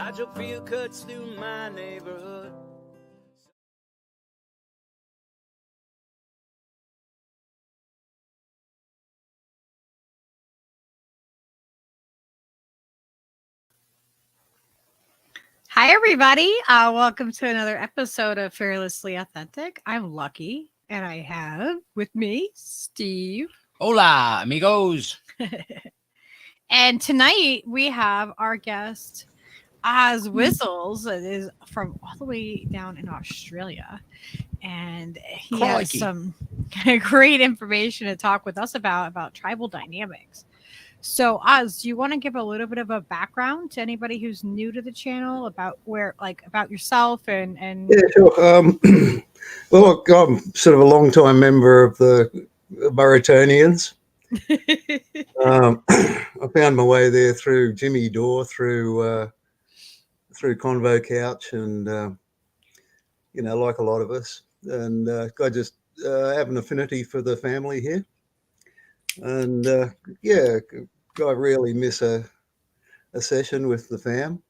Hydrofield cuts through my neighborhood. Hi, everybody. Welcome to another episode of Fearlessly Authentic. I'm Lucky, and I have with me Steve. Hola, amigos. And tonight we have our guest, Oz Whistles, that is from all the way down in Australia. And he has Crikey. some great information to talk with us about tribal dynamics. So, Oz, do you want to give a little bit of a background to anybody who's new to the channel about about yourself and Yeah, sure. Well, look, I'm sort of a long-time member of the Burritonians. I found my way there through Jimmy Dore, through Convo Couch, and like a lot of us, and I just have an affinity for the family here, and I really miss a session with the fam.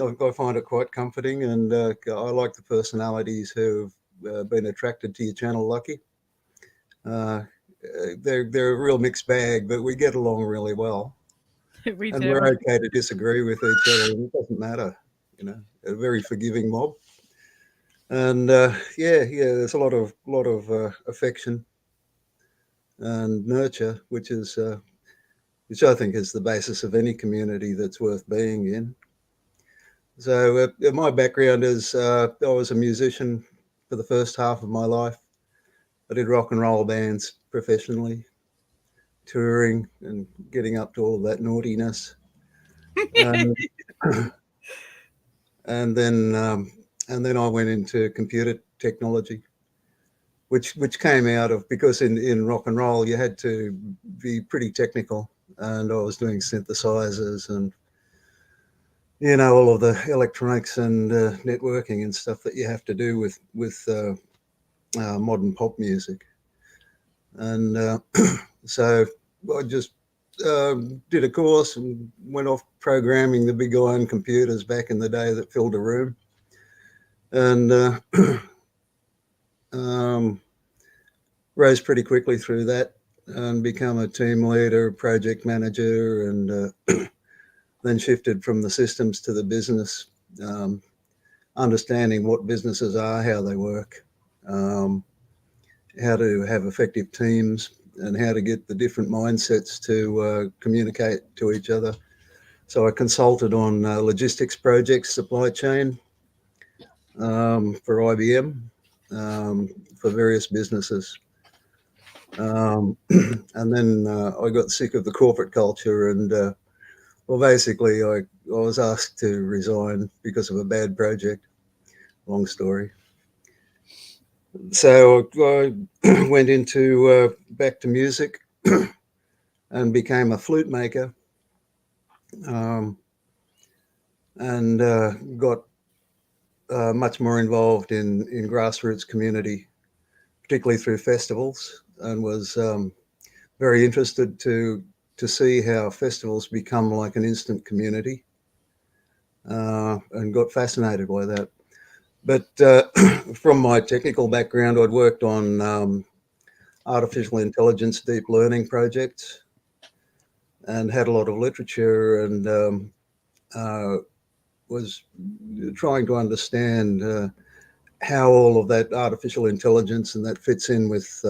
I find it quite comforting, and I like the personalities who have been attracted to your channel, Lucky. They're a real mixed bag, but we get along really well, we and do. we're okay to disagree with each other. And it doesn't matter, a very forgiving mob. And there's a lot of affection and nurture, which I think is the basis of any community that's worth being in. So my background is I was a musician for the first half of my life. I did rock and roll bands professionally, touring and getting up to all of that naughtiness. And, and then I went into computer technology, which came out of, because in rock and roll you had to be pretty technical, and I was doing synthesizers and all of the electronics and networking and stuff that you have to do with modern pop music. And so I just did a course and went off programming the big iron computers back in the day that filled a room, and rose pretty quickly through that and become a team leader, project manager, and then shifted from the systems to the business, understanding what businesses are, how they work, how to have effective teams, and how to get the different mindsets to communicate to each other. So I consulted on logistics projects, supply chain, for IBM, for various businesses. And then I got sick of the corporate culture, and basically I was asked to resign because of a bad project. Long story. So I went into back to music and became a flute maker, and got much more involved in grassroots community, particularly through festivals, and was very interested to see how festivals become like an instant community, and got fascinated by that. But from my technical background, I'd worked on artificial intelligence, deep learning projects, and had a lot of literature, and was trying to understand how all of that artificial intelligence and that fits in with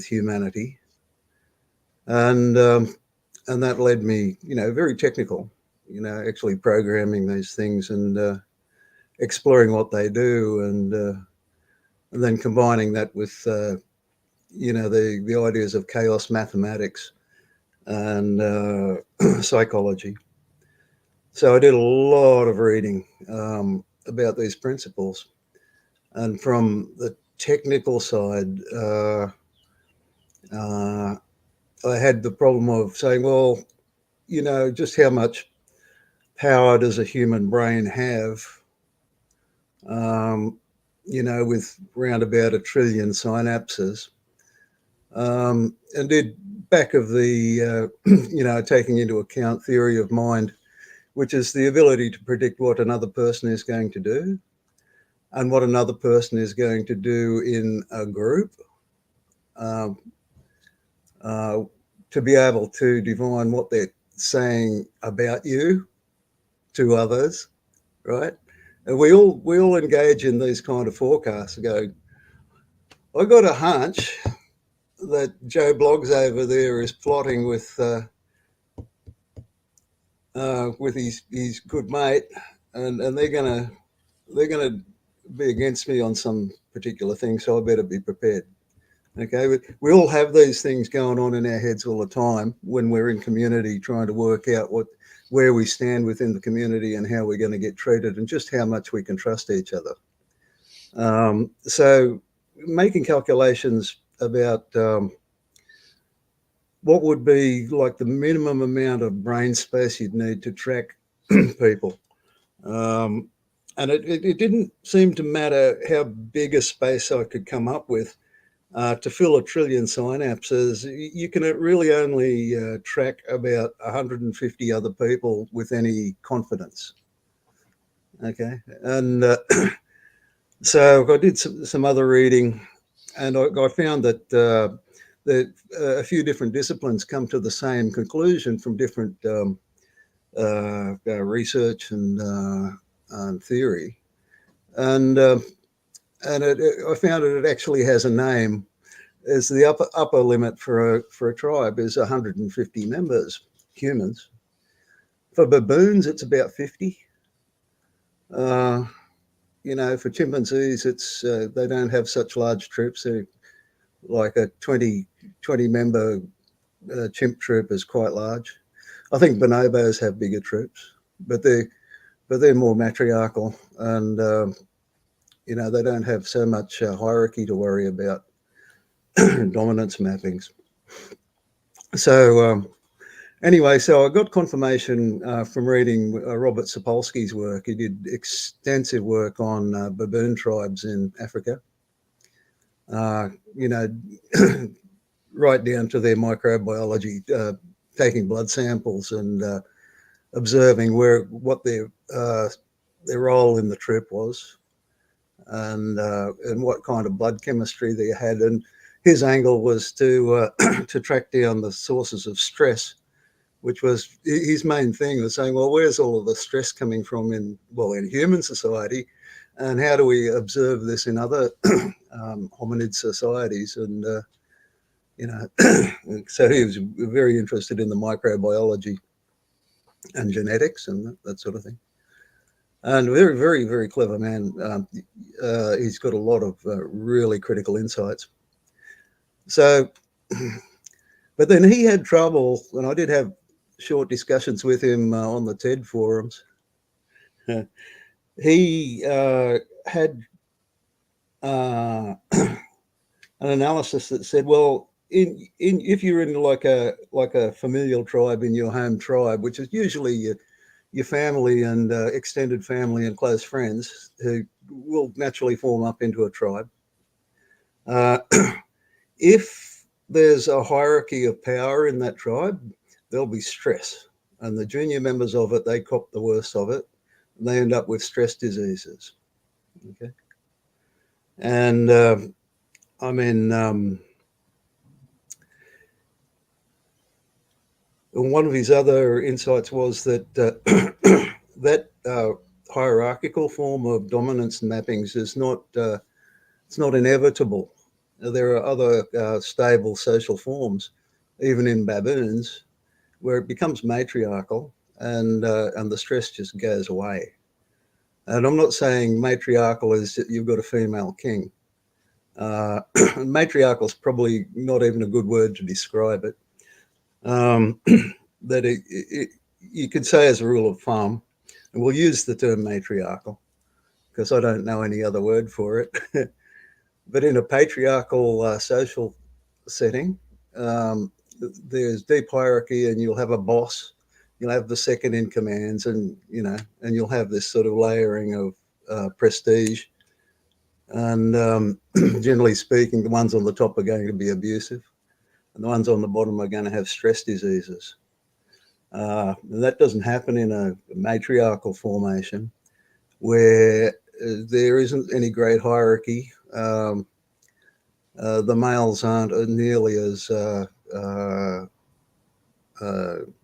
humanity, and that led me, very technical, actually programming these things and exploring what they do, and then combining that with the ideas of chaos mathematics and psychology. So I did a lot of reading about these principles, and from the technical side, I had the problem of saying, well, just how much power does a human brain have? With round about 1 trillion synapses, and did back of the, taking into account theory of mind, which is the ability to predict what another person is going to do and what another person is going to do in a group, to be able to divine what they're saying about you to others, right? And we all engage in these kind of forecasts. Go, I got a hunch that Joe Bloggs over there is plotting with his good mate, and they're gonna be against me on some particular thing, so I better be prepared. Okay, we all have these things going on in our heads all the time when we're in community, trying to work out where we stand within the community and how we're going to get treated and just how much we can trust each other. So making calculations about what would be like the minimum amount of brain space you'd need to track people. And it didn't seem to matter how big a space I could come up with. To fill 1 trillion synapses, you can really only track about 150 other people with any confidence. Okay, and so I did some other reading, and I found that a few different disciplines come to the same conclusion from different research and theory, and I found it actually has a name. Is the upper limit for a tribe is 150 members, humans. For baboons, it's about 50. For chimpanzees, it's they don't have such large troops. They're like a 20 member chimp troop is quite large. I think bonobos have bigger troops, but they're more matriarchal, and they don't have so much hierarchy to worry about. Dominance mappings. So anyway, so I got confirmation from reading Robert Sapolsky's work. He did extensive work on baboon tribes in Africa, right down to their microbiology, taking blood samples and observing what their role in the troop was, and what kind of blood chemistry they had. And his angle was to track down the sources of stress, which was his main thing, was saying, well, where's all of the stress coming from in human society, and how do we observe this in other hominid societies? And so he was very interested in the microbiology and genetics and that sort of thing. And very, very, very clever man. He's got a lot of really critical insights. So, but then he had trouble, and I did have short discussions with him on the TED forums. He had an analysis that said, well, if you're in like a familial tribe in your home tribe, which is usually your family and extended family and close friends who will naturally form up into a tribe. If there's a hierarchy of power in that tribe, there'll be stress. And the junior members of it, they cop the worst of it. And they end up with stress diseases. Okay. And one of his other insights was that that hierarchical form of dominance mappings is not it's not inevitable. There are other stable social forms, even in baboons, where it becomes matriarchal and the stress just goes away. And I'm not saying matriarchal is that you've got a female king. Matriarchal is probably not even a good word to describe it. That you could say as a rule of thumb, and we'll use the term matriarchal because I don't know any other word for it. But in a patriarchal social setting, there's deep hierarchy, and you'll have a boss, you'll have the second in commands, and you'll have this sort of layering of prestige. And generally speaking, the ones on the top are going to be abusive, and the ones on the bottom are going to have stress diseases. That doesn't happen in a matriarchal formation where there isn't any great hierarchy. The males aren't nearly as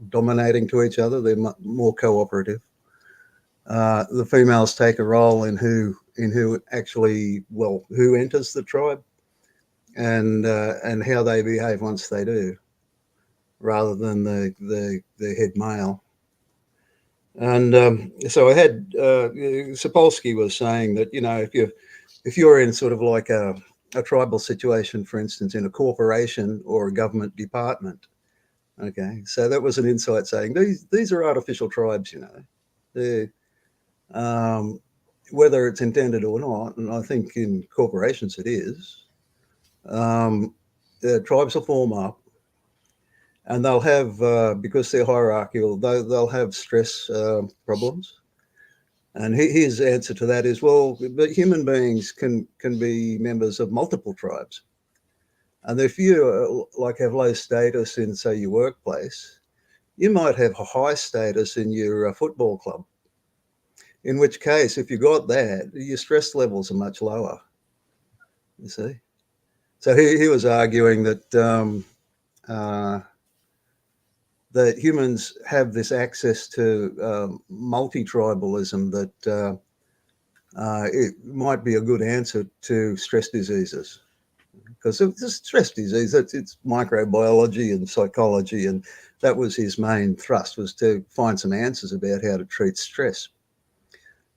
dominating to each other. They're more cooperative. The females take a role in who actually, well, who enters the tribe and how they behave once they do, rather than the head male. And so I had Sapolsky was saying that, you know, if you're in sort of like a tribal situation, for instance, in a corporation or a government department, okay, so that was an insight saying these are artificial tribes, you know, whether it's intended or not, and I think in corporations it is. The tribes will form up, and they'll have, because they're hierarchical, they'll have stress problems. And his answer to that is, well, but human beings can be members of multiple tribes. And if you like have low status in, say, your workplace, you might have a high status in your football club. In which case, if you got that, your stress levels are much lower. You see? So he was arguing that that humans have this access to multi-tribalism that it might be a good answer to stress diseases. Because it's a stress disease, it's microbiology and psychology, and that was his main thrust, was to find some answers about how to treat stress.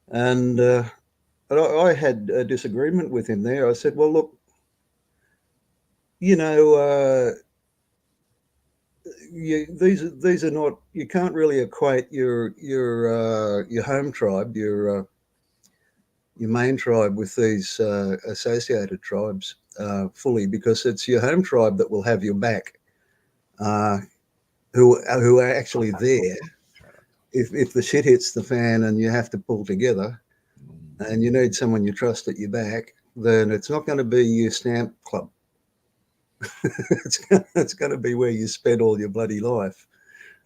And I had a disagreement with him there. I said, well, look, you know, these are not, you can't really equate your home tribe, your main tribe with these associated tribes fully, because it's your home tribe that will have your back, who are actually there if the shit hits the fan and you have to pull together and you need someone you trust at your back. Then it's not going to be your stamp club. It's going to be where you spend all your bloody life,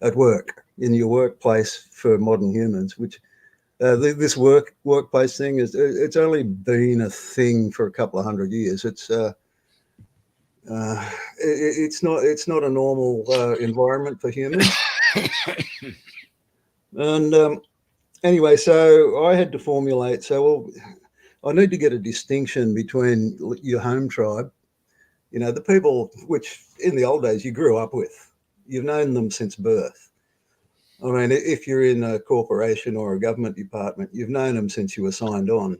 at work, in your workplace for modern humans, which this workplace thing it's only been a thing for a couple of 100 years. It's not a normal environment for humans. And anyway, so I had to formulate, well, I need to get a distinction between your home tribe, you know, the people which in the old days you grew up with. You've known them since birth. I mean, if you're in a corporation or a government department, you've known them since you were signed on,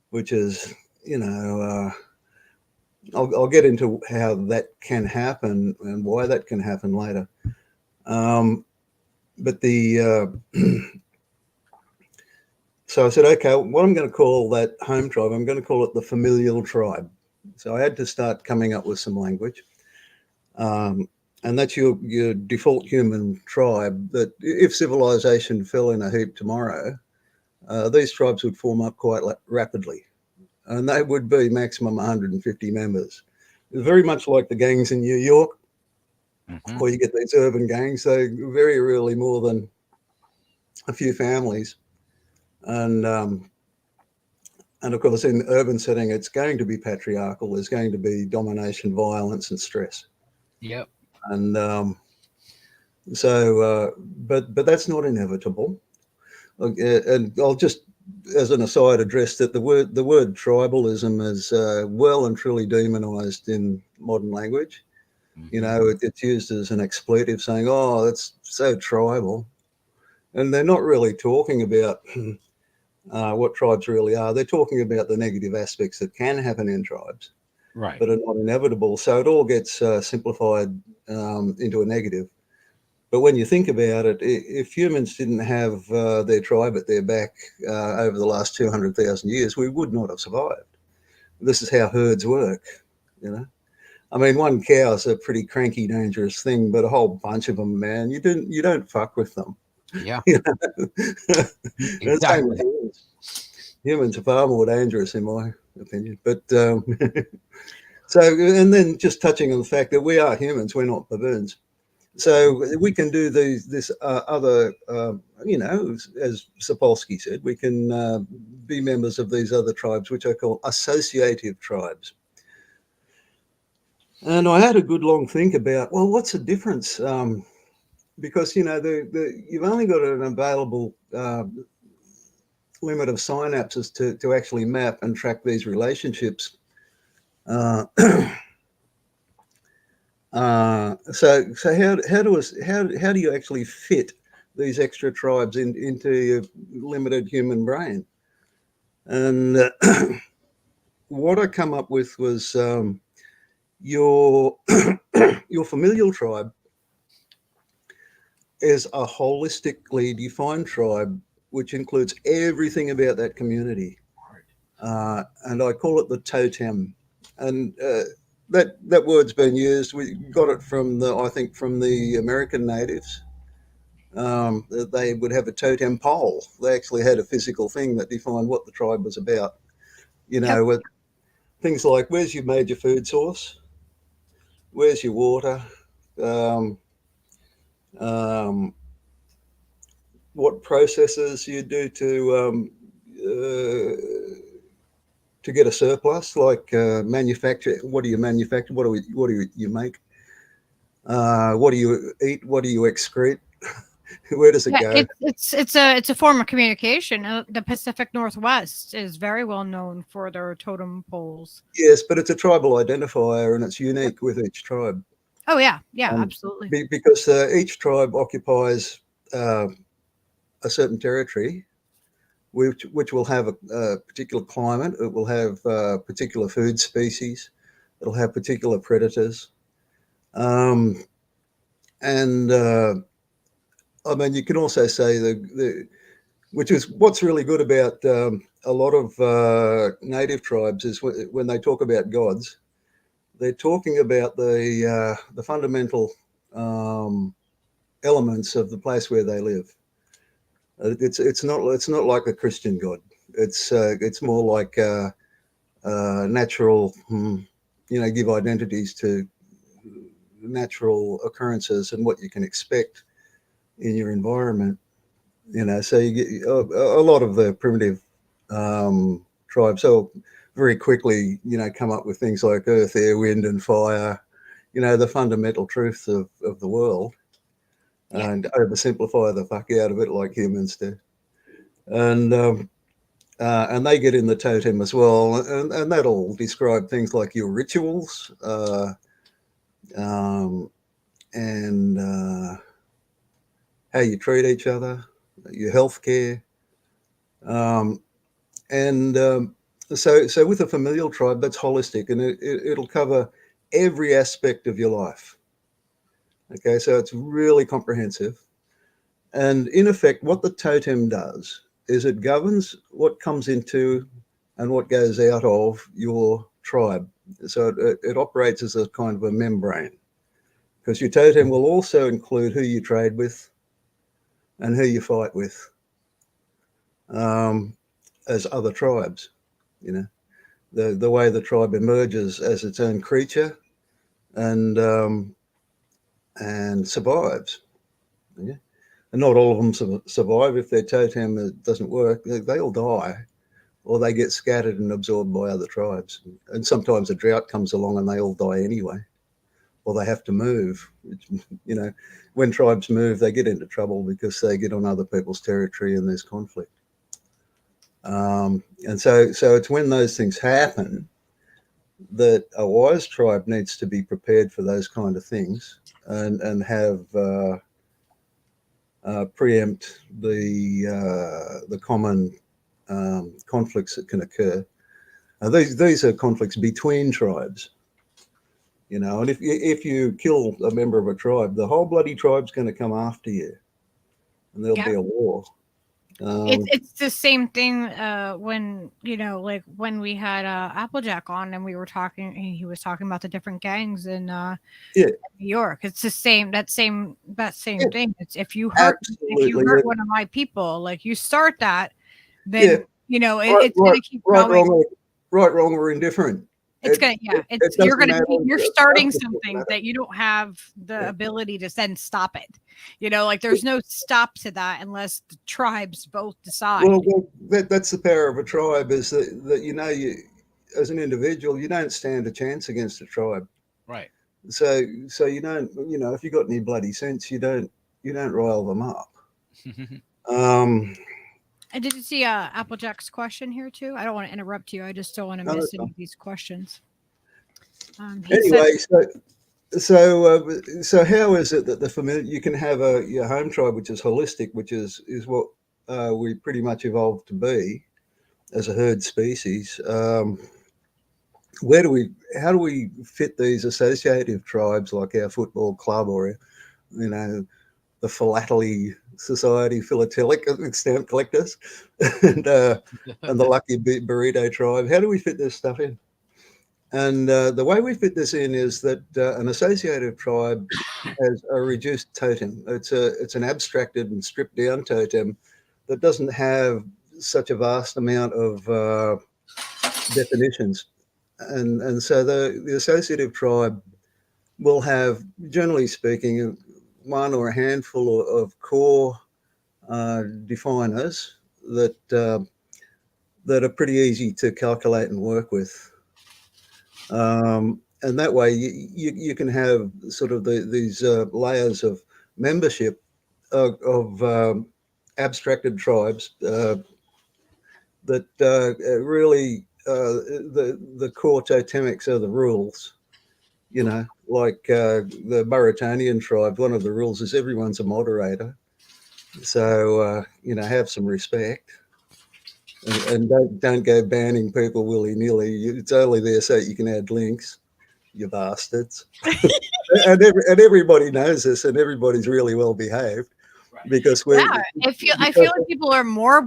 which is, you know, I'll get into how that can happen and why that can happen later. But so I said, okay, what I'm going to call that home tribe, I'm going to call it the familial tribe. So I had to start coming up with some language. And that's your default human tribe, that if civilization fell in a heap tomorrow, these tribes would form up quite rapidly. And they would be maximum 150 members. Very much like the gangs in New York, where you get these urban gangs. They very rarely more than a few families. And of course, in the urban setting, it's going to be patriarchal. There's going to be domination, violence, and stress. Yep. And but that's not inevitable. And I'll just, as an aside, address that the word tribalism is well and truly demonized in modern language. You know, it's used as an expletive, saying, "Oh, that's so tribal," and they're not really talking about what tribes really are. They're talking about the negative aspects that can happen in tribes, right, but are not inevitable. So it all gets simplified into a negative. But when you think about it, if humans didn't have their tribe at their back over the last 200,000 years, we would not have survived. This is how herds work, you know. I mean, one cow is a pretty cranky, dangerous thing, but a whole bunch of them, man, you don't fuck with them. Yeah. You know? Exactly. Humans are far more dangerous, in my opinion. But so, and then just touching on the fact that we are humans, we're not baboons. So we can do this other, as Sapolsky said, we can be members of these other tribes, which I call associative tribes. And I had a good long think about, well, what's the difference? Because, you've only got an available limit of synapses to actually map and track these relationships. So how do you actually fit these extra tribes into your limited human brain? And what I come up with was your familial tribe is a holistically defined tribe, which includes everything about that community. And I call it the totem. And that word's been used. We got it from the American natives. They would have a totem pole. They actually had a physical thing that defined what the tribe was about. With things like, where's your major food source? Where's your water? What processes you do to get a surplus, like manufacture. What do you manufacture? What do you make? What do you eat? What do you excrete? Where does it go? It's a form of communication. The Pacific Northwest is very well known for their totem poles. Yes, but it's a tribal identifier, and it's unique with each tribe. Oh yeah, absolutely. Because each tribe occupies a certain territory, which will have a particular climate. It will have particular food species. It'll have particular predators. And I mean, you can also say which is what's really good about a lot of native tribes is when they talk about gods, they're talking about the fundamental elements of the place where they live. It's not like a Christian God. It's more like natural, give identities to natural occurrences and what you can expect in your environment. So you get a lot of the primitive tribes. So very quickly, come up with things like earth, air, wind, and fire. The fundamental truths of the world. Yeah. And oversimplify the fuck out of it like humans do. And they get in the totem as well, and that'll describe things like your rituals and how you treat each other, your healthcare, so with a familial tribe, that's holistic, and it'll cover every aspect of your life. Okay, so it's really comprehensive. And in effect, what the totem does is it governs what comes into and what goes out of your tribe. So it operates as a kind of a membrane, because your totem will also include who you trade with and who you fight with as other tribes. The way the tribe emerges as its own creature and survives. Yeah? And not all of them survive. If their totem doesn't work, they all die, or they get scattered and absorbed by other tribes. And sometimes a drought comes along and they all die anyway, or they have to move. When tribes move, they get into trouble because they get on other people's territory and there's conflict. And so it's when those things happen that a wise tribe needs to be prepared for those kind of things and have preempt the common conflicts that can occur. These are conflicts between tribes, and if you kill a member of a tribe, the whole bloody tribe's going to come after you, and there'll be a war. It's the same thing when like when we had Applejack on and we were talking, he was talking about the different gangs in New York. It's the same thing. It's if you hurt one of my people, like you start that, then it's going to keep going. Right, wrong, or indifferent. It's gonna, yeah. It It's you're doesn't gonna matter. you're It starting doesn't something matter. that you don't have the Yeah. ability to then stop it. You know, like there's no stop to that unless the tribes both decide. Well, that's the power of a tribe, is that you as an individual, you don't stand a chance against a tribe. Right. So you don't, if you got any bloody sense, you don't rile them up. Um, And did you see Applejack's question here too? I don't want to interrupt you. I just don't want to No, miss that's any fine. of these questions. He said, anyway, so how is it that the familiar, you can have your home tribe, which is holistic, which is what we pretty much evolved to be as a herd species. How do we fit these associative tribes like our football club, or the philately society, philatelic stamp collectors, and the lucky burrito tribe? How do we fit this stuff in? And the way we fit this in is that an associative tribe has a reduced totem. It's an abstracted and stripped down totem that doesn't have such a vast amount of definitions. And so the associative tribe will have, generally speaking, one or a handful of core definers that are pretty easy to calculate and work with. And that way you can have sort of these layers of membership of abstracted tribes that really the core totemics are the rules. Like the Mauritanian tribe, one of the rules is everyone's a moderator. So have some respect. And don't go banning people willy-nilly. It's only there so you can add links, you bastards. and everybody knows this, and everybody's really well behaved, because I feel like people are more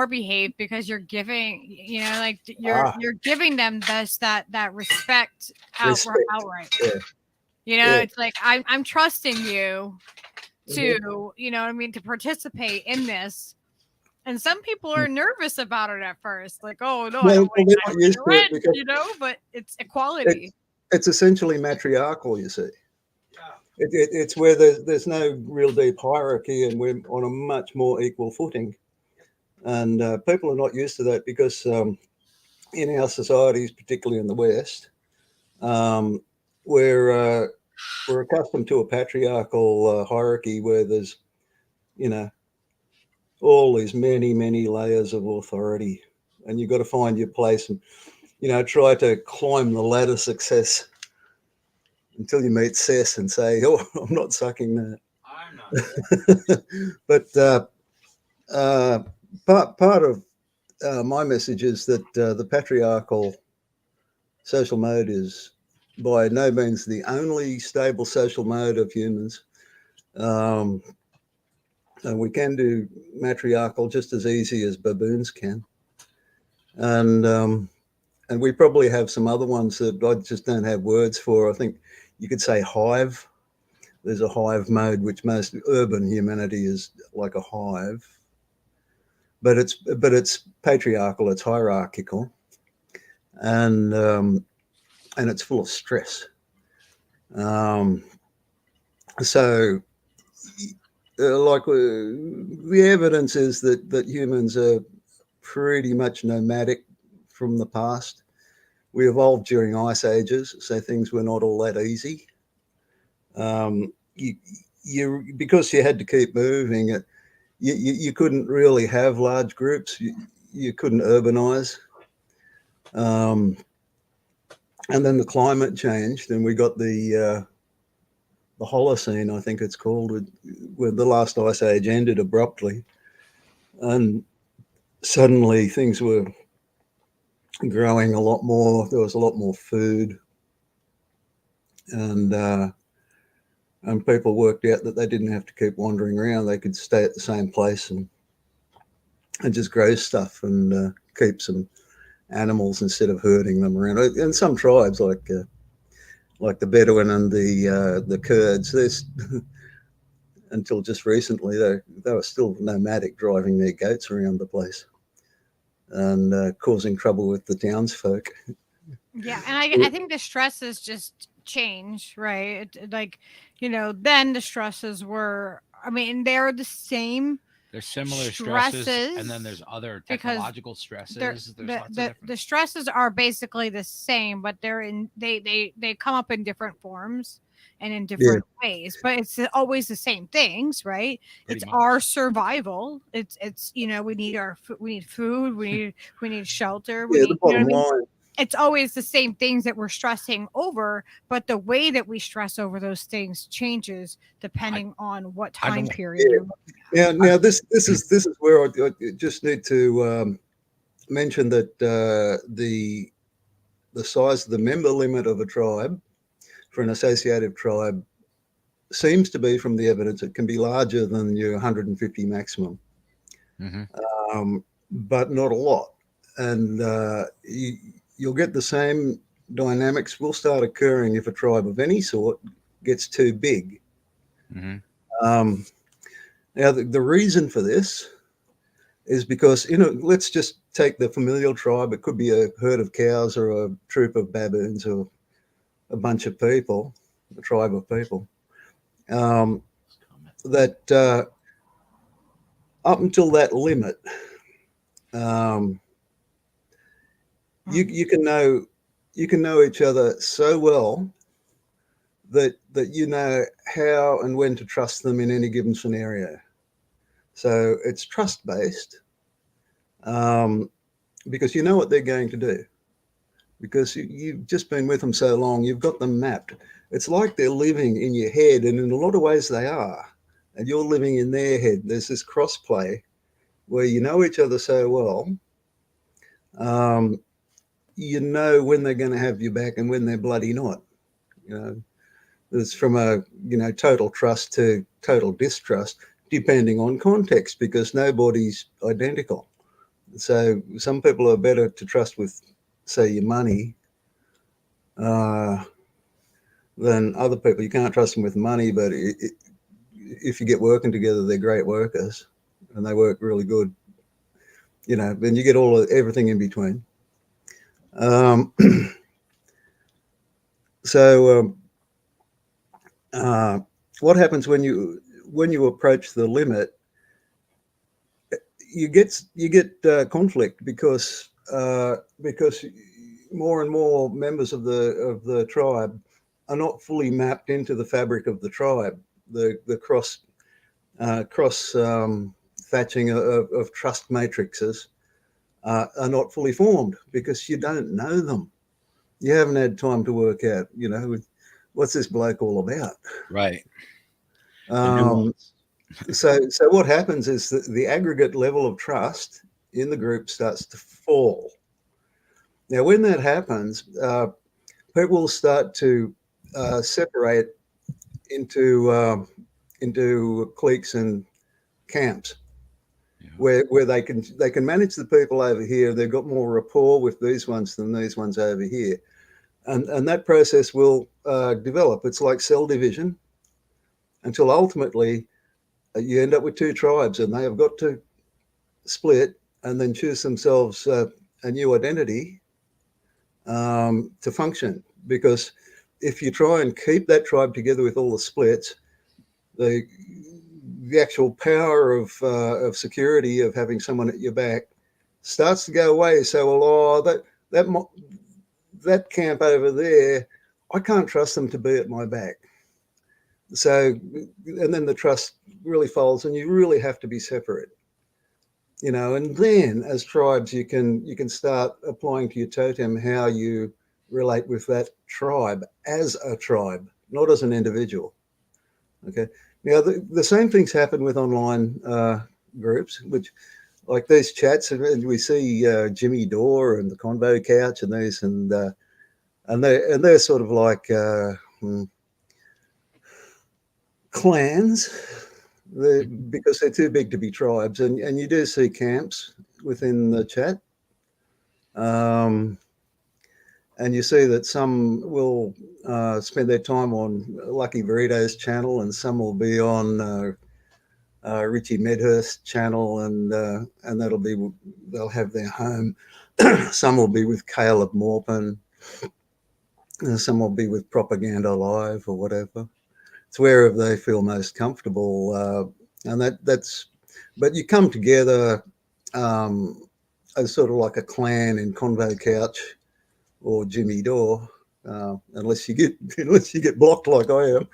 behaved because you're giving, like you're giving them that respect outright. Yeah. It's like I'm trusting you to, to participate in this. And some people are nervous about it at first, like, oh no, I don't want to rent, but it's equality. It's essentially matriarchal, you see. It's where there's no real deep hierarchy, and we're on a much more equal footing. And people are not used to that because in our societies, particularly in the West, we're accustomed to a patriarchal hierarchy where there's, all these many layers of authority, and you've got to find your place and try to climb the ladder success until you meet Cess and say, oh, I'm not sucking that. I'm not. But part of my message is that the patriarchal social mode is by no means the only stable social mode of humans. And we can do matriarchal just as easy as baboons can. And we probably have some other ones that I just don't have words for. I think you could say hive. There's a hive mode, which most urban humanity is like a hive. But it's patriarchal, it's hierarchical, and it's full of stress. The evidence is that humans are pretty much nomadic from the past. We evolved during ice ages, so things were not all that easy. Because you had to keep moving, you couldn't really have large groups. You couldn't urbanize. And then the climate changed, and we got the Holocene, I think it's called, where the last ice age ended abruptly, and suddenly things were growing a lot more. There was a lot more food, and people worked out that they didn't have to keep wandering around. They could stay at the same place and just grow stuff and keep some animals instead of herding them around. And some tribes, like the Bedouin and the Kurds, there's until just recently they were still nomadic, driving their goats around the place and causing trouble with the townsfolk. Yeah, and I think the stresses just change, right? Like, then the stresses were, I mean, they're the same There's similar stresses, and then stresses there's other because technological stresses. There's lots of the different. stresses are basically the same, but they come up in different forms and in different ways, but it's always the same things, right? Pretty It's much. our survival. It's we need we need food, we need shelter, we Yeah, need, the bottom line. it's always the same things that we're stressing over, but the way that we stress over those things changes depending on what I time don't- period you're looking at. Now this is where I just need to mention that the size of the member limit of a tribe for an associative tribe seems to be, from the evidence, it can be larger than your 150 maximum, but not a lot. And you'll get the same dynamics will start occurring if a tribe of any sort gets too big. Now, the reason for this is because, let's just take the familial tribe. It could be a herd of cows or a troop of baboons or a bunch of people, a tribe of people, that up until that limit, you can know each other so well that you know how and when to trust them in any given scenario. So it's trust based, because you know what they're going to do, because you've just been with them so long, you've got them mapped. It's like they're living in your head, and in a lot of ways they are, and you're living in their head. There's this cross play where you know each other so well. You know when they're going to have you back and when they're bloody not. It's from a total trust to total distrust, depending on context, because nobody's identical. So some people are better to trust with, say, your money than other people. You can't trust them with money, but if you get working together, they're great workers and they work really good. Then you get everything in between. So what happens when you approach the limit? You get conflict because more and more members of the tribe are not fully mapped into the fabric of the tribe. The cross thatching of trust matrices are not fully formed because you don't know them. You haven't had time to work out, what's this bloke all about? Right. So what happens is that the aggregate level of trust in the group starts to fall. Now, when that happens, people will start to separate into cliques and camps, where they can manage the people over here. They've got more rapport with these ones than these ones over here, and that process will develop. It's like cell division, until ultimately you end up with two tribes, and they have got to split and then choose themselves a new identity to function. Because if you try and keep that tribe together with all the splits, the actual power of security, of having someone at your back, starts to go away. So, that camp over there, I can't trust them to be at my back. So, and then the trust really folds, and you really have to be separate. And then as tribes, you can start applying to your totem how you relate with that tribe as a tribe, not as an individual. Okay. Now, the same things happen with online groups, which, like these chats, and we see Jimmy Dore and the Convo Couch and these, and they're sort of like clans, because they're too big to be tribes, and you do see camps within the chat, and you see that some will spend their time on Lucky Burrito's channel, and some will be on Richie Medhurst's channel, and they'll have their home. Some will be with Caleb Morpin, Some will be with Propaganda Live or whatever. It's wherever they feel most comfortable, and but you come together as sort of like a clan in Convo Couch or Jimmy Dore, unless you get blocked like I am.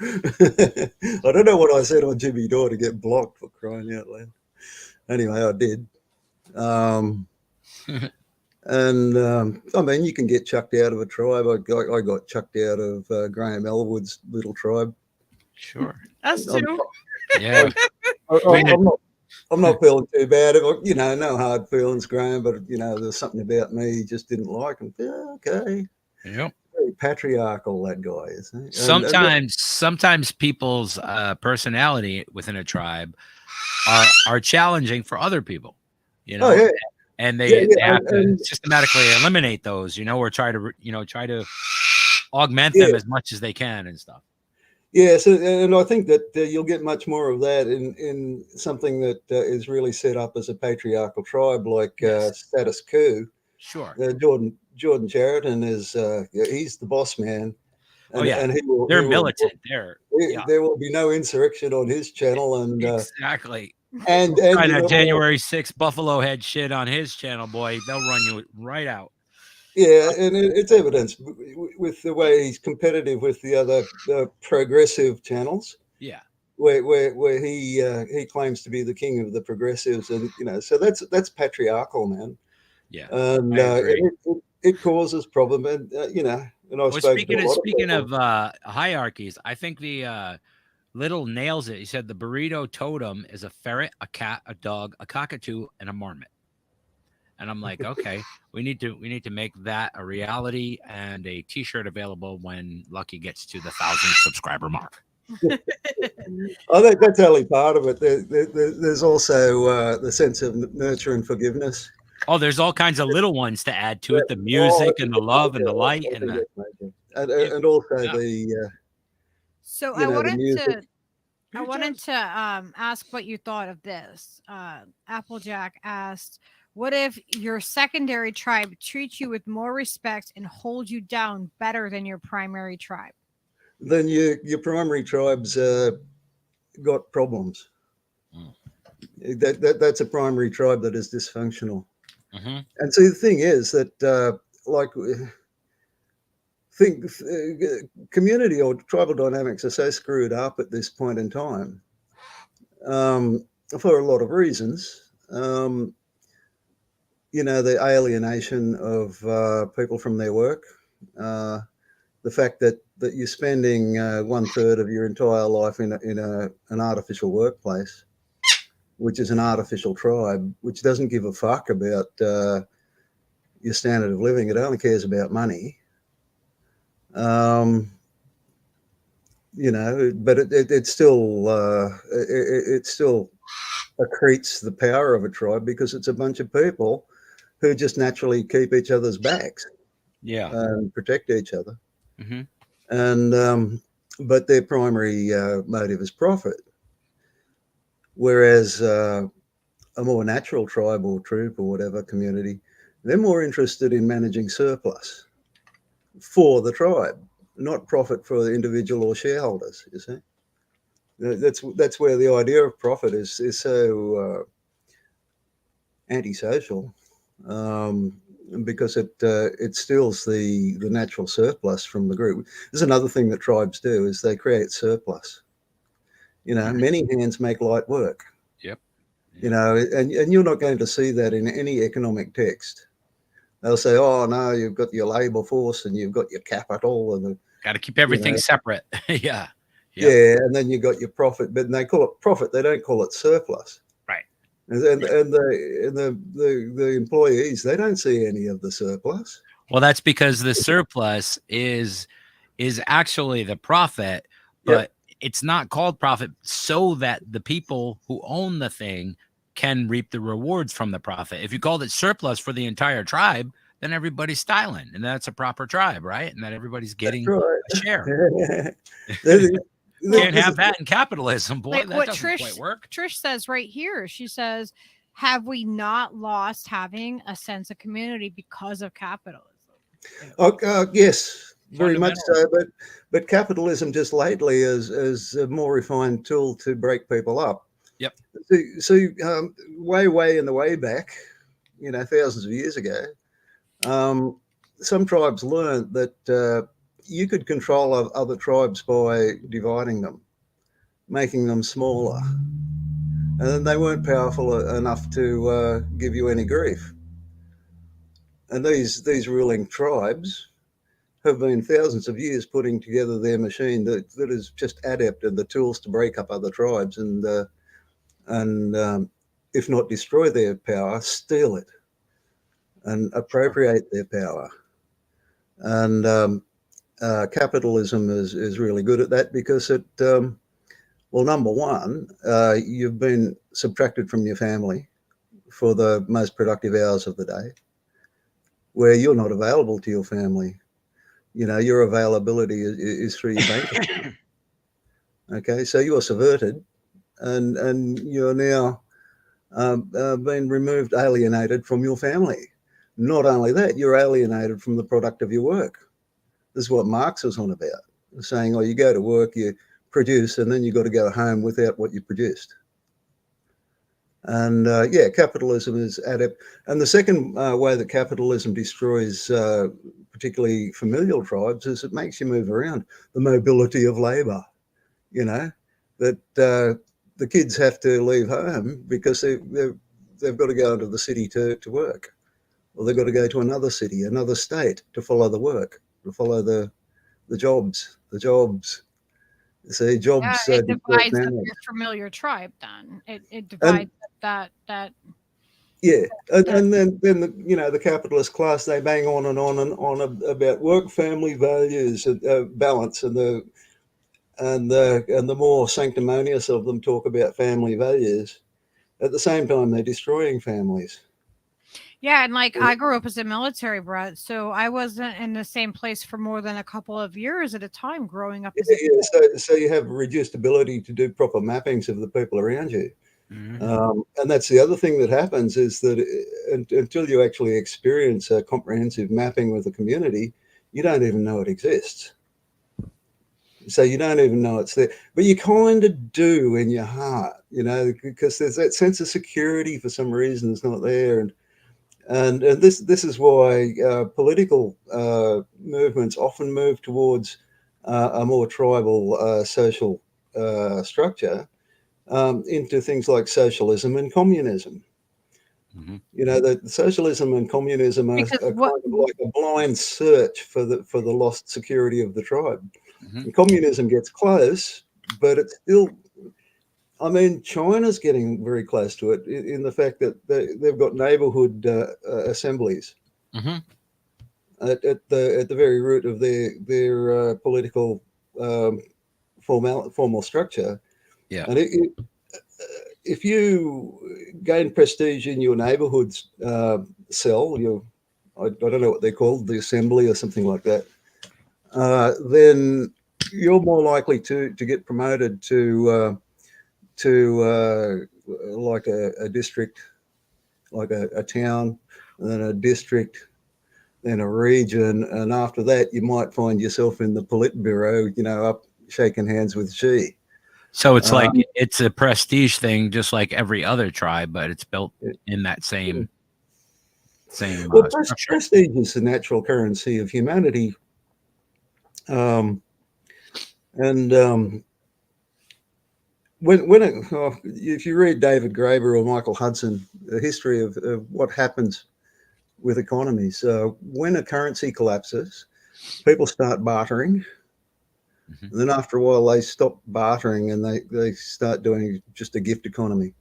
I don't know what I said on Jimmy Dore to get blocked, for crying out loud. Anyway, I did. And I mean, you can get chucked out of a tribe. I got chucked out of Graham Elwood's little tribe. Sure. Us too. Yeah. I'm not feeling too bad. You know, no hard feelings, Graham, but, you know, there's something about me he just didn't like. And, yeah, okay. Yep. Very patriarchal, that guy, isn't he? Sometimes people's personality within a tribe are challenging for other people, you know. Oh, yeah. And they have to systematically eliminate those, you know, or try to augment them as much as they can and stuff. Yeah, so, and I think that you'll get much more of that in something that is really set up as a patriarchal tribe like Status Quo. Sure. Jordan Chariton is he's the boss man. And, and they're militant. There will be no insurrection on his channel, and exactly. And kind of January 6th Buffalo head shit on his channel, boy, they'll run you right out. Yeah, and it's evidence with the way he's competitive with the other progressive channels. Yeah, where he claims to be the king of the progressives, and you know, so that's patriarchal, man. Yeah, and it causes problem, and you know, and I speaking of hierarchies, I think the Little nails it. He said the burrito totem is a ferret, a cat, a dog, a cockatoo, and a marmot. And I'm like, okay, we need to make that a reality and a T-shirt available when Lucky gets to the 1,000 subscriber mark. I think that's only part of it. There's also the sense of nurture and forgiveness. Oh, there's all kinds of little ones to add to it: the music and the love and the light and also the. So I wanted to ask what you thought of this. Applejack asked, what if your secondary tribe treats you with more respect and holds you down better than your primary tribe? Then your primary tribe's got problems. That's a primary tribe that is dysfunctional. Mm-hmm. And so the thing is that community or tribal dynamics are so screwed up at this point in time for a lot of reasons. You know, the alienation of people from their work, the fact that you're spending 1/3 of your entire life in an artificial workplace, which is an artificial tribe, which doesn't give a fuck about your standard of living. It only cares about money. You know, but it still accretes the power of a tribe because it's a bunch of people who just naturally keep each other's backs, and protect each other. Mm-hmm. And but their primary motive is profit, whereas a more natural tribe or troop or whatever community, they're more interested in managing surplus for the tribe, not profit for the individual or shareholders. You see, that's where the idea of profit is so antisocial, because it steals the natural surplus from the group. There's another thing that tribes do is they create surplus. You know, many hands make light work. Yep. You know, and you're not going to see that in any economic text. They'll say, "Oh no, you've got your labor force and you've got your capital, and got to keep everything separate." Yeah, and then you got your profit, but they call it profit. They don't call it surplus. Right. And the employees, they don't see any of the surplus. Well, that's because the surplus is actually the profit, but it's not called profit so that the people who own the thing can reap the rewards from the profit. If you called it surplus for the entire tribe, then everybody's styling, and that's a proper tribe, right? And that everybody's getting a share. Can't have that in capitalism, boy. Like that what doesn't quite work. Trish says right here. She says, "Have we not lost having a sense of community because of capitalism?" Yes, very much Fundamental. so. But capitalism just lately is a more refined tool to break people up. Yep. Way in the way back, thousands of years ago, some tribes learned that you could control other tribes by dividing them, making them smaller, and then they weren't powerful enough to give you any grief. And these ruling tribes have been thousands of years putting together their machine that is just adept at the tools to break up other tribes and if not destroy their power, steal it and appropriate their power. And capitalism is really good at that because it, well, number one, you've been subtracted from your family for the most productive hours of the day, where you're not available to your family. Your availability is through your bank account. Okay, so you are subverted, and you're now been removed, alienated from your family. Not only that, you're alienated from the product of your work. This is what Marx was on about, saying, "Oh, you go to work, you produce, and then you got to go home without what you produced." And capitalism is adept. And the second way that capitalism destroys particularly familial tribes is it makes you move around. The mobility of labor, that the kids have to leave home because they've got to go into the city to work, or they've got to go to another city, another state to follow the work, to follow the jobs. See, jobs. Yeah, it divides up your familiar tribe. Then it divides up that. Yeah, and then the capitalist class, they bang on and on and on about work-family values and balance, and the more sanctimonious of them talk about family values. At the same time, they're destroying families. Yeah, and like I grew up as a military brat, so I wasn't in the same place for more than a couple of years at a time growing up as a kid. So you have reduced ability to do proper mappings of the people around you. Mm-hmm. And that's the other thing that happens is that until you actually experience a comprehensive mapping with the community, you don't even know it exists. So you don't even know it's there, but you kind of do in your heart, because there's that sense of security for some reason is not there. And this is why political movements often move towards a more tribal social structure, into things like socialism and communism. Mm-hmm. That socialism and communism are kind of like a blind search for the lost security of the tribe. Mm-hmm. And communism gets close, but it's still. I mean, China's getting very close to it in the fact that they've got neighborhood assemblies Mm-hmm. at the very root of their political formal structure. Yeah. And if you gain prestige in your neighborhood's cell, I don't know what they're called, the assembly or something like that, then you're more likely to get promoted to like a district, like a town, and then a district, then a region, and after that you might find yourself in the Politburo, up shaking hands with Xi. So it's like it's a prestige thing, just like every other tribe, but it's built in that same. Well, prestige is the natural currency of humanity, and if you read David Graeber or Michael Hudson, the history of what happens with economies, when a currency collapses, people start bartering. Mm-hmm. And then after a while, they stop bartering and they start doing just a gift economy,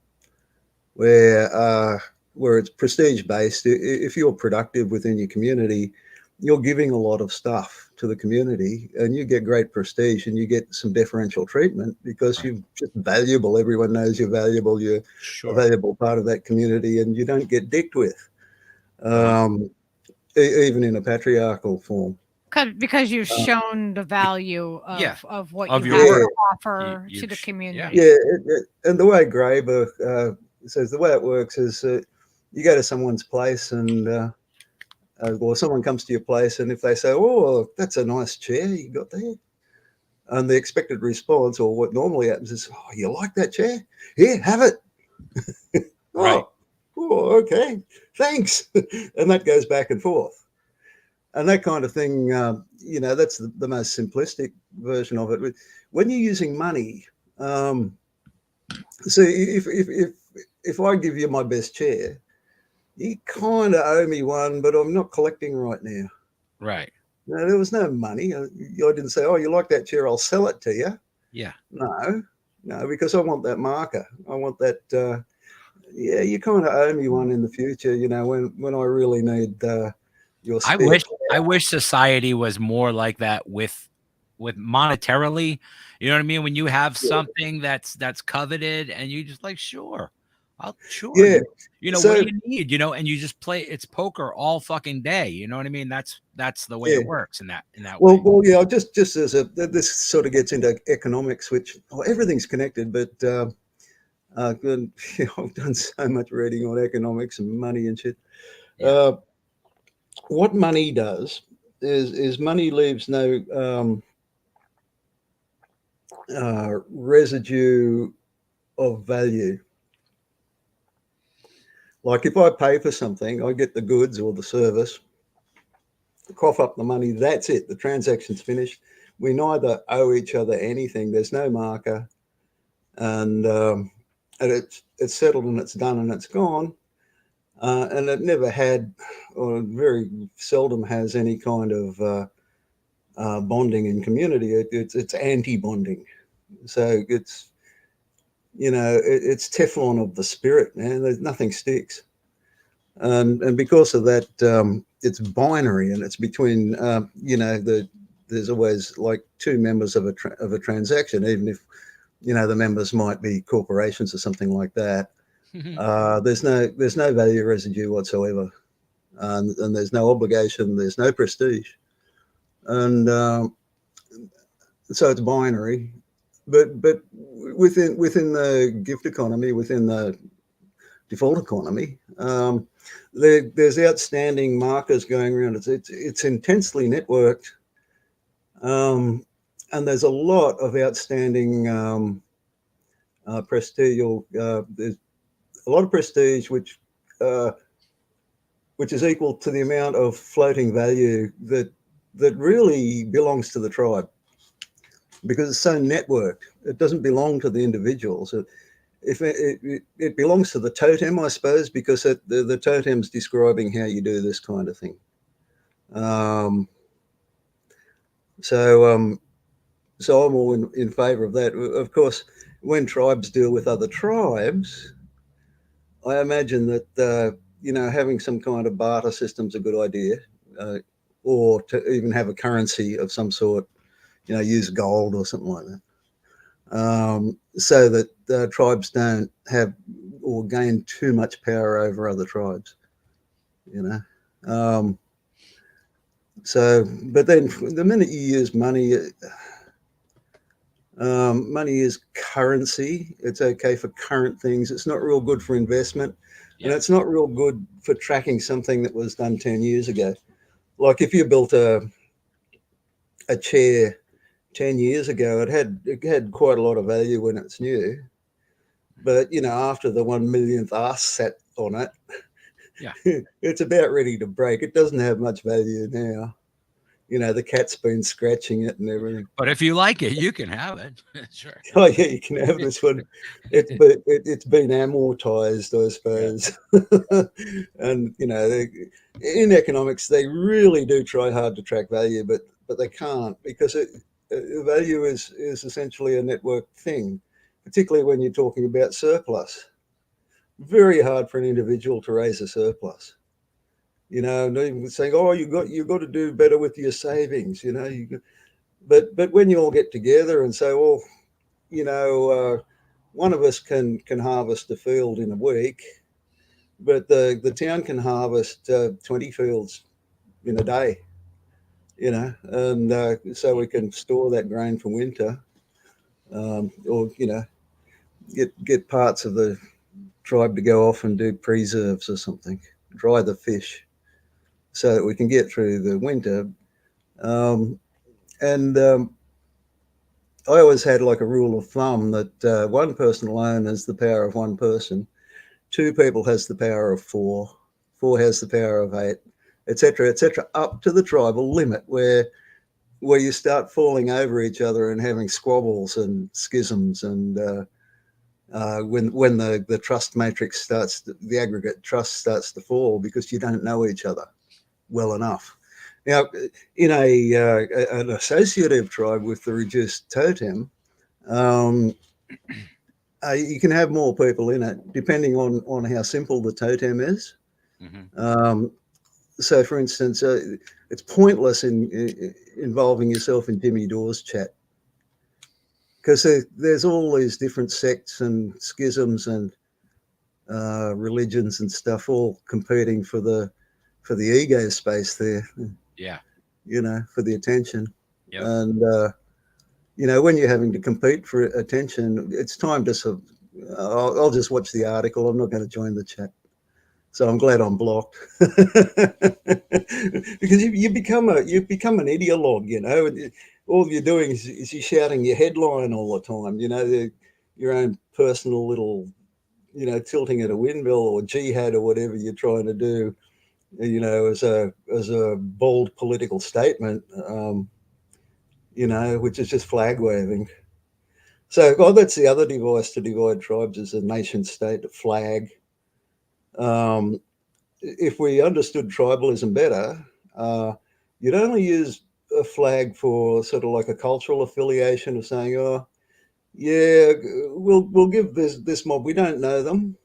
where it's prestige based. If you're productive within your community, you're giving a lot of stuff to the community, and you get great prestige, and you get some differential treatment because you're just valuable. Everyone knows you're valuable. You're a valuable part of that community, and you don't get dicked with, even in a patriarchal form. Because you've shown the value of what you your have work. to offer to the community. Yeah, and the way Graeber says, the way it works is you go to someone's place and or someone comes to your place, and if they say, "Oh, that's a nice chair you got there," and the expected response, or what normally happens, is, "Oh, you like that chair? Here, have it." Right. Oh, okay, thanks. And that goes back and forth. And that kind of thing, that's the most simplistic version of it. When you're using money, so if I give you my best chair, you kind of owe me one, but I'm not collecting right now. Right. No, there was no money. I didn't say, "Oh, you like that chair? I'll sell it to you." Yeah. No, because I want that marker. I want that. Yeah, you kind of owe me one in the future. When I really need your spare. I wish society was more like that with monetarily. You know what I mean? When you have something that's coveted and you just like, sure. Yeah. What do you need? And you just play, it's poker all fucking day. You know what I mean? That's the way it works in that way. Well, yeah, just as this sort of gets into economics, which everything's connected, but I've done so much reading on economics and money and shit. Yeah. What money does is money leaves no residue of value. Like if I pay for something, I get the goods or the service, cough up the money, that's it. The transaction's finished. We neither owe each other anything. There's no marker. And it's settled and it's done and it's gone. And it never had, or very seldom has, any kind of bonding in community. It's anti-bonding. So it's, it's Teflon of the spirit, man. There's nothing sticks. And because of that, it's binary, and it's between, there's always like two members of a transaction, even if, the members might be corporations or something like that. There's no value residue whatsoever, and there's no obligation. There's no prestige, and so it's binary. But within the gift economy, within the default economy, there's outstanding markers going around. It's intensely networked, and there's a lot of outstanding prestige. There's a lot of prestige, which is equal to the amount of floating value that really belongs to the tribe, because it's so networked. It doesn't belong to the individuals. If it belongs to the totem, I suppose, because the totem's describing how you do this kind of thing. So I'm all in favor of that. Of course, when tribes deal with other tribes, I imagine that having some kind of barter system's a good idea, or to even have a currency of some sort. Use gold or something like that, so that tribes don't have or gain too much power over other tribes. But then the minute you use money, money is currency. It's okay for current things. It's not real good for investment, and it's not real good for tracking something that was done 10 years ago. Like if you built a chair 10 years ago, it had quite a lot of value when it's new, but after the 1 millionth ass sat on it, it's about ready to break. It doesn't have much value now. The cat's been scratching it and everything. But if you like it, you can have it. Sure. Oh yeah, you can have this one. It's been amortized, I suppose. And in economics, they really do try hard to track value, but they can't, because value is essentially a network thing, particularly when you're talking about surplus. Very hard for an individual to raise a surplus. And even saying, "Oh, you got to do better with your savings." But when you all get together and say, "Well, one of us can harvest a field in a week, but the town can harvest 20 fields in a day," and so we can store that grain for winter, or get parts of the tribe to go off and do preserves or something, dry the fish. so that we can get through the winter. And I always had like a rule of thumb that one person alone has the power of one person, two people has the power of four, four has the power of eight, etc., up to the tribal limit where you start falling over each other and having squabbles and schisms, and when the trust matrix starts, the aggregate trust starts to fall because you don't know each other well enough. Now, in an associative tribe with the reduced totem, you can have more people in it, depending on how simple the totem is. Mm-hmm. So, for instance, it's pointless in involving yourself in Jimmy Dawes chat, because there's all these different sects and schisms and religions and stuff all competing for the ego space there. Yeah. For the attention. Yep. And, when you're having to compete for attention, it's time to I'll just watch the article. I'm not going to join the chat. So I'm glad I'm blocked. Because you become an ideologue, all you're doing is you're shouting your headline all the time, your own personal little, tilting at a windmill or jihad or whatever you're trying to do, as a bold political statement, which is just flag waving. So, that's the other device to divide tribes, is a nation state, a flag. If we understood tribalism better, you'd only use a flag for sort of like a cultural affiliation of saying, oh, yeah, we'll give this mob, we don't know them,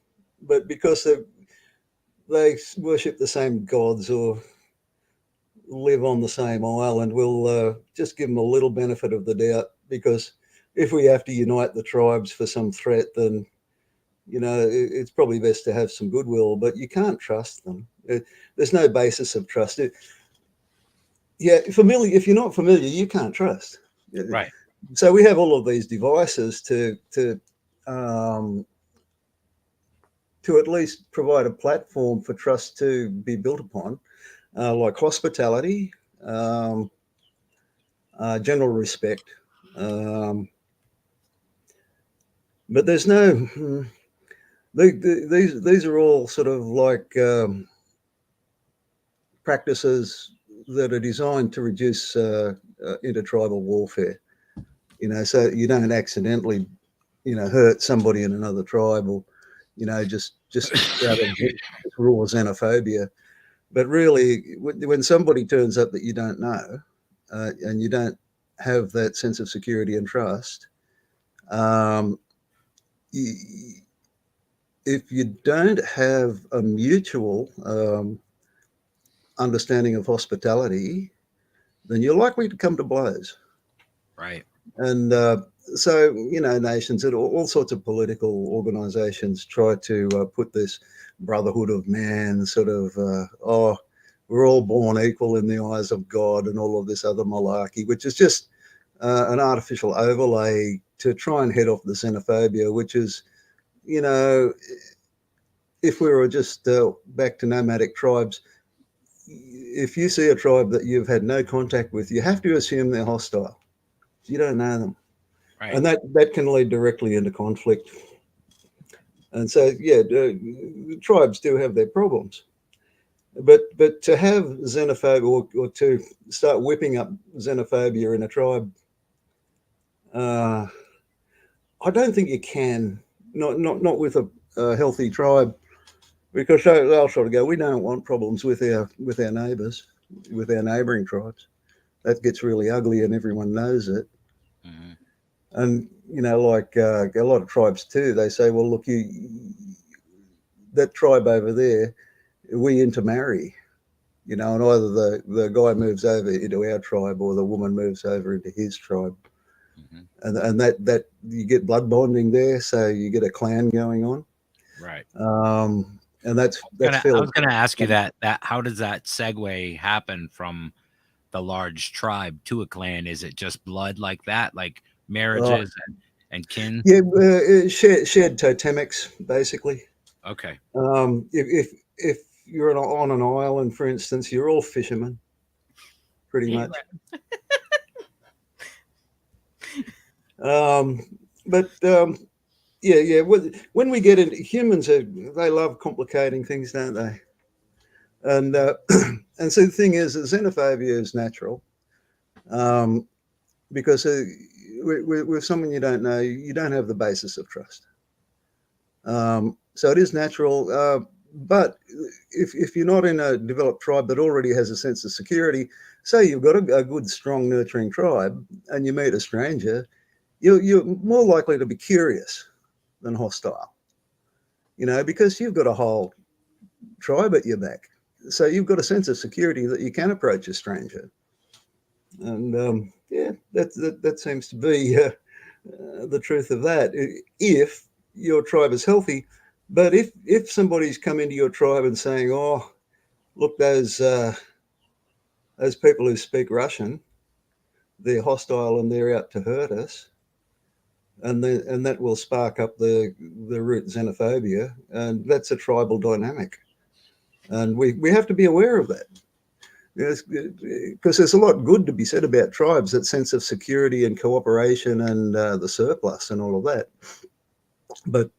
but because they worship the same gods or live on the same island, we'll just give them a little benefit of the doubt, because if we have to unite the tribes for some threat, then it's probably best to have some goodwill, but you can't trust them. There's no basis of trust. If you're not familiar, you can't trust. Right. So we have all of these devices to at least provide a platform for trust to be built upon, like hospitality, general respect. But there's no... These are all sort of like practices that are designed to reduce intertribal warfare, so you don't accidentally, hurt somebody in another tribe, or, just out of raw xenophobia. But really, when somebody turns up that you don't know, and you don't have that sense of security and trust, if you don't have a mutual understanding of hospitality, then you're likely to come to blows. Right. And so, nations and all sorts of political organizations try to put this brotherhood of man sort of, we're all born equal in the eyes of God, and all of this other malarkey, which is just an artificial overlay to try and head off the xenophobia, which is, if we were just back to nomadic tribes, if you see a tribe that you've had no contact with, you have to assume they're hostile. You don't know them. Right. And that can lead directly into conflict. And so, tribes do have their problems. But to have xenophobia or to start whipping up xenophobia in a tribe, I don't think you can. Not with a healthy tribe, because they'll sort of go, we don't want problems with our neighbours, with our neighbouring tribes. That gets really ugly, and everyone knows it. Mm-hmm. And like a lot of tribes too, they say, well, look, that tribe over there, we intermarry, and either the guy moves over into our tribe or the woman moves over into his tribe. Mm-hmm. And that you get blood bonding there, so you get a clan going on. Right. And that's I was going to ask you that how does that segue happen from the large tribe to a clan? Is it just blood like that, like marriages and kin? Yeah, shared totemics, basically. Okay. If you're on an island, for instance, you're all fishermen, pretty much. But yeah. When we get into humans, they love complicating things, don't they? And and so the thing is, that xenophobia is natural, because with someone you don't know, you don't have the basis of trust. So it is natural. But if you're not in a developed tribe that already has a sense of security, say you've got a good, strong, nurturing tribe, and you meet a stranger, you're more likely to be curious than hostile, because you've got a whole tribe at your back. So you've got a sense of security that you can approach a stranger. And yeah, that seems to be the truth of that, if your tribe is healthy. But if somebody's come into your tribe and saying, oh, look, those people who speak Russian, they're hostile and they're out to hurt us, and that will spark up the root xenophobia, and that's a tribal dynamic, and we have to be aware of that. Yes, because there's a lot good to be said about tribes, that sense of security and cooperation and the surplus and all of that. But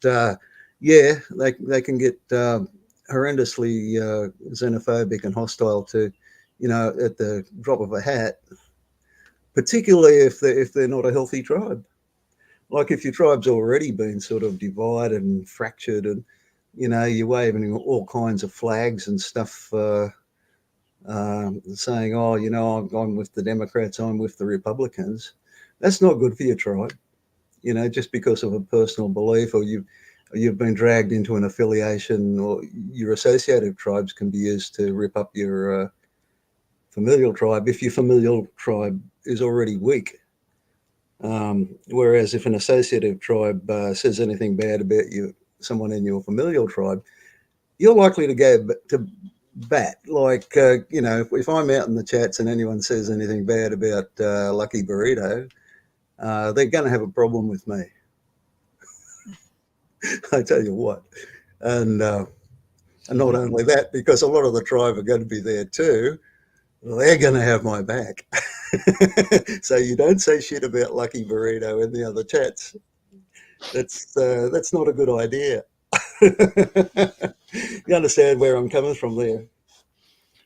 yeah, they can get horrendously xenophobic and hostile to, at the drop of a hat, particularly if they're not a healthy tribe. Like if your tribe's already been sort of divided and fractured, and you're waving all kinds of flags and stuff, saying, oh, I'm with the Democrats, I'm with the Republicans. That's not good for your tribe, just because of a personal belief, or you've been dragged into an affiliation, or your associative tribes can be used to rip up your familial tribe if your familial tribe is already weak. Whereas if an associative tribe says anything bad about someone in your familial tribe, you're likely to go to bat. Like, if I'm out in the chats and anyone says anything bad about Lucky Burrito, they're going to have a problem with me. I tell you what. And not only that, because a lot of the tribe are going to be there too, they're going to have my back. So you don't say shit about Lucky Burrito in the other chats. That's not a good idea. You understand where I'm coming from there?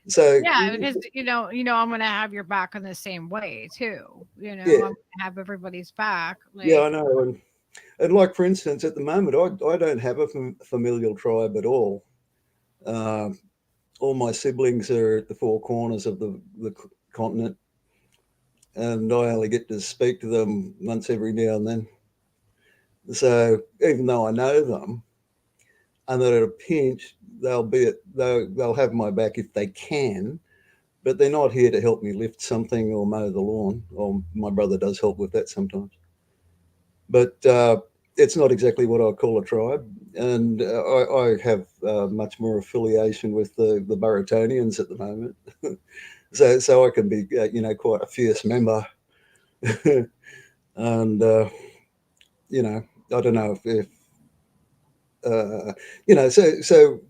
So yeah, because I'm gonna have your back in the same way too. Yeah. I'm gonna have everybody's back. Yeah, I know. And like, for instance, at the moment, I don't have a familial tribe at all. All my siblings are at the four corners of the continent, and I only get to speak to them once every now and then. So even though I know them, and that at a pinch they'll have my back if they can, but they're not here to help me lift something or mow the lawn. Or my brother does help with that sometimes, but it's not exactly what I call a tribe. And I have much more affiliation with the Burritonians at the moment, so I can be quite a fierce member. And I don't know if so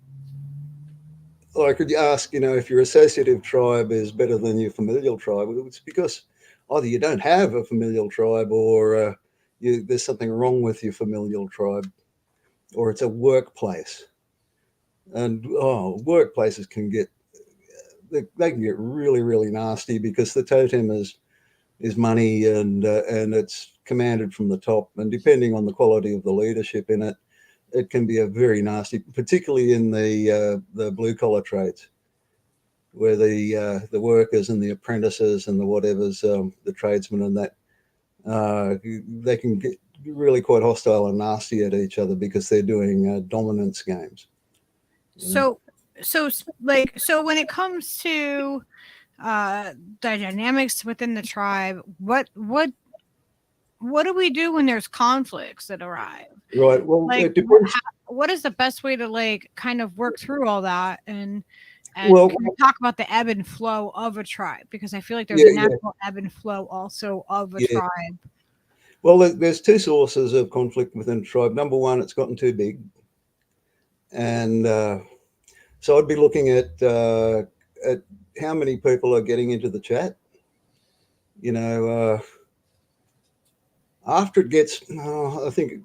I could ask, if your associative tribe is better than your familial tribe. It's because either you don't have a familial tribe, or there's something wrong with your familial tribe, or it's a workplace. And workplaces can get really, really nasty, because the totem is money, and it's commanded from the top, and depending on the quality of the leadership in it, it can be a very nasty, particularly in the blue collar trades, where the workers and the apprentices and the whatevers, the tradesmen and that, they can get really quite hostile and nasty at each other, because they're doing dominance games. So when it comes to the dynamics within the tribe, what do we do when there's conflicts that arrive? Right. Well, like, it depends. What is the best way to kind of work through all that, and well, can we talk about the ebb and flow of a tribe, because I feel like there's a natural ebb and flow also of a tribe. Well, there's two sources of conflict within a tribe. Number one, it's gotten too big, and So I'd be looking at how many people are getting into the chat. You know, after it gets, I think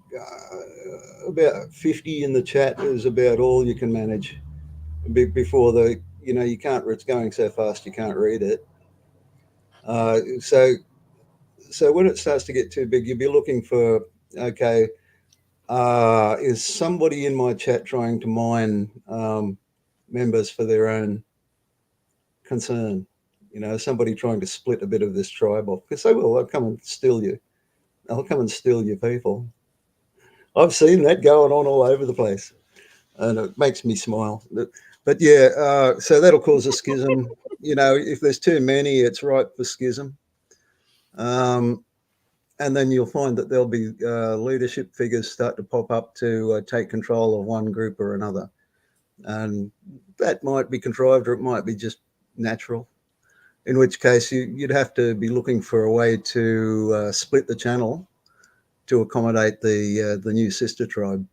about 50 in the chat is about all you can manage before you can't, it's going so fast you can't read it. So when it starts to get too big, you'll be looking for, okay, is somebody in my chat trying to mine members for their own concern? You know, somebody trying to split a bit of this tribe off, because they will. They'll come and steal you. They'll come and steal your people. I've seen that going on all over the place, and it makes me smile. But yeah, so that'll cause a schism. You know, if there's too many, it's ripe for schism. And then you'll find that there'll be leadership figures start to pop up to take control of one group or another. And that might be contrived, or it might be just natural, in which case you'd have to be looking for a way to split the channel to accommodate the new sister tribe.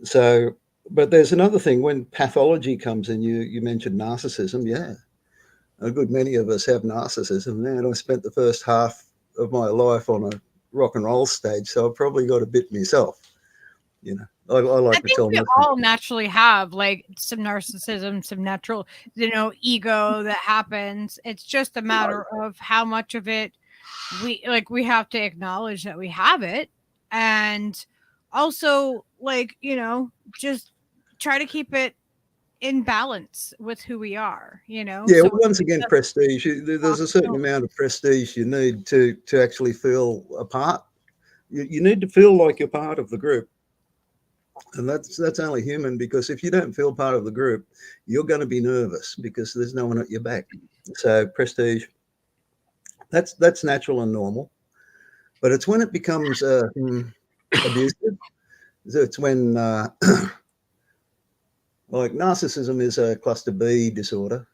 So, but there's another thing. When pathology comes in, you mentioned narcissism. Yeah, a good many of us have narcissism. Man, I spent the first half of my life on a rock and roll stage, so I've probably got a bit myself. You know, I like to tell we all naturally have like some narcissism, some natural, ego that happens. It's just a matter of how much of it we have to acknowledge that we have it, and also just try to keep it in balance with who we are. Yeah. So once again, prestige. There's a certain amount of prestige you need to actually feel a part. You need to feel like you're part of the group. And that's only human, because if you don't feel part of the group, you're going to be nervous because there's no one at your back. So prestige, that's natural and normal. But it's when it becomes abusive. It's when like narcissism is a cluster B disorder.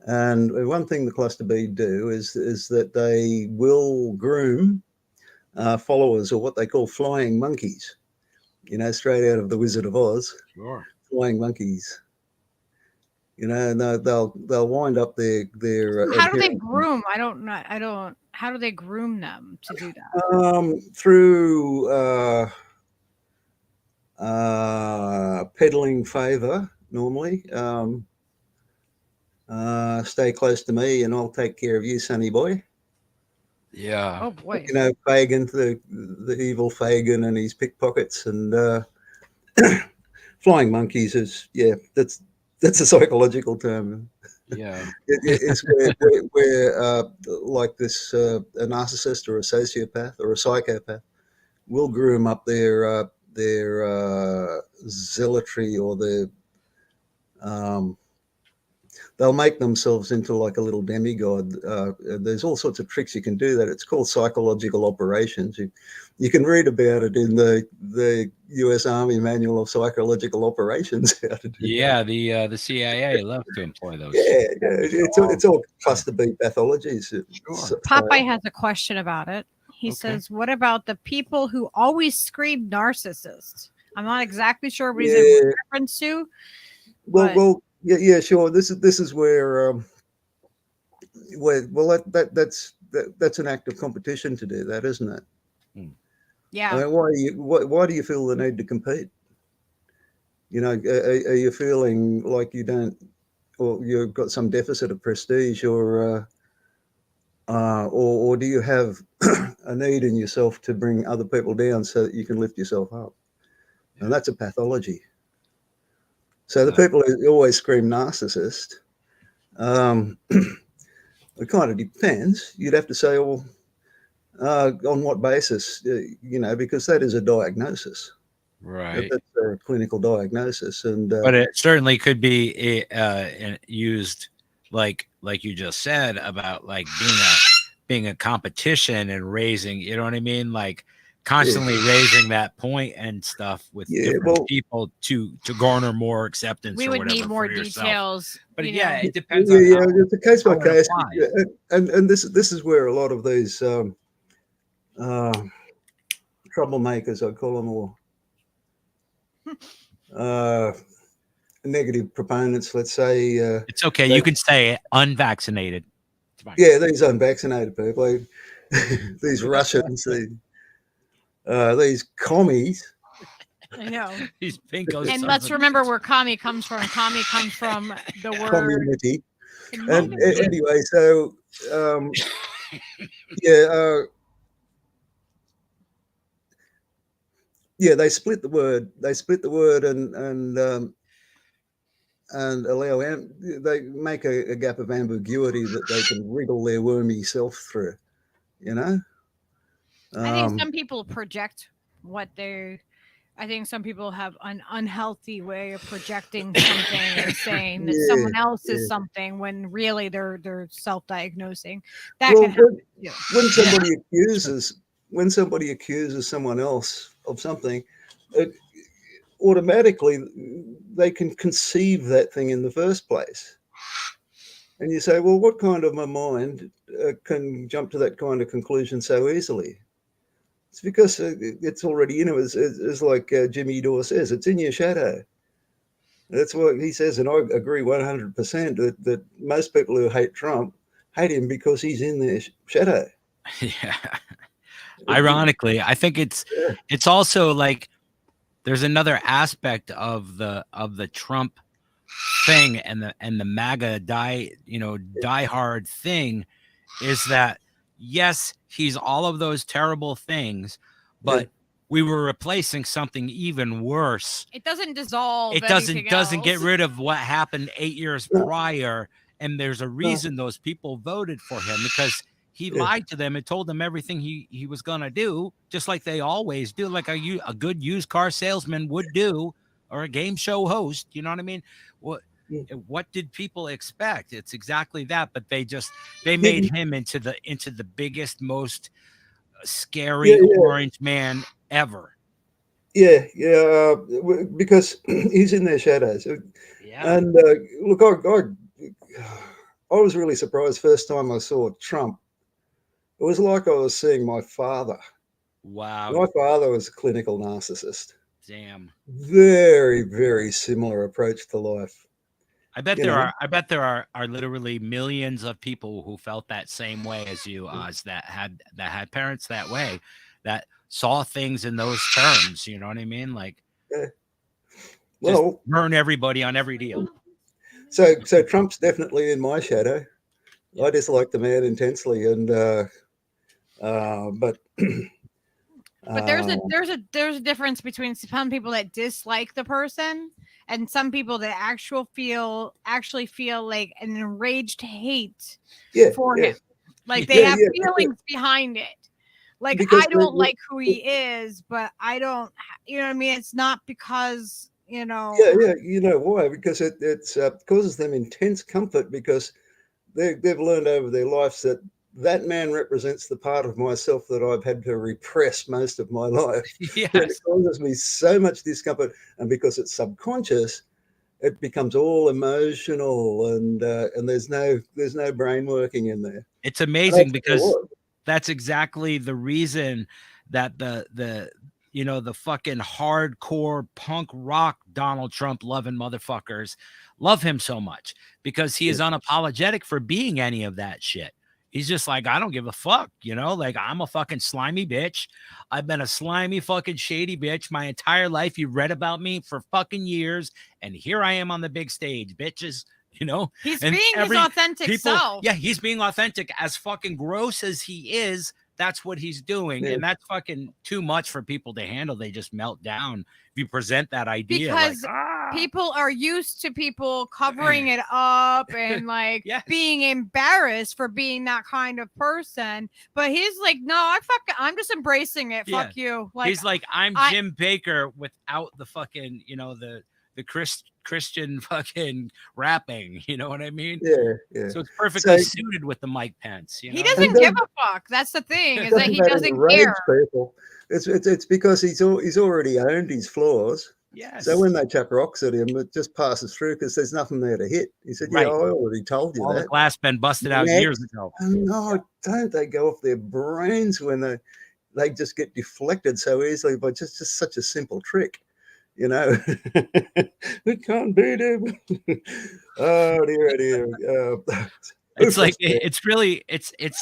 And one thing the cluster B do is that they will groom followers, or what they call flying monkeys. You know, straight out of The Wizard of Oz. Sure. Flying monkeys. You know, and they'll wind up their. How do they groom? I don't. How do they groom them to do that? Through peddling favor normally. Stay close to me, and I'll take care of you, sonny boy. Yeah. Oh boy. You know, Fagin, the evil Fagin and his pickpockets, and flying monkeys is, yeah, that's a psychological term. Yeah. It's where like this a narcissist or a sociopath or a psychopath will groom up their zealotry, or their they'll make themselves into like a little demigod. There's all sorts of tricks you can do that. It's called psychological operations. You can read about it in the U.S. Army Manual of Psychological Operations. How to do yeah, that. The CIA loves to employ those. Yeah, it's all cluster B pathologies. Sure. Popeye has a question about it. He says, "What about the people who always scream narcissist?" I'm not exactly sure what he's in reference to. Well. Yeah, sure. This is where that's an act of competition to do that, isn't it? Yeah. I mean, why do you feel the need to compete? You know, are you feeling like you don't, or you've got some deficit of prestige, or do you have a need in yourself to bring other people down so that you can lift yourself up? And that's a pathology. So the people who always scream narcissist, it kind of depends. You'd have to say, well, on what basis? You know, because that is a diagnosis. Right. That's a clinical diagnosis, and but it certainly could be used like you just said about like being a competition and raising. You know what I mean? Like constantly raising that point and stuff with different people to garner more acceptance. We would need more details. But it depends on it's a case by case. And this is where a lot of these troublemakers, I call them, or negative proponents, let's say. It's okay. You can say it, unvaccinated. It's fine. Yeah, these unvaccinated people, these Russians, these commies. I know. These pinkos. And let's remember where commie comes from. Commie comes from the word Community. And community. anyway, so yeah, yeah, they split the word. They split the word and allow they make a gap of ambiguity that they can wriggle their wormy self through. You know. I think some people project what they're. I think some people have an unhealthy way of projecting something and saying that someone else is something when really they're self-diagnosing. That can happen. When somebody accuses someone else of something, automatically they can conceive that thing in the first place. And you say, well, what kind of a mind can jump to that kind of conclusion so easily? It's because it's already, it's like Jimmy Dore says, it's in your shadow. That's what he says, and I agree 100% that most people who hate Trump hate him because he's in their shadow. Yeah. Ironically, I think it's also like there's another aspect of the Trump thing and the MAGA diehard thing is that yes, he's all of those terrible things, but we were replacing something even worse. It doesn't dissolve. It doesn't get rid of what happened 8 years prior. And there's a reason those people voted for him because he lied to them and told them everything he was going to do, just like they always do, like a good used car salesman would do, or a game show host. You know what I mean? What did people expect? It's exactly that, but they made him into the biggest, most scary orange man ever. Yeah, because he's in their shadows. Yeah. And look, I was really surprised first time I saw Trump. It was like I was seeing my father. Wow. My father was a clinical narcissist. Damn. Very, very similar approach to life. I bet there are literally millions of people who felt that same way as you, Oz, that had parents that way, that saw things in those terms. You know what I mean? Like, just burn everybody on every deal. So Trump's definitely in my shadow. I dislike the man intensely, and but there's a difference between some people that dislike the person and some people that actually feel like an enraged hate for him. Like they have feelings behind it. Like, because I don't like who he is, but I don't, you know what I mean? It's not because, you know. Yeah. You know why? Because it causes them intense comfort because they've learned over their lives that man represents the part of myself that I've had to repress most of my life. Yes. And it causes me so much discomfort. And because it's subconscious, it becomes all emotional and there's no brain working in there. It's amazing because that's exactly the reason that the fucking hardcore punk rock Donald Trump loving motherfuckers love him so much, because he is unapologetic for being any of that shit. He's just like, I don't give a fuck, like I'm a fucking slimy bitch. I've been a slimy fucking shady bitch my entire life. You read about me for fucking years, and here I am on the big stage, bitches. He's being his authentic self. Yeah, he's being authentic. As fucking gross as he is, that's what he's doing. And that's fucking too much for people to handle. They just melt down if you present that idea. Because people are used to people covering it up and being embarrassed for being that kind of person. But he's like, no, I'm just embracing it. Fuck you. Like, he's like, I'm Jim Baker without the fucking, the Christian fucking rapping, you know what I mean? Yeah. So it's perfectly suited with the Mike Pence. He doesn't give a fuck. That's the thing, is that he doesn't care. People. It's because he's already owned his flaws. Yes. So when they chuck rocks at him, it just passes through because there's nothing there to hit. He said, I already told you all that. The glass been busted out years ago. No, don't they go off their brains when they just get deflected so easily by just such a simple trick. You know, we can't beat him. Oh dear. It's like it's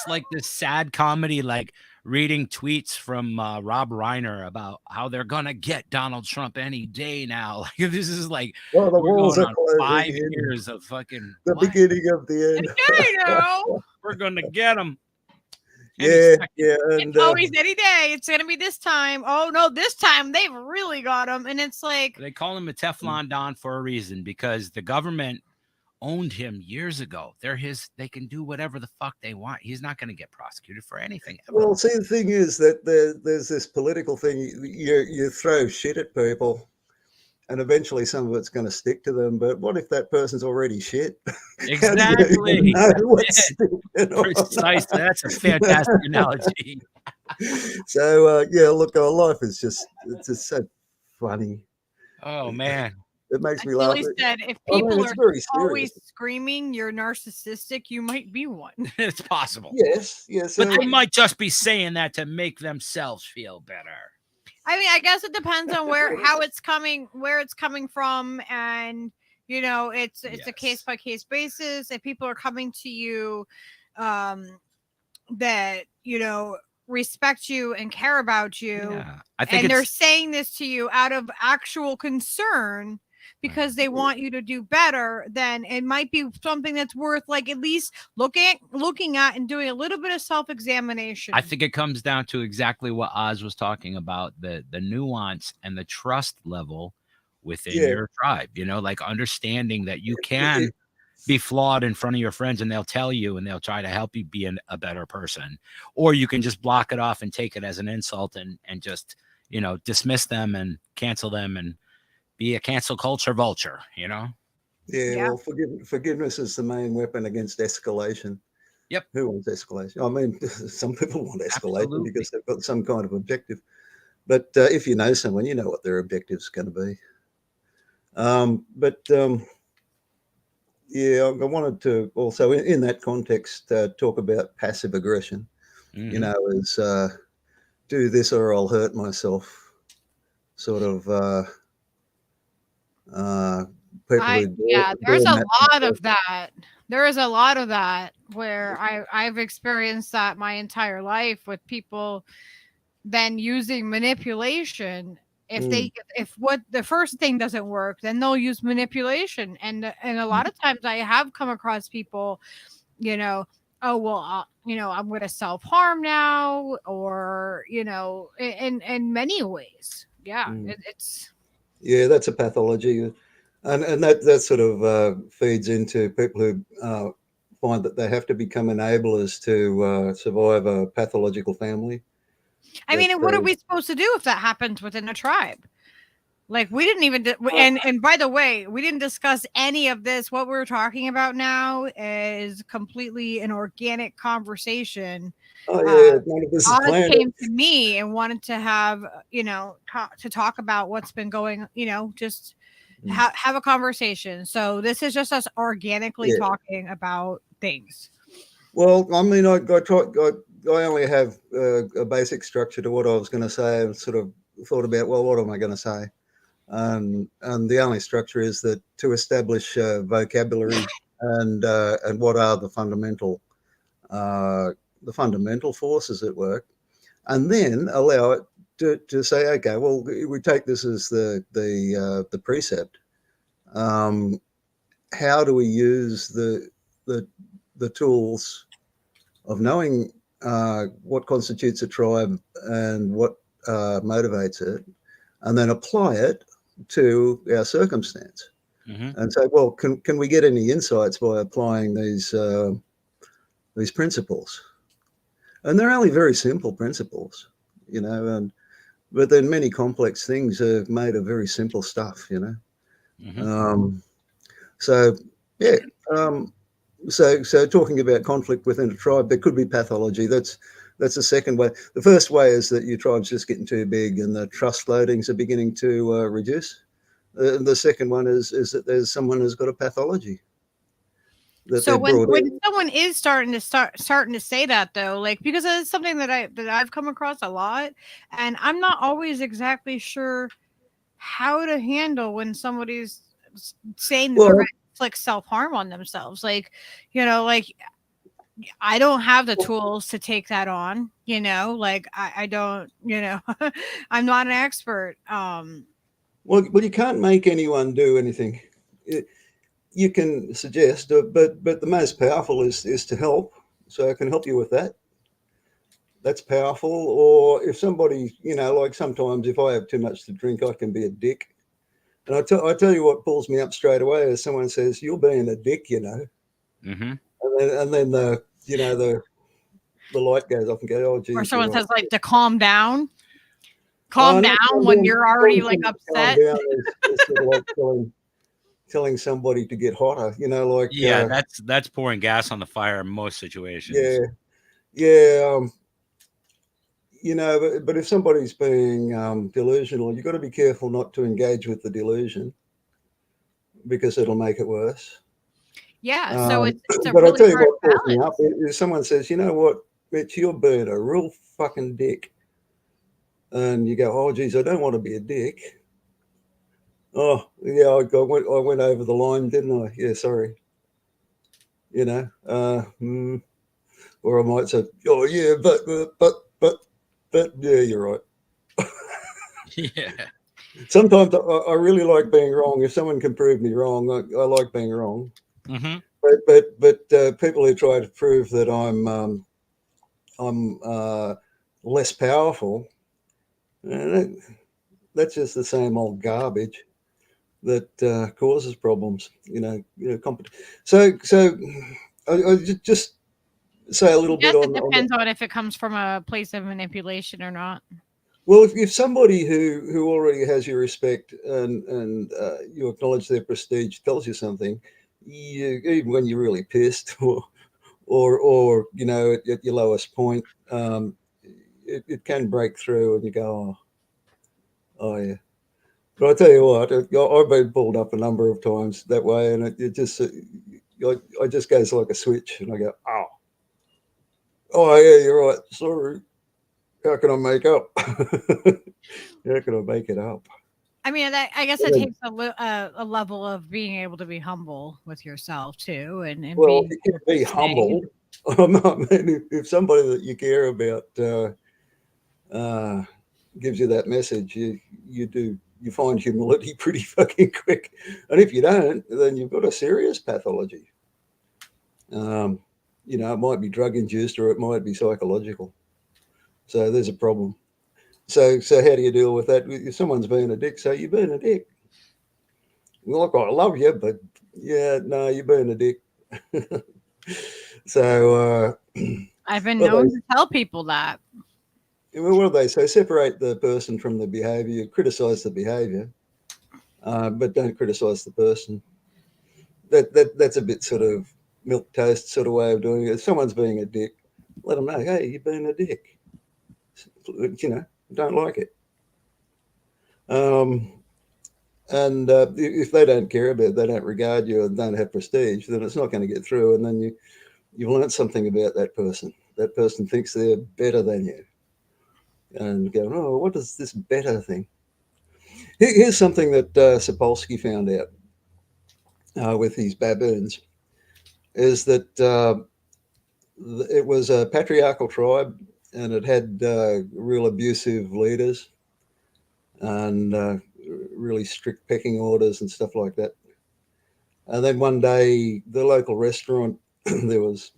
like this sad comedy, like reading tweets from Rob Reiner about how they're gonna get Donald Trump any day now. Like this is like well, the we're walls going are on closing 5 in. years of fucking The what? beginning of the end. You know, We're gonna get him. Yeah, and it's always any day. It's gonna be this time. Oh no, this time they've really got him, and it's like They call him a Teflon Don for a reason, because the government owned him years ago. They're his. They can do whatever the fuck they want. He's not going to get prosecuted for anything ever. well, see, the thing is that there's this political thing. You throw shit at people, and eventually some of it's going to stick to them. But what if that person's already shit? Exactly. Precisely. That's a fantastic analogy. So yeah, look, our life is just so funny. Oh man. It makes me As laugh. Billy said, if I mean, people it's are very always serious. screaming you're narcissistic, you might be one. It's possible. Yes. But they might just be saying that to make themselves feel better. I mean, I guess it depends on how it's coming, where it's coming from, and you know, it's a case by case basis. If people are coming to you, that you know respect you and care about you, I think and they're saying this to you out of actual concern because they want you to do better, then it might be something that's worth like at least looking at and doing a little bit of self-examination. I think it comes down to exactly what Oz was talking about, the nuance and the trust level within your tribe, you know, like understanding that you can be flawed in front of your friends and they'll tell you and they'll try to help you be a better person, or you can just block it off and take it as an insult and just, you know, dismiss them and cancel them and be a cancel culture vulture, you know? Yeah. Well, forgiveness is the main weapon against escalation. Yep. Who wants escalation? I mean, some people want escalation because they've got some kind of objective. But if you know someone, you know what their objective is going to be. Yeah, I wanted to also, in that context, talk about passive aggression. Mm-hmm. You know, as do this or I'll hurt myself, sort of. There's a lot of that. There is a lot of that where I've experienced that my entire life with people then using manipulation. If what the first thing doesn't work, then they'll use manipulation. And a lot of times I have come across people, you know, oh, well, you know, I'm going to self-harm now, or, you know, in many ways. Yeah. Yeah, that's a pathology. And that sort of feeds into people who find that they have to become enablers to survive a pathological family. I mean, and what are we supposed to do if that happens within a tribe? Like, we didn't even, and by the way, we didn't discuss any of this. What we're talking about now is completely an organic conversation. Oh yeah, none of this is planned. Came to me and wanted to have, you know, to talk about what's been going, you know, just have a conversation. So this is just us organically talking about things. Well, I mean, I only have a basic structure to what I was going to say. I sort of thought about, well, what am I going to say? And the only structure is that to establish vocabulary and what are the fundamental forces at work, and then allow it to say, okay, well, we take this as the precept. How do we use the tools of knowing what constitutes a tribe and what motivates it, and then apply it to our circumstance, and say, well, can we get any insights by applying these principles? And they're only very simple principles, you know, but then many complex things are made of very simple stuff, you know. So talking about conflict within a tribe, there could be pathology. That's the second way. The first way is that your tribe's just getting too big and the trust loadings are beginning to reduce. The second one is that there's someone who's got a pathology. So when someone is starting to say that, though, like, because it's something that I've come across a lot, and I'm not always exactly sure how to handle when somebody's saying that Well, they're going to inflict self-harm on themselves. Like, like I don't have the tools to take that on, like I don't, I'm not an expert. well, you can't make anyone do anything. You can suggest, but the most powerful is to help. So I can help you with that. That's powerful. Or if somebody, like sometimes if I have too much to drink, I can be a dick. And I tell you what pulls me up straight away is someone says, "You're being a dick," Mm-hmm. and then the light goes off and go, "Oh, geez." Or someone Right. says like to calm down. Calm down when you're already like upset. Calm down is sort of like telling somebody to get hotter, like that's pouring gas on the fire in most situations. Yeah. But if somebody's being delusional, you've got to be careful not to engage with the delusion because it'll make it worse. Yeah, so it's a But I'll really tell you hard what pulls me balance. up is someone says, "You know what, Mitch, you're being a real fucking dick," and you go, "Oh, geez, I don't want to be a dick." Oh, yeah, I went over the line, didn't I? Yeah, sorry. Or I might say, "Oh, yeah, but yeah, you're right." Yeah. Sometimes I really like being wrong. If someone can prove me wrong, I like being wrong. Mm-hmm. But people who try to prove that I'm less powerful, that's just the same old garbage that causes problems. So I just say a little Yes, bit it on the. depends on if it comes from a place of manipulation or not. Well, if somebody who already has your respect and you acknowledge their prestige tells you something, even when you're really pissed or at your lowest point, it can break through and you go, oh yeah. But I tell you what, I've been pulled up a number of times that way, and it just I just goes like a switch, and I go, oh yeah, you're right. Sorry. How can I make up? How can I make it up? I mean, I guess it takes a level of being able to be humble with yourself too, and Well, being you can be humbled. I mean, if somebody that you care about gives you that message, you find humility pretty fucking quick. And if you don't, then you've got a serious pathology. It might be drug induced or it might be psychological. So there's a problem. So how do you deal with that? If someone's being a dick, say you're being a dick. Look, I love you, but yeah, no, you're being a dick. So I've been known to tell people that. what do they say? Separate the person from the behavior. Criticize the behavior, but don't criticize the person. That's a bit sort of milk toast sort of way of doing it. If someone's being a dick, let them know, hey, you're being a dick. Don't like it. And if they don't care about it, they don't regard you and don't have prestige, then it's not going to get through. And then you've learned something about that person. That person thinks they're better than you. And going, oh, what is this better thing? Here's something that Sapolsky found out with his baboons, is that it was a patriarchal tribe and it had real abusive leaders and really strict pecking orders and stuff like that. And then one day, the local restaurant, there was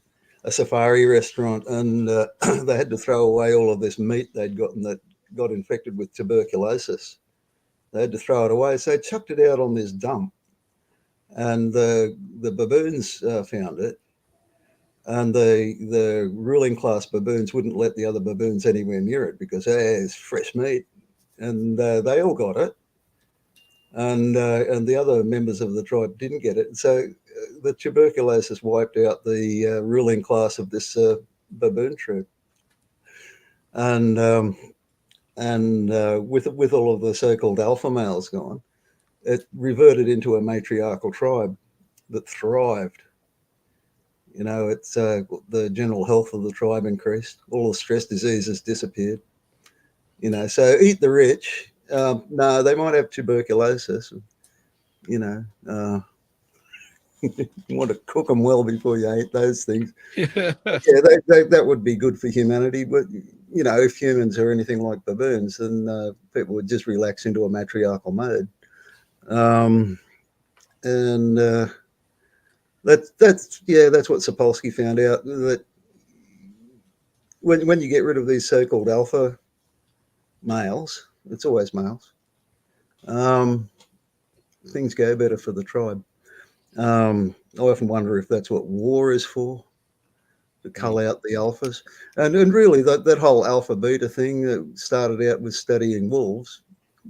a safari restaurant, and they had to throw away all of this meat they'd gotten that got infected with tuberculosis. They had to throw it away, so they chucked it out on this dump. And the baboons found it, and the ruling class baboons wouldn't let the other baboons anywhere near it because, hey, it's fresh meat. And they all got it. And the other members of the tribe didn't get it. So the tuberculosis wiped out the ruling class of this baboon troop. And with all of the so-called alpha males gone, it reverted into a matriarchal tribe that thrived. It's the general health of the tribe increased. All the stress diseases disappeared. So eat the rich No, they might have tuberculosis. You know, you want to cook them well before you eat those things. Yeah, that would be good for humanity. But, you know, if humans are anything like baboons, then people would just relax into a matriarchal mode. And that's what Sapolsky found out, that when you get rid of these so-called alpha males, it's always males, things go better for the tribe. I often wonder if that's what war is for, to cull out the alphas. And really that whole alpha beta thing that started out with studying wolves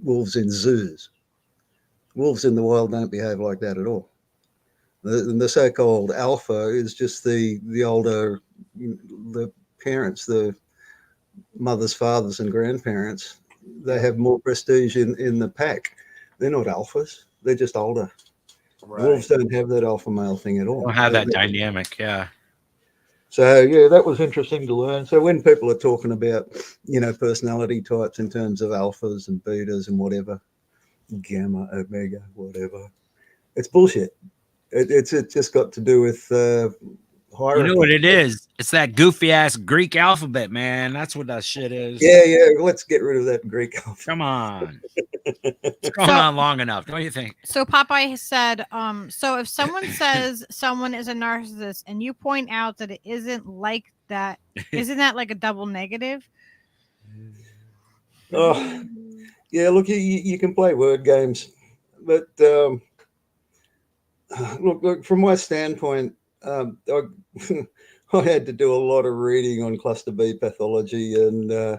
in zoos. Wolves in the wild don't behave like that at all. The so-called alpha is just the older, the parents, the mothers, fathers, and grandparents. They have more prestige in the pack. They're not alphas. They're just older. Right. Wolves don't have that alpha male thing at all. Don't have that dynamic, yeah. So yeah, that was interesting to learn. So when people are talking about, you know, personality types in terms of alphas and betas and whatever, gamma, omega, whatever, it's bullshit. It's just got to do with hierarchy. You know what it is? It's that goofy ass Greek alphabet, man. That's what that shit is. Yeah. Let's get rid of that Greek alphabet. Come on. It's going on long enough, don't you think? So Popeye said, so if someone says someone is a narcissist and you point out that it isn't like that, isn't that like a double negative? Oh, yeah, look, you can play word games, but look, from my standpoint, I had to do a lot of reading on cluster B pathology, and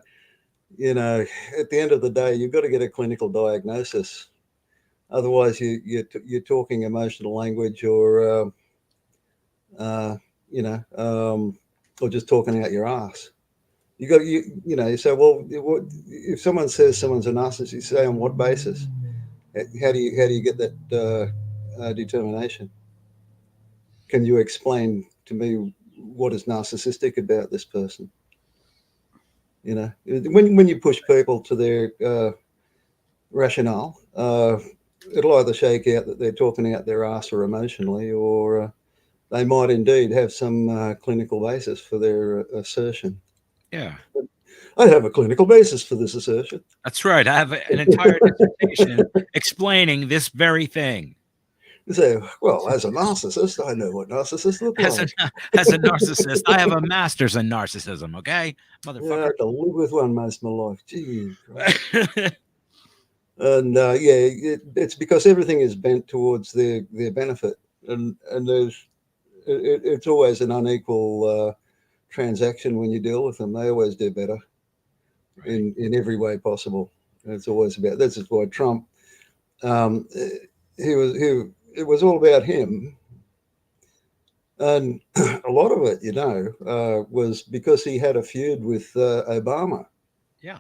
you know, at the end of the day, you've got to get a clinical diagnosis. Otherwise, you're talking emotional language, or you know, or just talking out your ass. You know, you say, well, if someone says someone's a narcissist, you say, on what basis? How do you get that determination? Can you explain to me what is narcissistic about this person? You know, when you push people to their rationale, it'll either shake out that they're talking out their ass or emotionally, or they might indeed have some clinical basis for their assertion. Yeah. I have a clinical basis for this assertion. That's right. I have an entire dissertation explaining this very thing. You say, well, as a narcissist, I know what narcissists look like. As a narcissist, I have a master's in narcissism, okay? Motherfucker. Yeah, I have to live with one most of my life. Gee. And yeah, it's because everything is bent towards their benefit. And it's always an unequal transaction when you deal with them. They always do better in every way possible. And it's always about, this is why Trump, it was all about him. And a lot of it, you know, was because he had a feud with Obama. Yeah.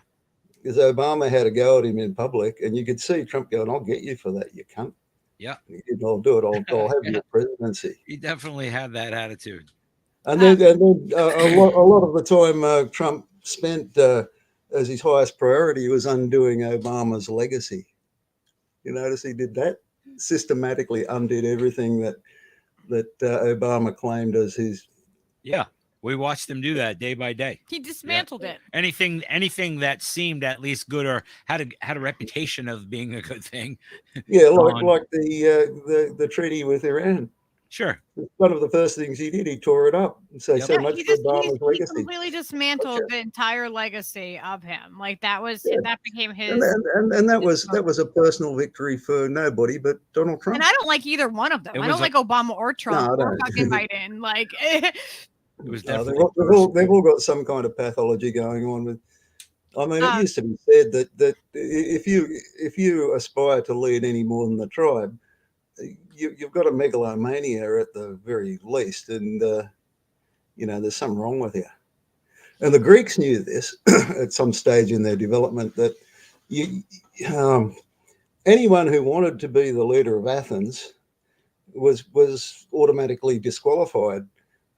Because Obama had a go at him in public, and you could see Trump going, I'll get you for that, you cunt. Yeah. I'll do it. I'll have your presidency. He definitely had that attitude. And then a lot of the time Trump spent as his highest priority was undoing Obama's legacy. You notice he did that? Systematically undid everything that Obama claimed as his. Yeah, we watched him do that day by day. He dismantled it. Anything that seemed at least good or had a reputation of being a good thing. Yeah, like the treaty with Iran. Sure. One of the first things he did, he tore it up and say so much for Obama's legacy. He completely dismantled the entire legacy of him. Like that became his. And that was a personal victory for nobody but Donald Trump. And I don't like either one of them. I don't like Obama or Trump or fucking Biden. Like it was they've all got some kind of pathology going on with. I mean, it used to be said that if you aspire to lead any more than the tribe, you've got a megalomania at the very least, and you know, there's something wrong with you. And the Greeks knew this at some stage in their development, that anyone who wanted to be the leader of Athens was automatically disqualified,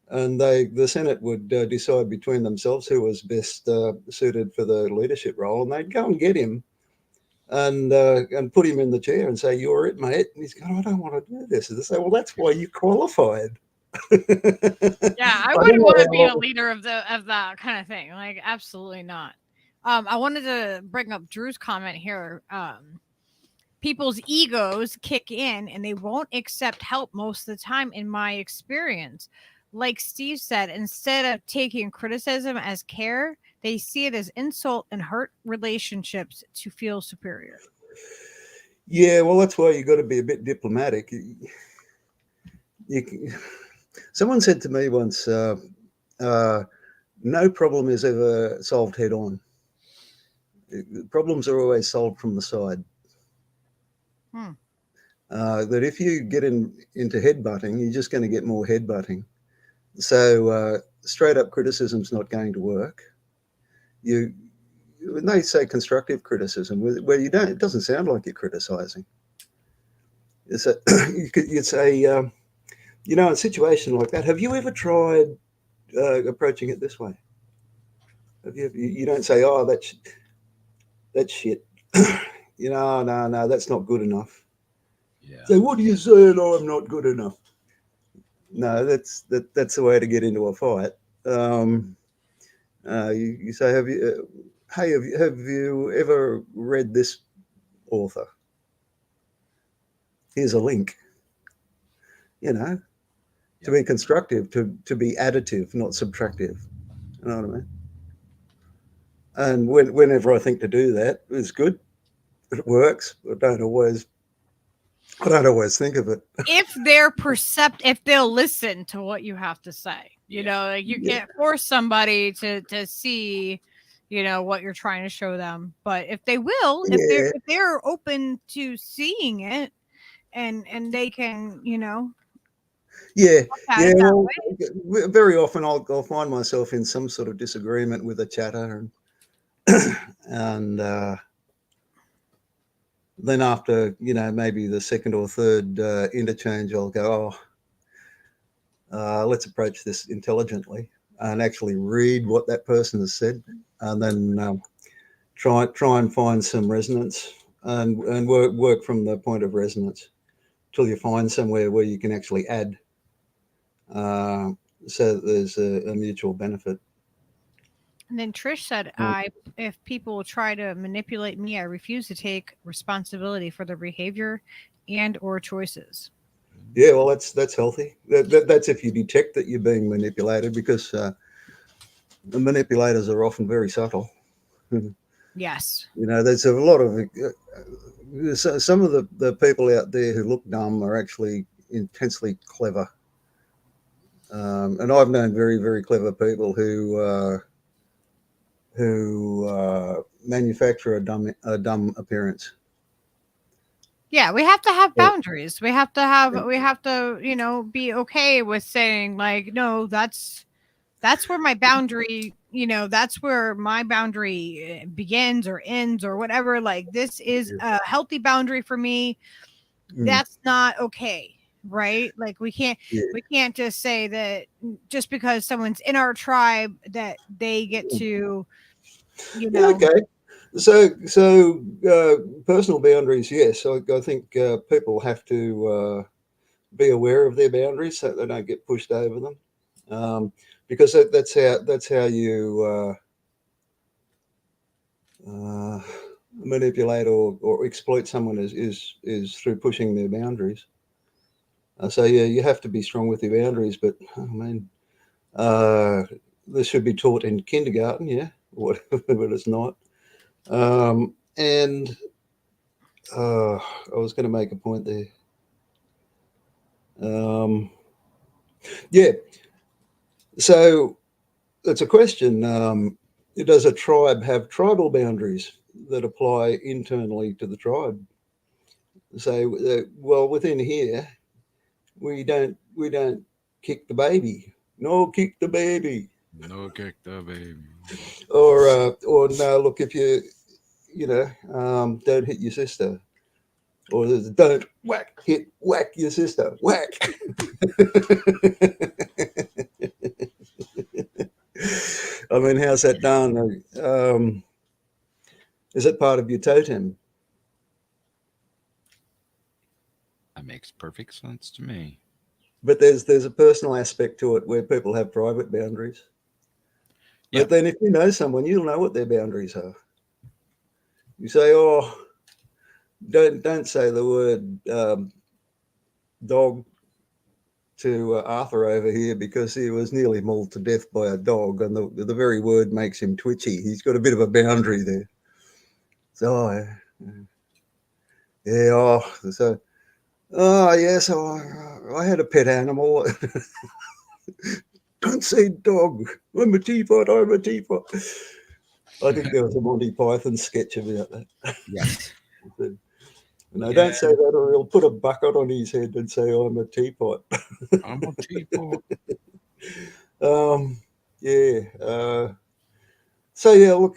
and the Senate would decide between themselves who was best suited for the leadership role, and they'd go and get him and put him in the chair and say, "You're it, mate." And he's going, "I don't want to do this." And they say, "Well, that's why you qualified." Yeah, I wouldn't want to be a leader of that kind of thing. Like, absolutely not. I wanted to bring up Drew's comment here. People's egos kick in and they won't accept help most of the time, in my experience. Like Steve said, instead of taking criticism as care, they see it as insult and hurt relationships to feel superior. Yeah, well, that's why you got to be a bit diplomatic. Someone said to me once, no problem is ever solved head on. Problems are always solved from the side. That if you get into headbutting, you're just going to get more headbutting. So straight up criticism's not going to work. When they say constructive criticism, where you don't, it doesn't sound like you're criticizing. You'd say, in a situation like that, have you ever tried approaching it this way? You don't say, "Oh, that's shit." No, that's not good enough. Yeah. So what are you saying? "Oh, I'm not good enough." No, that's the way to get into a fight. You say, "Have you ever read this author? Here's a link." To be constructive, to be additive, not subtractive. You know what I mean? And whenever I think to do that is good, it works. I don't always think of it. If they'll listen to what you have to say, like you can't force somebody to see, what you're trying to show them. But if they will, if they're open to seeing it, and they can, Well, very often I'll find myself in some sort of disagreement with a chatter, and then after maybe the second or third interchange, I'll go, let's approach this intelligently and actually read what that person has said, and then try and find some resonance and work from the point of resonance till you find somewhere where you can actually add, so that there's a mutual benefit. And then Trish said, if people try to manipulate me, I refuse to take responsibility for their behavior and or choices. Yeah, well, that's healthy. That's if you detect that you're being manipulated, because the manipulators are often very subtle. Yes. There's a lot of some of the people out there who look dumb are actually intensely clever. And I've known very, very clever people who manufacture a dumb appearance. Yeah, we have to have boundaries. We have to be okay with saying, like, no, that's where my boundary, that's where my boundary begins or ends or whatever. Like, this is a healthy boundary for me. That's not okay. Right? Like, we can't just say that just because someone's in our tribe that they get to, Okay. So personal boundaries, yes. I think people have to be aware of their boundaries so they don't get pushed over them, because that's how you manipulate or exploit someone is through pushing their boundaries. So you have to be strong with your boundaries, but I mean, this should be taught in kindergarten, but it's not. And I was going to make a point there. So it's a question. Does a tribe have tribal boundaries that apply internally to the tribe? So, well, within here, we don't kick the baby. No, kick the baby. No, kick the baby. Or no, look, if you don't hit your sister. Or don't whack your sister. Whack. I mean, how's that done? Is it part of your totem? That makes perfect sense to me. But there's a personal aspect to it where people have private boundaries. Yeah. But then if you know someone, you'll know what their boundaries are. You say, oh, don't say the word dog to Arthur over here because he was nearly mauled to death by a dog, and the very word makes him twitchy. He's got a bit of a boundary there. So, yes, I had a pet animal. Don't say dog. I'm a teapot. I'm a teapot. I think there was a Monty Python sketch about that. Yes. No, don't say that, or he'll put a bucket on his head and say, I'm a teapot. I'm a teapot. So, yeah, look,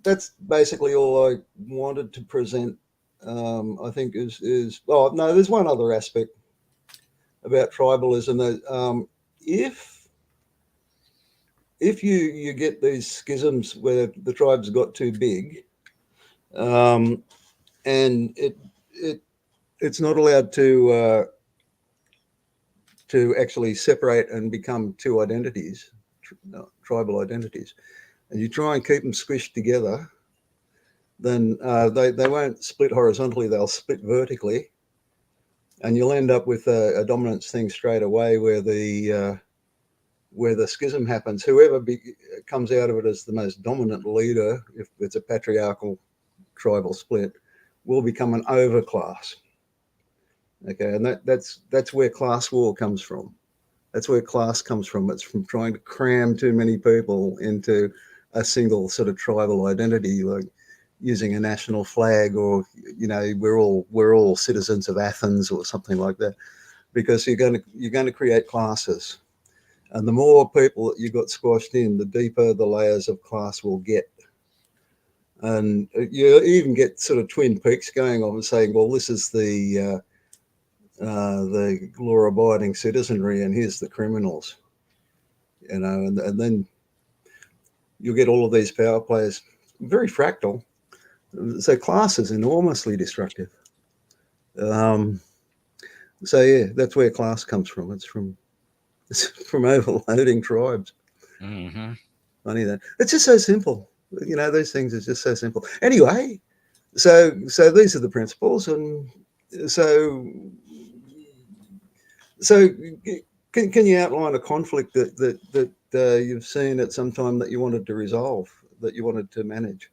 that's basically all I wanted to present. I think is oh, no, there's one other aspect about tribalism that if you get these schisms where the tribes got too big, and it's not allowed to actually separate and become two identities, tribal identities, and you try and keep them squished together, then they won't split horizontally, they'll split vertically, and you'll end up with a dominance thing straight away where the schism happens. Whoever comes out of it as the most dominant leader, if it's a patriarchal tribal split, will become an overclass. Okay, and that's where class war comes from. That's where class comes from. It's from trying to cram too many people into a single sort of tribal identity, like using a national flag, or we're all citizens of Athens or something like that, because you're going to create classes, and the more people that you got squashed in, the deeper the layers of class will get. And you even get sort of Twin Peaks going on and saying, well, this is the law-abiding citizenry, and here's the criminals, and then you'll get all of these power plays, very fractal. So class is enormously destructive. So yeah, that's where class comes from. It's from overloading tribes. Mm-hmm. Funny that it's just so simple. These things are just so simple. Anyway, so these are the principles, and so can you outline a conflict that you've seen at some time that you wanted to resolve, that you wanted to manage?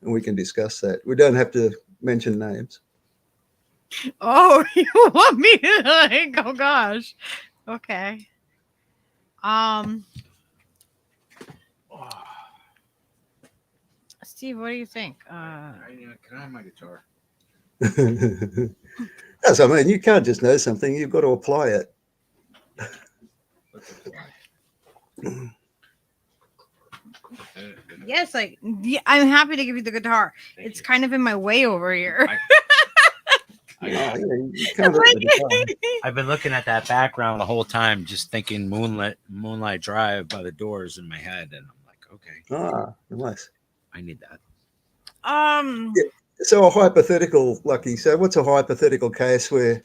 And we can discuss that. We don't have to mention names. Oh, you want me to oh gosh. Okay. Steve, what do you think? Can I have my guitar? That's, I mean, you can't just know something, you've got to apply it. Yes, I'm happy to give you the guitar. It's kind of in my way over here. I've been looking at that background the whole time, just thinking Moonlight Drive by the Doors in my head, and I'm like, okay, nice. I need that. Yeah. So a hypothetical, Lucky. So what's a hypothetical case where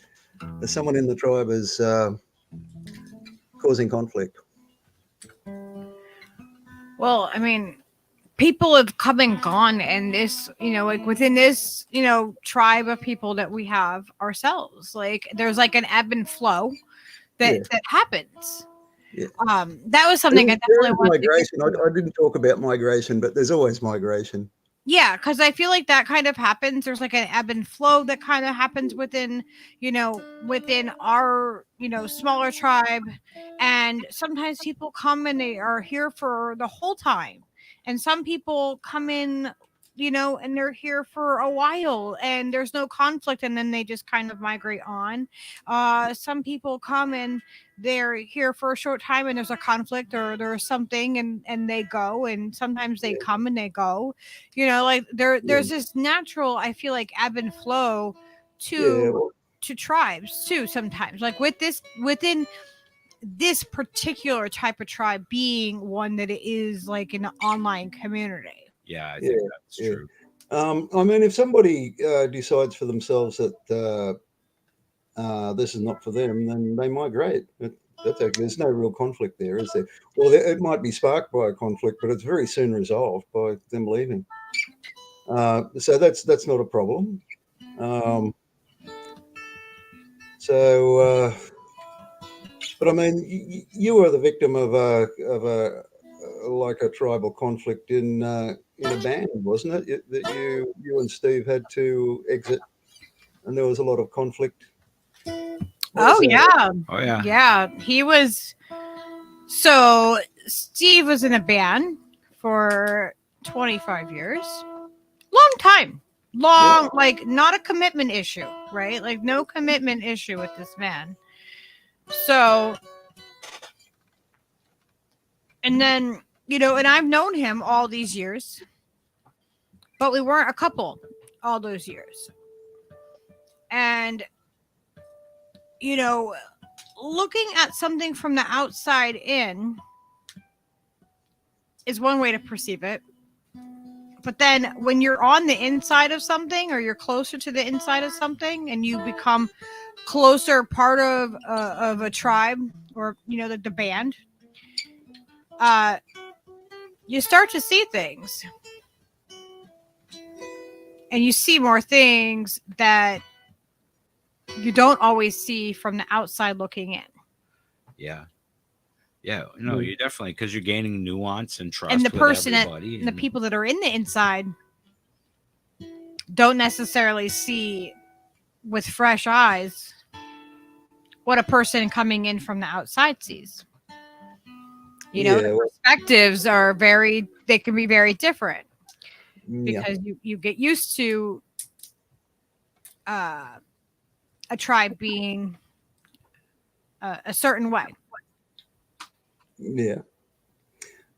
someone in the tribe is causing conflict? Well, I mean, people have come and gone, and this, like within this, tribe of people that we have ourselves, like there's like an ebb and flow that happens. Yeah. That was something I definitely wanted migration. I didn't talk about migration, but there's always migration. Yeah, because I feel like that kind of happens. There's like an ebb and flow that kind of happens within our, smaller tribe. And sometimes people come and they are here for the whole time. And some people come in, and they're here for a while and there's no conflict, and then they just kind of migrate on. Some people come and they're here for a short time and there's a conflict or there's something, and they go, and sometimes they come and they go, like there's this natural, I feel like, ebb and flow to tribes too sometimes, like within this particular type of tribe being one that is like an online community. Yeah, I think that's true. I mean, if somebody decides for themselves that this is not for them, then they migrate. That's okay. There's no real conflict there, is there? Well, it might be sparked by a conflict, but it's very soon resolved by them leaving. So that's not a problem. But I mean, you were the victim of a like a tribal conflict in a band, wasn't it? That you and Steve had to exit, and there was a lot of conflict. Oh yeah. Oh yeah. Yeah, he was. So Steve was in a band for 25 years. Long time. Long, like not a commitment issue, right? Like no commitment issue with this man. So, and then, you know, and I've known him all these years, but we weren't a couple all those years. And, you know, looking at something from the outside in is one way to perceive it. But then when you're on the inside of something, or you're closer to the inside of something, and you become closer part of a tribe, or, you know, the band, you start to see things. And you see more things that you don't always see from the outside looking in. Yeah. Yeah, no, you definitely, because you're gaining nuance and trust. And the person and the people that are in the inside don't necessarily see with fresh eyes what a person coming in from the outside sees. You know, the perspectives are they can be very different, because you get used to a tribe being a certain way. Yeah.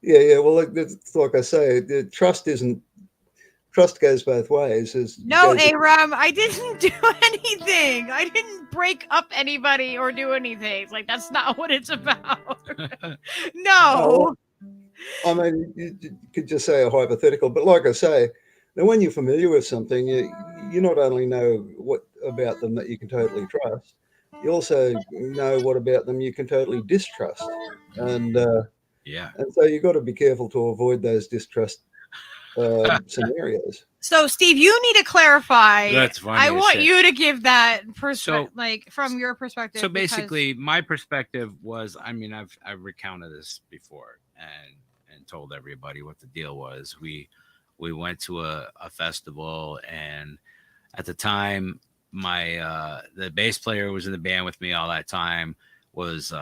Well, like I say, trust goes both ways. No, Aram, I didn't do anything. I didn't break up anybody or do anything. Like, that's not what it's about. No. I mean, you could just say a hypothetical, but like I say, now when you're familiar with something, you not only know what about them that you can totally trust, you also know what about them you can totally distrust. And and so you've got to be careful to avoid those distrust scenarios. So, Steve, you need to clarify. That's funny. I want you to give that perspective, like from your perspective. So basically, my perspective was, I mean, I've recounted this before and told everybody what the deal was. We went to a festival, and at the time, the bass player who was in the band with me all that time was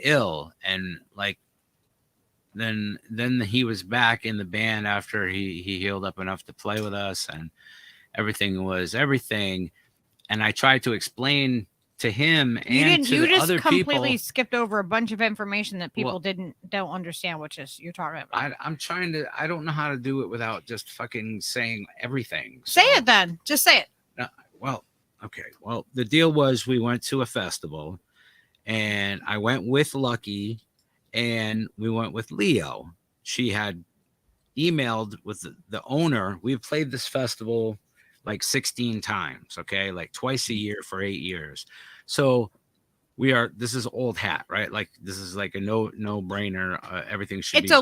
ill, and like then he was back in the band after he healed up enough to play with us, and everything was everything. And I tried to explain to him and to the other people. You just completely skipped over a bunch of information that people don't understand, which is you're talking about. I'm trying to. I don't know how to do it without just fucking saying everything. Say it then. Just say it. Well, okay. Well, the deal was we went to a festival, and I went with Lucky, and we went with Leo. She had emailed with the owner. We've played this festival like 16 times, okay? Like twice a year for 8 years. So this is old hat, right? Like this is like a no-brainer. Everything should be It's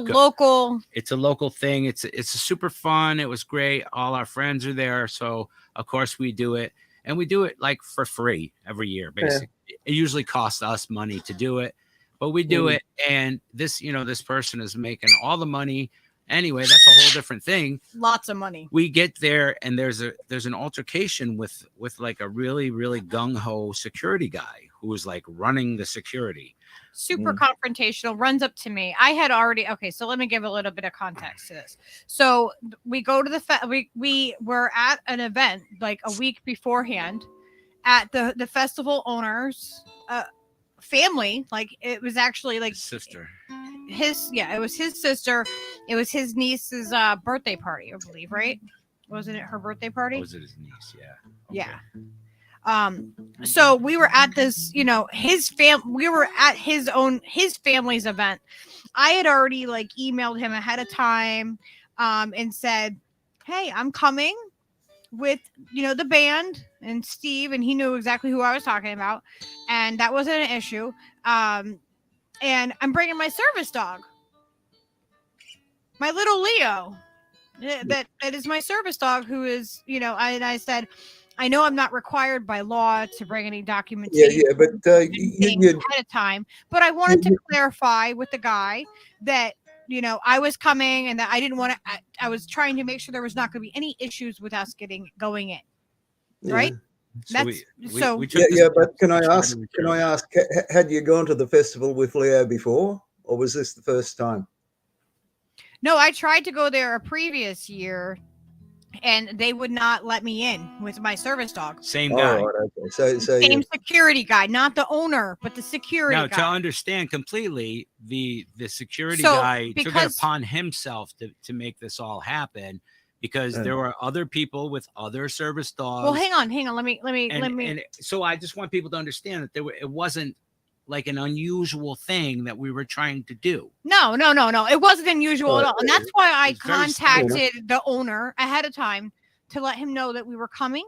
a local thing. It's a super fun. It was great. All our friends are there. So of course we do it. And we do it like for free every year, basically. Yeah. It usually costs us money to do it, but we do it. And this person is making all the money. Anyway, that's a whole different thing. Lots of money. We get there, and there's an altercation with like a really, really gung-ho security guy who was like running the security. Super confrontational, runs up to me. I had already, okay, so let me give a little bit of context to this. So we go to we were at an event like a week beforehand at the festival owner's family. Like it was actually like sister. It was his sister. It was his niece's birthday party, I believe, right? Wasn't it her birthday party? Or was it his niece? Yeah. Okay. Yeah. So we were at this, we were at his family's event. I had already like emailed him ahead of time and said, hey, I'm coming with, the band. and Steve, and he knew exactly who I was talking about, and that wasn't an issue. And I'm bringing my service dog, my little Leo. That is my service dog, who is, I said, I know I'm not required by law to bring any documentation but ahead of time, but I wanted to clarify with the guy that, I was coming and that I didn't want to, I was trying to make sure there was not going to be any issues with us going in. Right. So so we took this but can I ask, had you gone to the festival with Leo before, or was this the first time? No, I tried to go there a previous year, and they would not let me in with my service dog. Same guy. Oh, right, okay. So Same security guy, not the owner, but the security guy. To understand completely, the security guy took it upon himself to make this all happen, because there were other people with other service dogs. Well, hang on. Let me. And so I just want people to understand that it wasn't like an unusual thing that we were trying to do. No. It wasn't unusual at all. And that's why I contacted the owner ahead of time to let him know that we were coming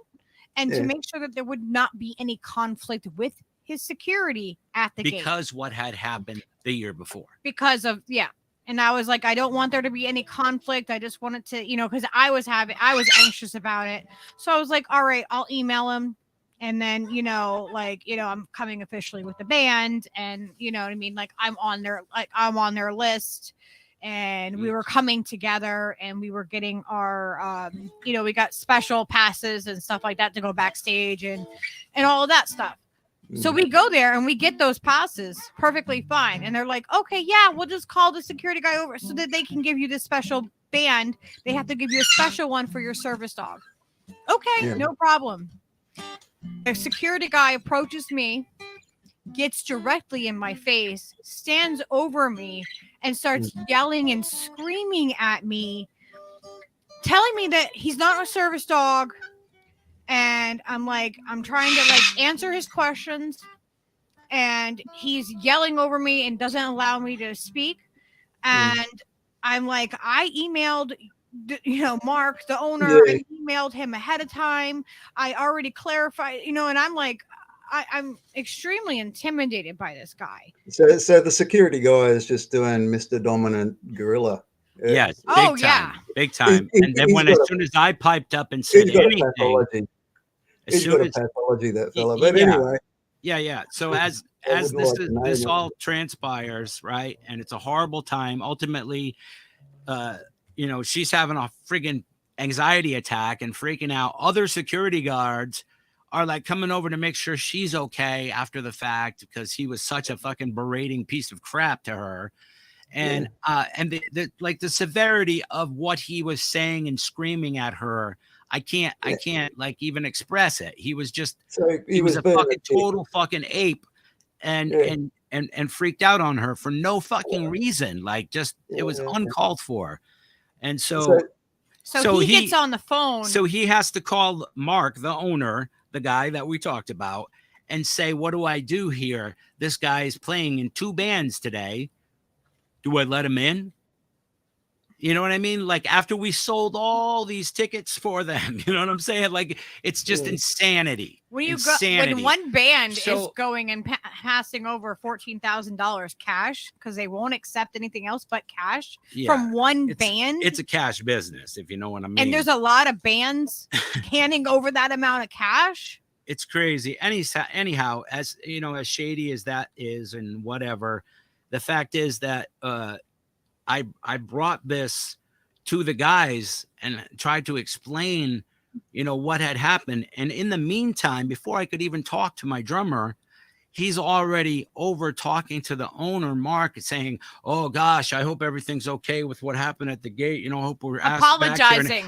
and to make sure that there would not be any conflict with his security at the gate. Because what had happened the year before. Because of, And I was like, I don't want there to be any conflict. I just wanted to, because I was anxious about it. So I was like, all right, I'll email him. And then, I'm coming officially with the band, and you know what I mean? Like I'm on their list, and we were coming together, and we were getting our, we got special passes and stuff like that to go backstage and all of that stuff. So we go there and we get those passes perfectly fine. And they're like, okay, yeah, we'll just call the security guy over so that they can give you this special band. They have to give you a special one for your service dog. Okay, no problem. The security guy approaches me, gets directly in my face, stands over me, and starts yelling and screaming at me, telling me that he's not a service dog. And I'm trying to answer his questions, and he's yelling over me and doesn't allow me to speak. And I'm like, I emailed Mark, the owner, I emailed him ahead of time. I already clarified, and I'm like, I'm extremely intimidated by this guy. So the security guy is just doing Mr. Dominant Gorilla. Yes. Big time. And then as soon as I piped up and said anything, he's got a pathology, that fella. But anyway. Yeah. So as this all transpires, right, and it's a horrible time. Ultimately, she's having a friggin' anxiety attack and freaking out. Other security guards are like coming over to make sure she's okay after the fact, because he was such a fucking berating piece of crap to her. And the severity of what he was saying and screaming at her, I can't even express it. He was just he was a fucking total fucking ape and freaked out on her for no fucking reason. It was uncalled for. And so he gets on the phone. So he has to call Mark, the owner, the guy that we talked about, and say, what do I do here? This guy is playing in 2 bands today. Do I let him in? You know what I mean? After we sold all these tickets for them, you know what I'm saying? It's just insanity. When one band is going and passing over $14,000 cash, because they won't accept anything else but cash from one band. It's a cash business, if you know what I mean. And there's a lot of bands handing over that amount of cash. It's crazy. Anyhow, as as shady as that is and whatever, the fact is that I brought this to the guys and tried to explain, what had happened. And in the meantime, before I could even talk to my drummer, he's already over talking to the owner, Mark, saying, oh gosh, I hope everything's okay with what happened at the gate. I hope we're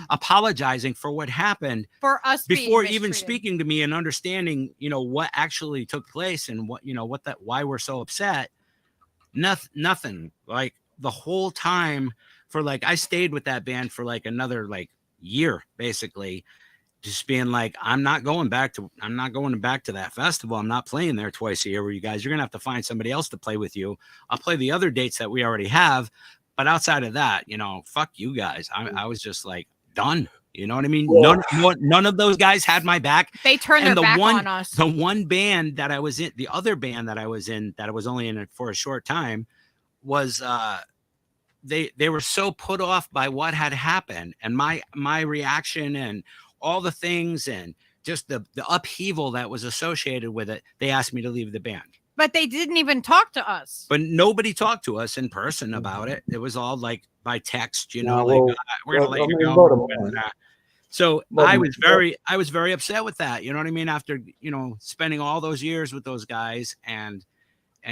apologizing for what happened for us before even speaking to me and understanding, what actually took place and why we're so upset. Nothing. The whole time I stayed with that band for another year, basically, just being I'm not going back to that festival. I'm not playing there twice a year with you guys. You're going to have to find somebody else to play with you. I'll play the other dates that we already have. But outside of that, fuck you guys. I was just done. You know what I mean? Well- None of those guys had my back. They turned their back on us. The one band that I was in, the other band that I was in, that I was only in it for a short time, was they were so put off by what had happened and my reaction and all the things and just the upheaval that was associated with it. They asked me to leave the band. But they didn't even talk to us. But nobody talked to us in person about it. It was all like by text, you know, No, like well, we're gonna well, let you I mean, go. bottom And, line. so Bottom I was very upset with that. You know what I mean? After, you know, spending all those years with those guys and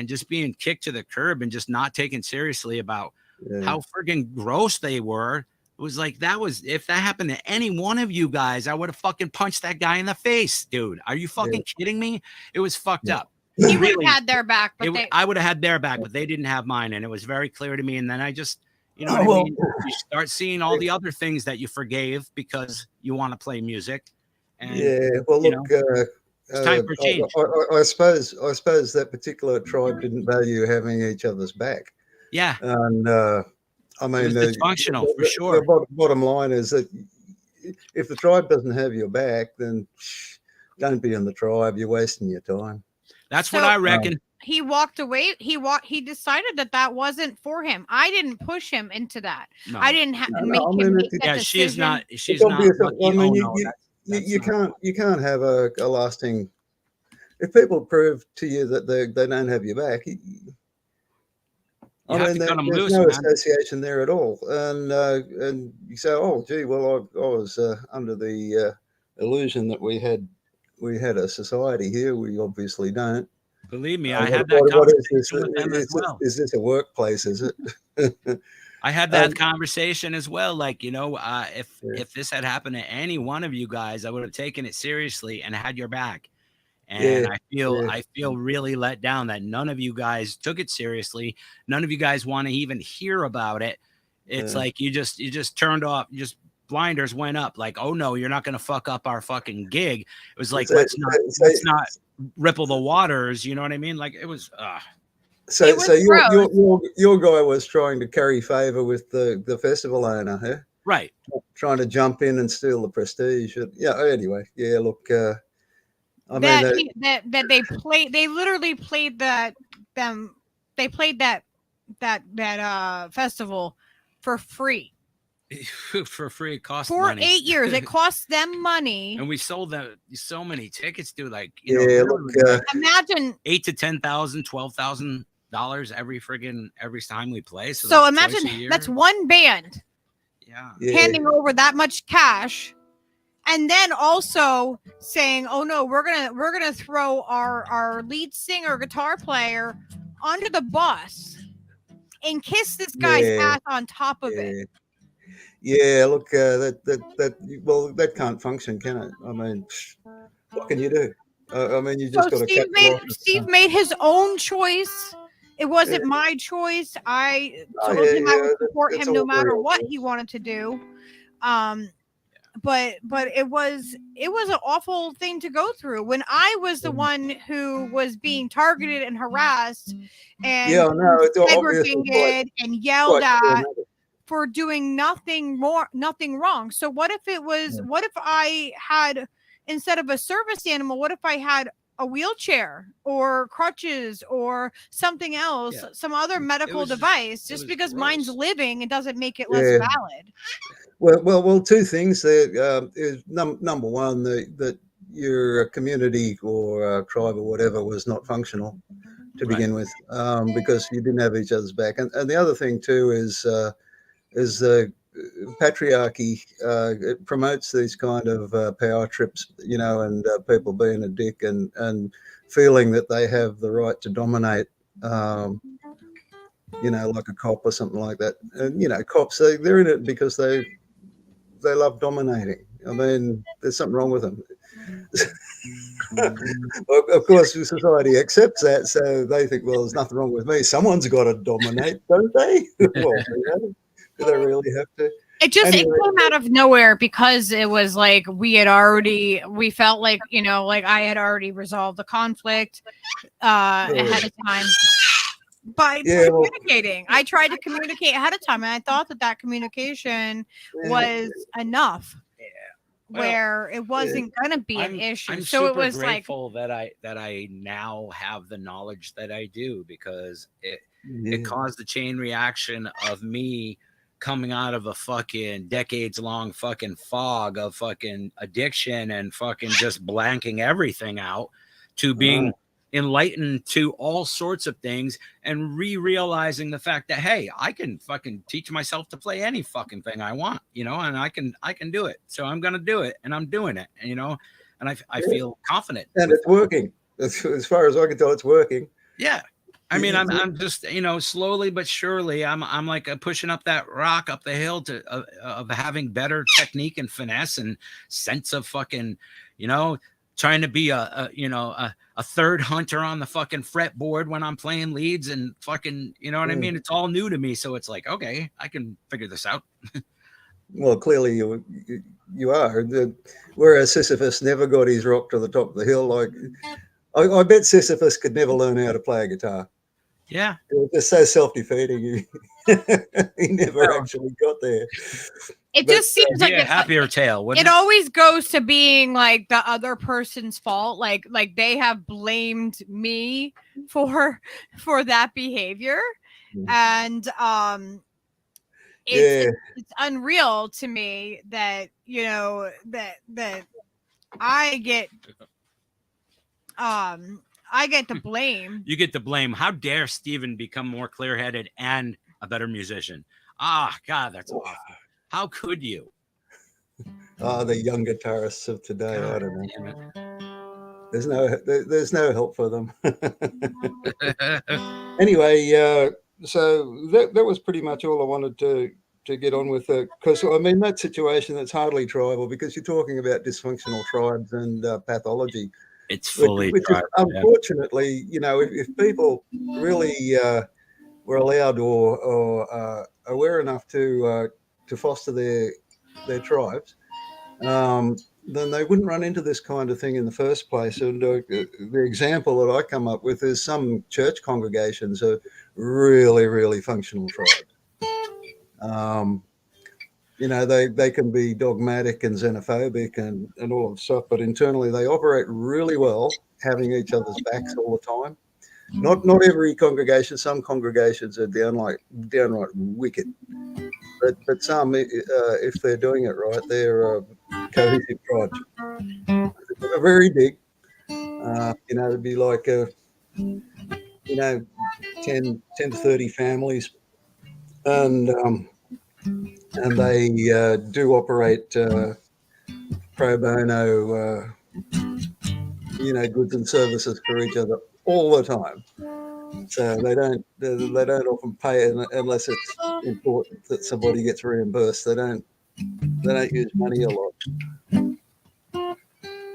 just being kicked to the curb and just not taken seriously about how friggin' gross they were. It was like, if that happened to any one of you guys, I would have fucking punched that guy in the face, dude. Are you fucking kidding me? It was fucked up. He would have had their back, but I would have had their back, but they didn't have mine. And it was very clear to me. And then I just, you know what I mean? You start seeing all the other things that you forgave because you want to play music. And, well, look, it's time for change. I suppose that particular tribe didn't value having each other's back. Yeah. And I mean, it's dysfunctional for sure. The bottom line is that if the tribe doesn't have your back, then don't be in the tribe. You're wasting your time. That's what I reckon. He walked away. He decided that wasn't for him. I didn't push him into that. No. I didn't have to make him make that decision. She's not. I mean, you can't have a lasting. If people prove to you that they don't have your back, there's no association there at all. And you say, oh, gee, well, I was under the illusion that we had a society here. We obviously don't. Believe me, I had that conversation with them as well. Is this a workplace? Is it? I had that conversation as well. Like, you know, if this had happened to any one of you guys, I would have taken it seriously and had your back. And I feel really let down that none of you guys took it seriously. None of you guys want to even hear about it. It's like you just turned off, just blinders went up. Like, oh no, you're not going to fuck up our fucking gig. It was like, let's not ripple the waters. You know what I mean? Like it was. So your guy was trying to curry favor with the festival owner, huh? Right. Trying to jump in and steal the prestige. Yeah. Anyway. Yeah. Look. They literally played that festival for free. For free. It cost for money. 8 years. It cost them money. And we sold so many tickets to like, imagine $8,000 to $10,000, $12,000 every time we play. So imagine that's one band handing over that much cash. And then also saying, "Oh no, we're gonna throw our lead singer, guitar player, under the bus and kiss this guy's ass on top of it." Yeah, look, that can't function, can it? I mean, what can you do? I mean, you just got to. Steve made his own choice. It wasn't my choice. I told him I would support him no matter what he wanted to do. But it was an awful thing to go through when I was the one who was being targeted and harassed and segregated and yelled at for doing nothing wrong. So what if I had, instead of a service animal, what if I had a wheelchair or crutches or something else, some other medical device? Just because mine's living, it doesn't make it less valid. Well, two things there. Is number one, that your community or tribe or whatever was not functional to begin with, because you didn't have each other's back. And the other thing too is the patriarchy. It promotes these kind of power trips, and people being a dick and feeling that they have the right to dominate. Like a cop or something like that. And cops, they're in it because they love dominating. I mean, there's something wrong with them. Of course, society accepts that, so they think, well, there's nothing wrong with me. Someone's got to dominate, don't they? Well, do they really have to? It just it came out of nowhere because it was like we felt like, like I had already resolved the conflict ahead of time. By communicating. I tried to communicate ahead of time, and I thought that communication was enough. where it wasn't going to be an issue. I'm so it super was grateful that I now have the knowledge that I do, because it caused the chain reaction of me coming out of a fucking decades long fucking fog of fucking addiction and fucking just blanking everything out to being enlightened to all sorts of things and realizing the fact that, hey, I can fucking teach myself to play any fucking thing I want, you know, and I can do it. So I'm going to do it, and I'm doing it, you know, and I feel confident. And it's working. As far as I can tell, it's working. Yeah. I mean, I'm just, you know, slowly but surely, I'm like pushing up that rock up the hill to of having better technique and finesse and sense of fucking, you know, trying to be a third hunter on the fucking fretboard when I'm playing leads and fucking, you know what I mean? It's all new to me. So it's like, okay, I can figure this out. Well, clearly you are. Whereas Sisyphus never got his rock to the top of the hill. Like, I bet Sisyphus could never learn how to play a guitar. Yeah. It was just so self-defeating. He never actually got there. It just seems like a happier tale. It always goes to being like the other person's fault. Like they have blamed me for that behavior. And it's unreal to me that, you know, that I get the blame. You get the blame. How dare Steven become more clear-headed and a better musician? Ah, God, that's awful. How could you? The young guitarists of today, God, I don't know. There's no help for them. Anyway, so that was pretty much all I wanted to get on with, because I mean, that situation, that's hardly tribal, because you're talking about dysfunctional tribes and pathology. It's fully which is, unfortunately, you know, if people really were allowed or aware enough to foster their tribes, then they wouldn't run into this kind of thing in the first place. And the example that I come up with is some church congregations are really, really functional tribes. You know, they can be dogmatic and xenophobic and all of stuff, but internally they operate really well, having each other's backs all the time. Not every congregation. Some congregations are downright wicked, but some, if they're doing it right, they're cohesive tribes. They're very big. You know, it'd be like 10 to 30 families, and they do operate pro bono, you know, goods and services for each other all the time. So they don't often pay unless it's important that somebody gets reimbursed. They don't use money a lot.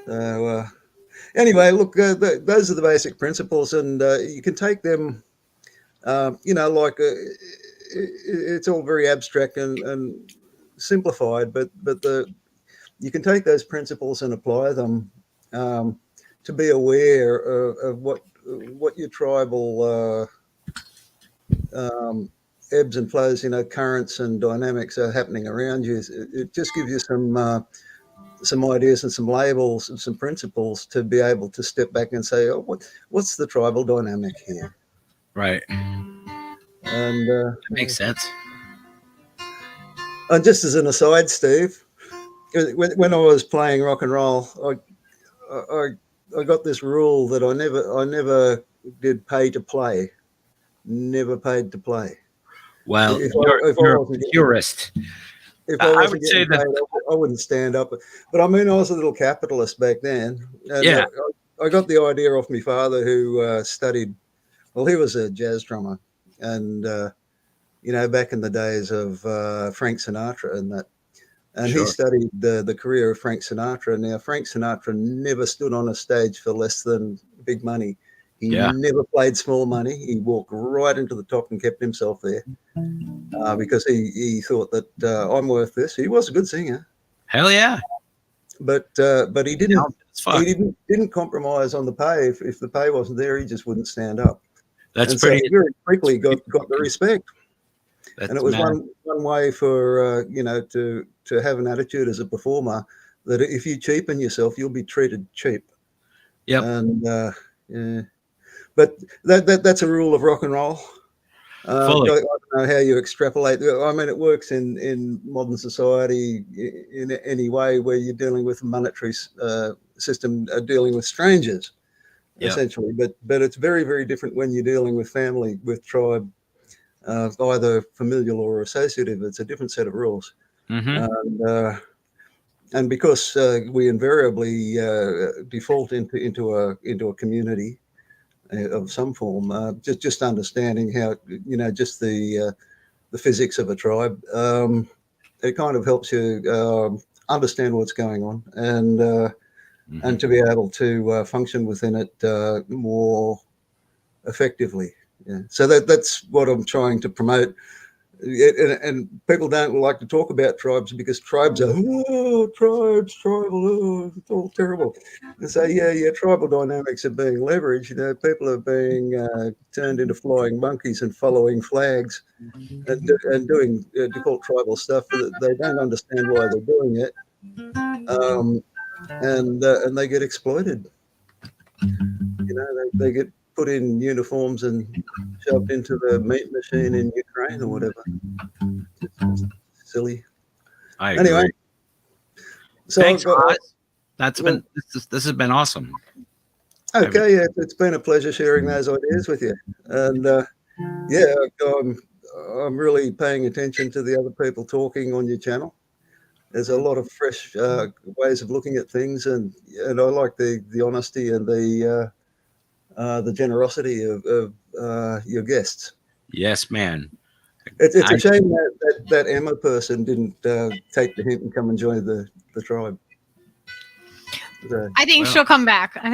So anyway, look, those are the basic principles, and you can take them. You know, like it's all very abstract and simplified, but you can take those principles and apply them to be aware of what your tribal ebbs and flows, you know, currents and dynamics are happening around you. It just gives you some ideas and some labels and some principles to be able to step back and say, oh, what's the tribal dynamic here? Right. And that makes sense. And just as an aside, Steve, when I was playing rock and roll, I got this rule that I never did pay to play. Never paid to play. Well, you're a purist. If I would say that I wouldn't stand up. But I mean, I was a little capitalist back then. And yeah. I got the idea off my father, who studied. Well, he was a jazz drummer, and you know, back in the days of Frank Sinatra and that. And Sure. he studied the career of Frank Sinatra. Now, Frank Sinatra never stood on a stage for less than big money. He never played small money. He walked right into the top and kept himself there because he thought that I'm worth this. He was a good singer. Hell yeah. But he didn't compromise on the pay. If the pay wasn't there, he just wouldn't stand up. That's and pretty. So he very quickly got the respect. That's and it was one way for you know, to have an attitude as a performer that if you cheapen yourself, you'll be treated cheap. Yep. And yeah, but that's a rule of rock and roll. I Fully. don't know how you extrapolate. I mean, it works in modern society in any way where you're dealing with a monetary system, dealing with strangers, Yep. essentially. But it's very, very different when you're dealing with family, with tribe, either familial or associative. It's a different set of rules. Mm-hmm. And because we invariably default into a community of some form, just understanding how, just the physics of a tribe, it kind of helps you understand what's going on and to be able to function within it more effectively. Yeah. So that's what I'm trying to promote. And people don't like to talk about tribes because tribes are tribal, it's all terrible. And so yeah, tribal dynamics are being leveraged. People are being turned into flying monkeys and following flags and doing default tribal stuff that they don't understand why they're doing it, and they get exploited. They get put in uniforms and shoved into the meat machine in Ukraine or whatever. It's silly. I agree. Anyway, so thanks, Oz. This has been awesome. Okay, yeah, it's been a pleasure sharing those ideas with you, and yeah, I'm really paying attention to the other people talking on your channel. There's a lot of fresh ways of looking at things, and I like the honesty and the generosity of your guests. Yes, man. It's a shame that Emma person didn't take the hint and come and join the tribe. So, I think she'll come back. We're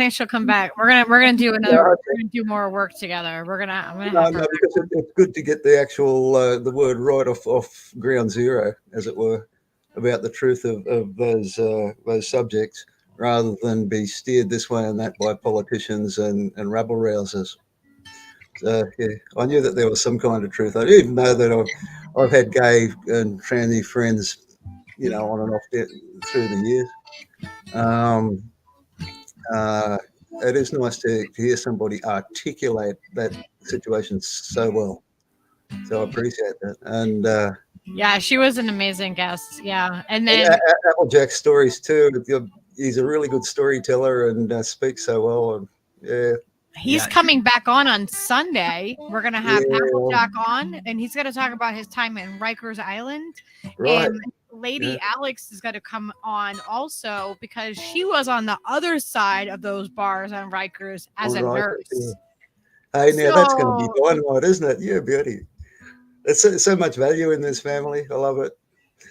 gonna do another. We're gonna do more work together. I'm gonna have her because it's good to get the actual the word right off ground zero, as it were, about the truth of those subjects, rather than be steered this way and that by politicians and rabble rousers. So yeah, I knew that there was some kind of truth, even though that I've had gay and tranny friends, on and off through the years. It is nice to hear somebody articulate that situation so well. So I appreciate that. And yeah, she was an amazing guest. Yeah, and then Applejack's stories too. He's a really good storyteller and speaks so well. And yeah. He's coming back on Sunday. We're going to have Applejack on, and he's going to talk about his time in Rikers Island. Right. And Lady Alex is going to come on also because she was on the other side of those bars on Rikers as a nurse. Yeah. Hey, now that's going to be dynamite, isn't it? Yeah, beauty. There's so much value in this family. I love it.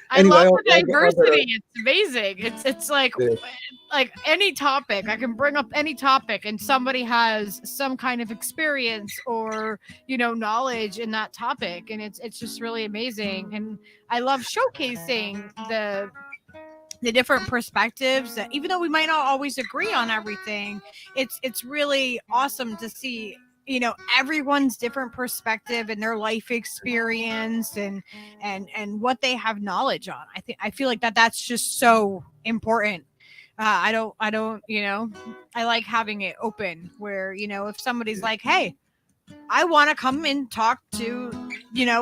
I love the diversity. It's amazing. It's like any topic. I can bring up any topic and somebody has some kind of experience or knowledge in that topic, and it's just really amazing. And I love showcasing the different perspectives that, even though we might not always agree on everything, it's really awesome to see everyone's different perspective and their life experience and what they have knowledge on. I feel like that's just so important. I don't I like having it open where if somebody's like, hey, I want to come and talk to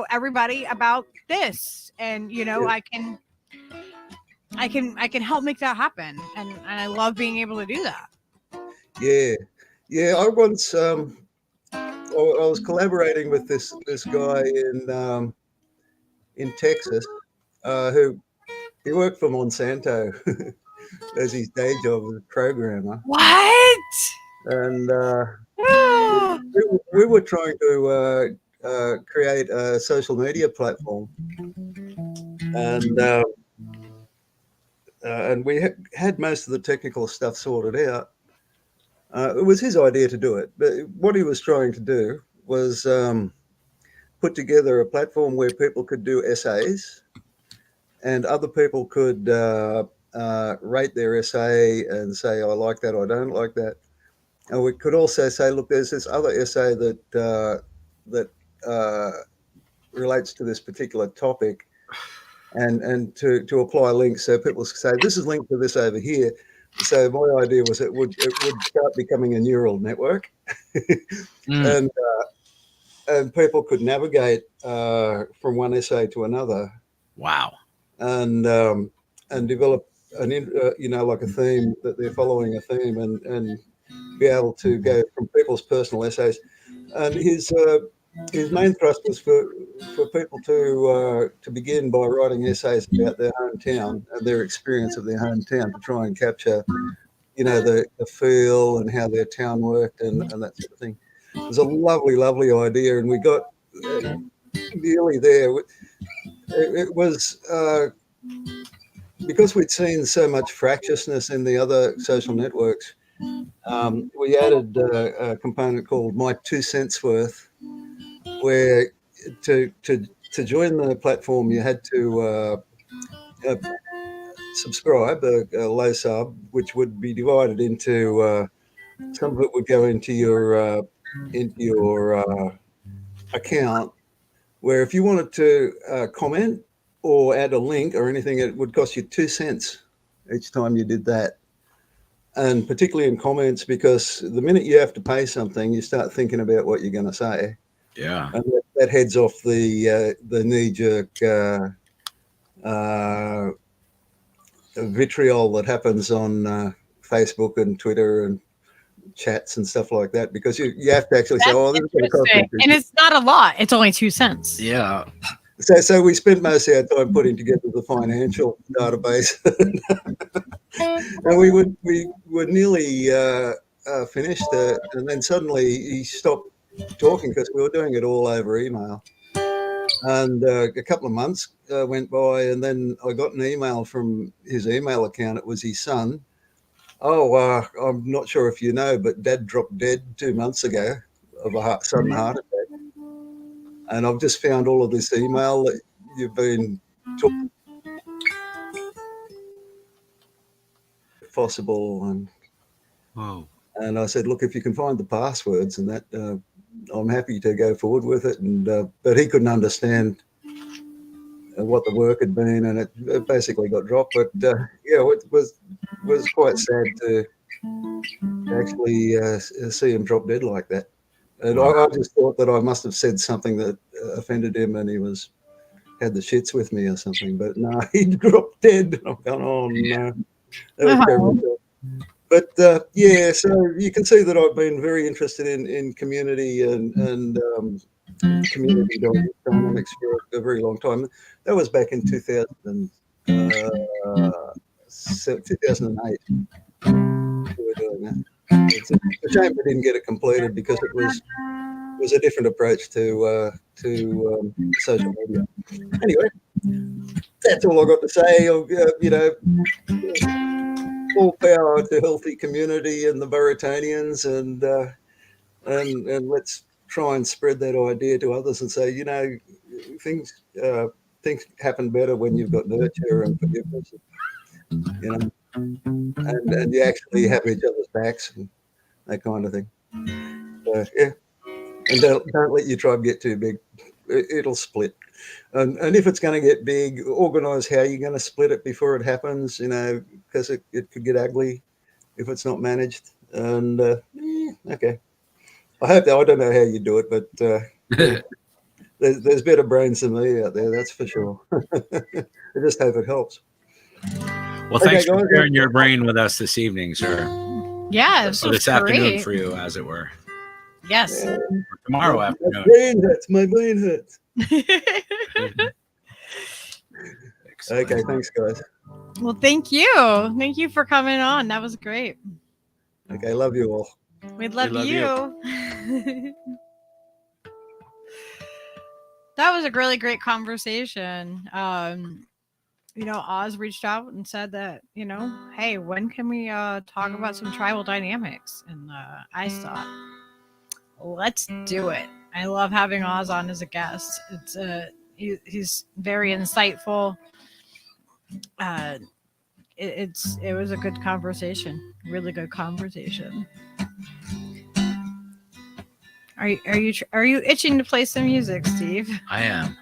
everybody about this, and I can help make that happen, and I love being able to do that. Yeah. I once I was collaborating with this guy in Texas who he worked for Monsanto as his day job as a programmer. What? And we were trying to create a social media platform, and we had most of the technical stuff sorted out. It was his idea to do it, but what he was trying to do was put together a platform where people could do essays and other people could rate their essay and say, I like that, I don't like that. And we could also say, look, there's this other essay that relates to this particular topic. and to apply links so people say this is linked to this over here. So my idea was it would start becoming a neural network, and people could navigate from one essay to another. Wow. And develop like a theme that they're following a theme, and be able to go from people's personal essays. And his main thrust was for people to begin by writing essays about their hometown and their experience of their hometown, to try and capture, the feel and how their town worked and that sort of thing. It was a lovely, lovely idea, and we got nearly there. It was because we'd seen so much fractiousness in the other social networks. We added a component called My 2 cents worth, where to join the platform you had to subscribe a low sub, which would be divided into some of it would go into your account, where if you wanted to comment or add a link or anything, it would cost you 2 cents each time you did that. And particularly in comments, because the minute you have to pay something, you start thinking about what you're going to say. Yeah. And that heads off the knee-jerk vitriol that happens on Facebook and Twitter and chats and stuff like that, because you have to actually say, oh, this is going to cost me. And it's not a lot. It's only 2 cents. Yeah. So we spent most of our time putting together the financial database, and we were nearly finished, and then suddenly he stopped talking because we were doing it all over email. And a couple of months went by, and then I got an email from his email account. It was his son. Oh, I'm not sure if you know, but Dad dropped dead 2 months ago of a sudden heart attack. And I've just found all of this email that you've been talking possible. And Whoa. And I said, look, if you can find the passwords and that, I'm happy to go forward with it. And but he couldn't understand what the work had been, and it basically got dropped. But it was quite sad to actually see him drop dead like that. And I just thought that I must have said something that offended him, and he had the shits with me or something. But no, he dropped dead. I'm going, oh no, that was terrible. But so you can see that I've been very interested in community and community dynamics for a very long time. That was back in 2008. We were doing that. It's a shame we didn't get it completed, because it was a different approach to social media. Anyway, that's all I got to say. All power to healthy community and the Burritonians, and let's try and spread that idea to others and say, things happen better when you've got nurture and forgiveness, and you actually have each other's backs and that kind of thing. So, and don't let your tribe get too big. It'll split. And if it's going to get big, organise how you're going to split it before it happens, because it could get ugly if it's not managed. And okay, I don't know how you do it, but there's better brains than me out there, that's for sure. I just hope it helps. Well, thanks for sharing your brain with us this evening, sir. Yeah, this afternoon for you, as it were. Yes. Or tomorrow afternoon. My brain hurts. Okay, thanks, guys. Well, thank you. Thank you for coming on. That was great. Okay, love you all. We love you. That was a really great conversation. Oz reached out and said that, hey, when can we talk about some tribal dynamics? And I thought, let's do it. I love having Oz on as a guest. It's he's very insightful. It was a good conversation, really good conversation. Are you itching to play some music, Steve? I am.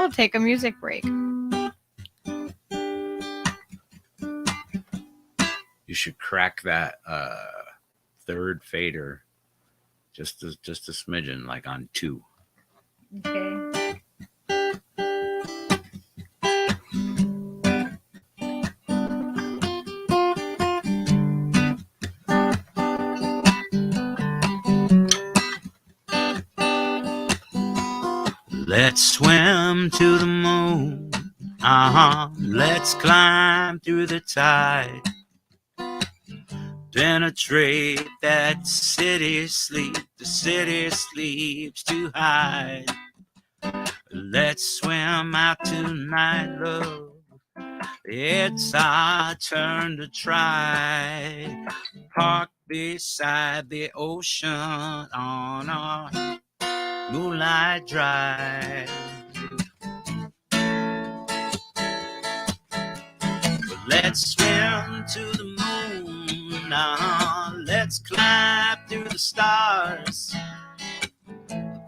we'll take a music break. You should crack that third fader just a smidgen, like on 2. Okay. Let's swim to the moon. Let's climb through the tide. Penetrate that city sleep. The city sleeps to hide. Let's swim out tonight, love. It's our turn to try. Park beside the ocean on our moonlight drive. Let's swim to the moon now. Let's climb through the stars.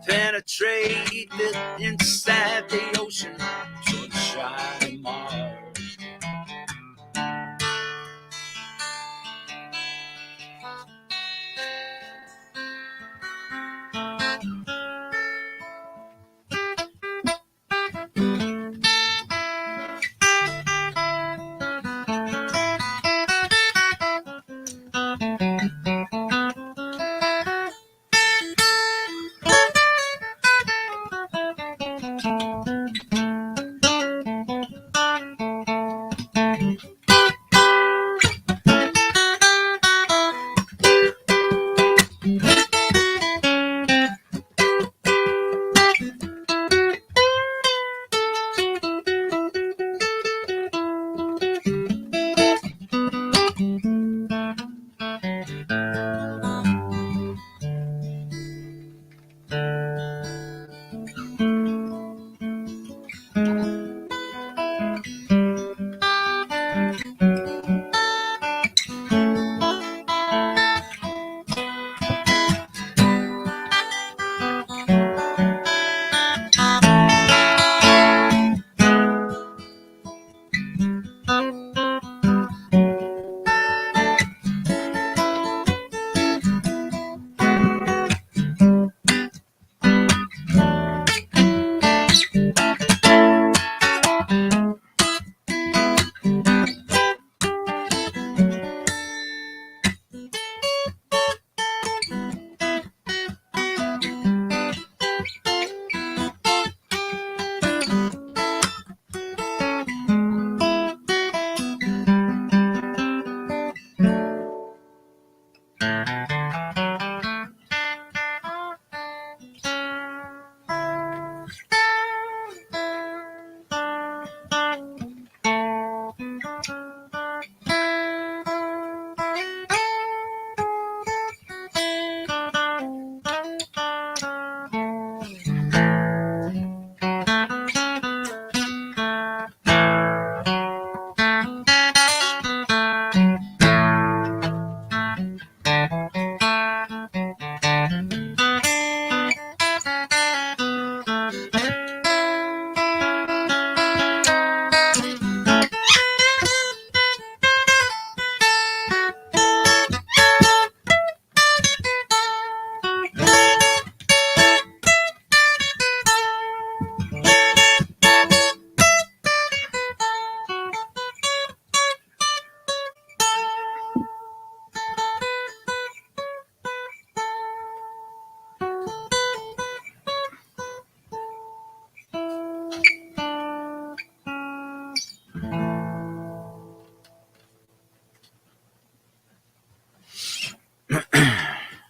Penetrate inside the ocean. Sunshine Mars.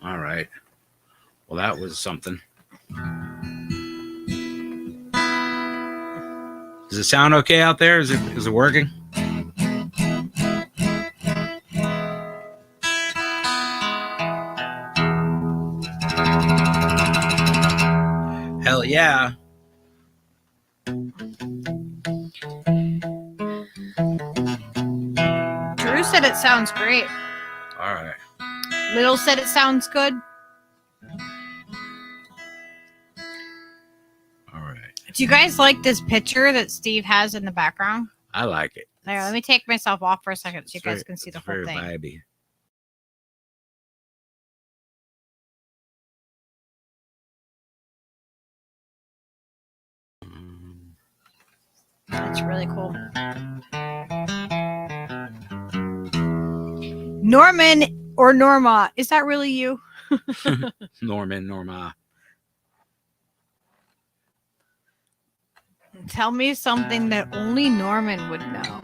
All right. Well, that was something. Does it sound okay out there? Is it working? Hell yeah. Drew said it sounds great. All right. Little said it sounds good. All right. Do you guys like this picture that Steve has in the background? I like it. There, let me take myself off for a second so you guys Very- can see the it's whole very thing. vibey. It's really cool. Norman or Norma, is that really you? Norma. Tell me something that only Norman would know.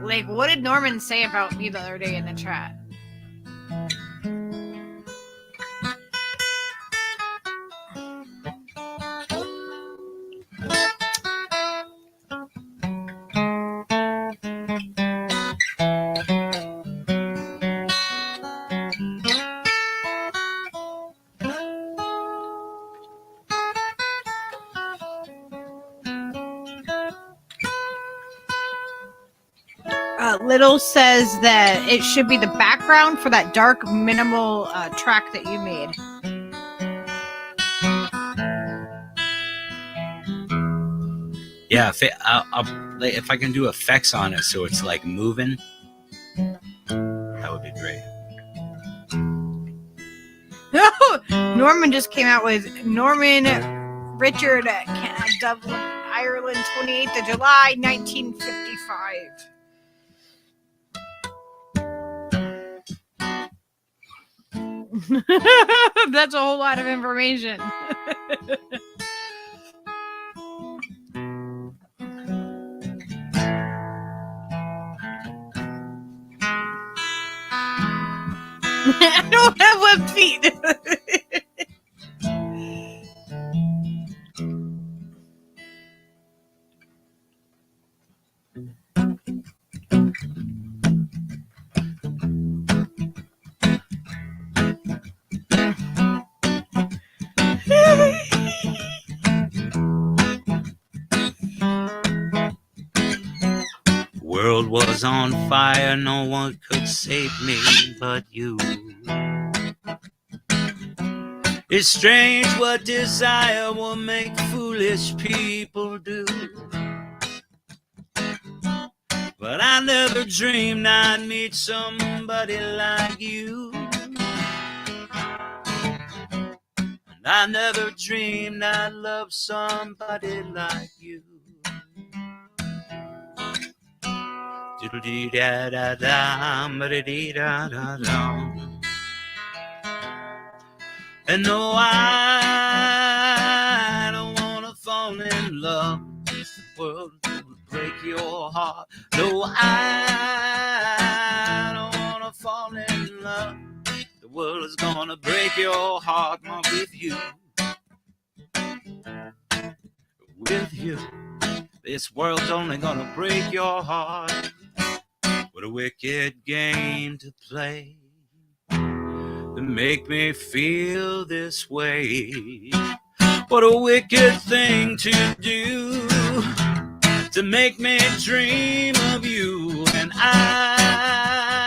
Like, what did Norman say about me the other day in the chat? Little says that it should be the background for that dark minimal track that you made. Yeah, if I can do effects on it so it's like moving, that would be great. Norman just came out with Norman Richard Dublin, Ireland, 28th of July, 1955. That's a whole lot of information. I don't have web feet. World was on fire, no one could save me but you. It's strange what desire will make foolish people do. But I never dreamed I'd meet somebody like you. And I never dreamed I'd love somebody like you. And no, I don't wanna fall in love. The world will break your heart. No, I don't wanna fall in love. The world is gonna break your heart, with you. With you. This world's only gonna break your heart. What a wicked game to play to make me feel this way. What a wicked thing to do to make me dream of you. And I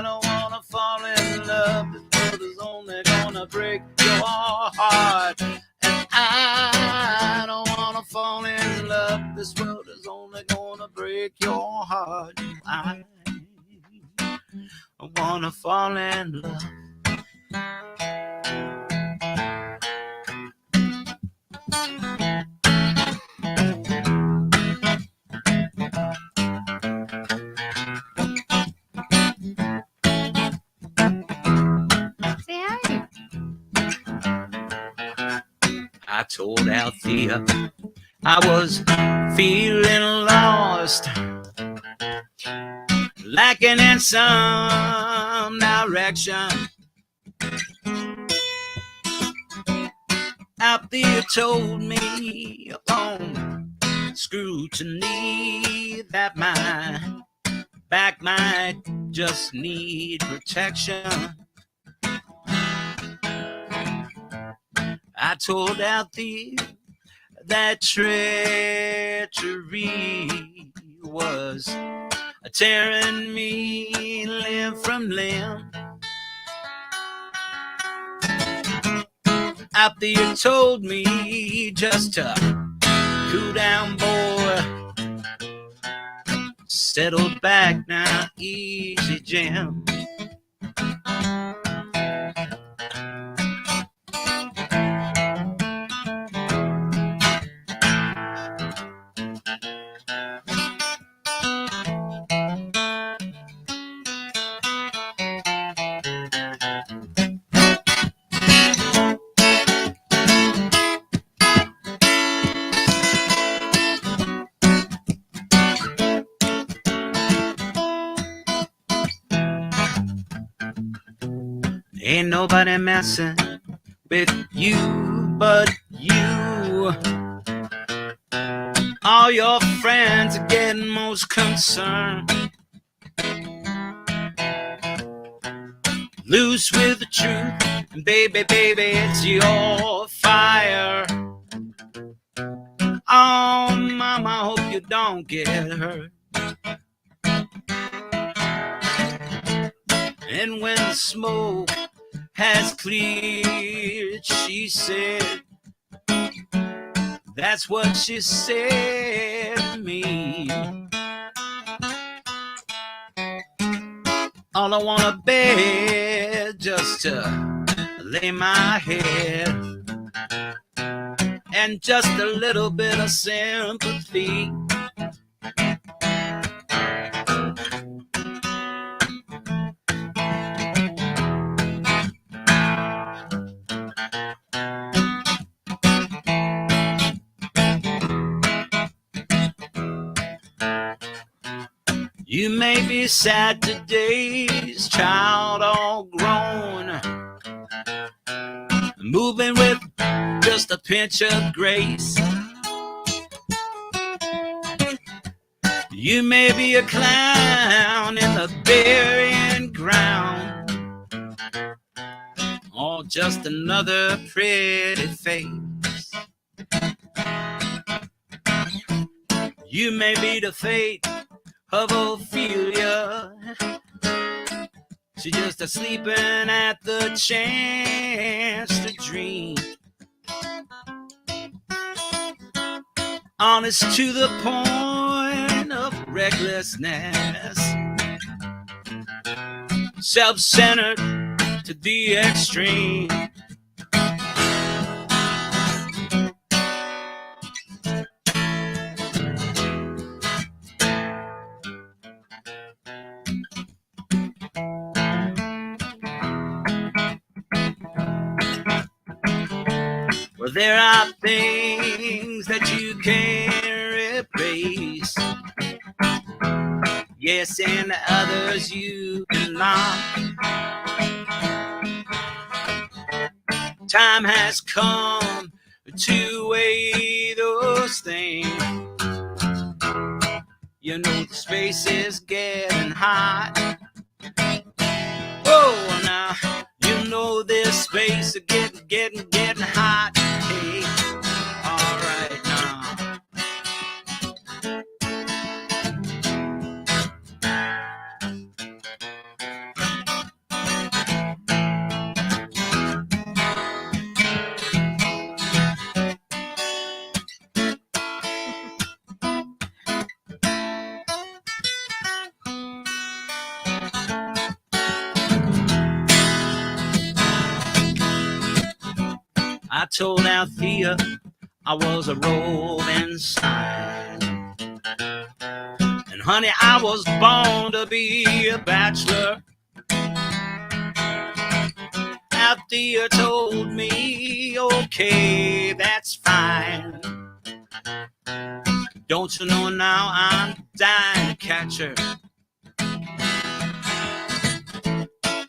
don't wanna fall in love. This world is only gonna break your heart. And I don't wanna fall in love. This world is only gonna break your heart. I wanna fall in love. Say hi. I told Althea I was feeling lost, lacking in some direction. Althea told me upon scrutiny that my back might just need protection. I told Althea that treachery was tearing me limb from limb. After you told me just to cool down, boy, settle back now, easy jam. Ain't nobody messing with you but you. All your friends are getting most concerned. Loose with the truth, and baby, baby, it's your fire. Oh, mama, I hope you don't get hurt. And when the smoke has cleared, she said, that's what she said to me. All I wanna beg just to lay my head and just a little bit of sympathy. You may be sad today's child all grown, moving with just a pinch of grace. You may be a clown in the burying ground, or just another pretty face. You may be the fate of Ophelia, she's just sleeping at the chance to dream. Honest to the point of recklessness, self-centered to the extreme. Well, there are things that you can't replace, yes, and others you cannot. Time has come to weigh those things. You know the space is getting hot. Oh, now you know this space is getting hot. Hey, all right now. I told Althea I was a roving sign, and honey, I was born to be a bachelor. Althea told me, okay, that's fine. Don't you know now I'm dying to catch her.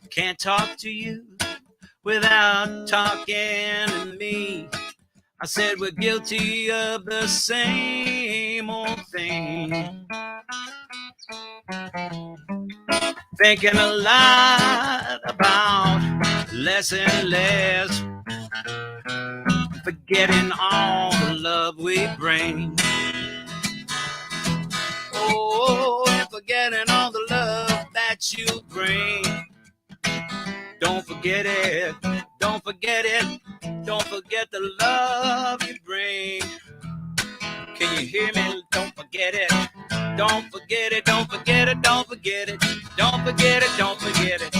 Can't talk to you without talking to me. I said we're guilty of the same old thing. Thinking a lot about less and less, forgetting all the love we bring. Oh, and forgetting all the love that you bring. Don't forget it, Don't forget it. Don't forget the love you bring. Can you hear me? Don't forget it. Don't forget it. Don't forget it. Don't forget it. Don't forget it. Don't forget it.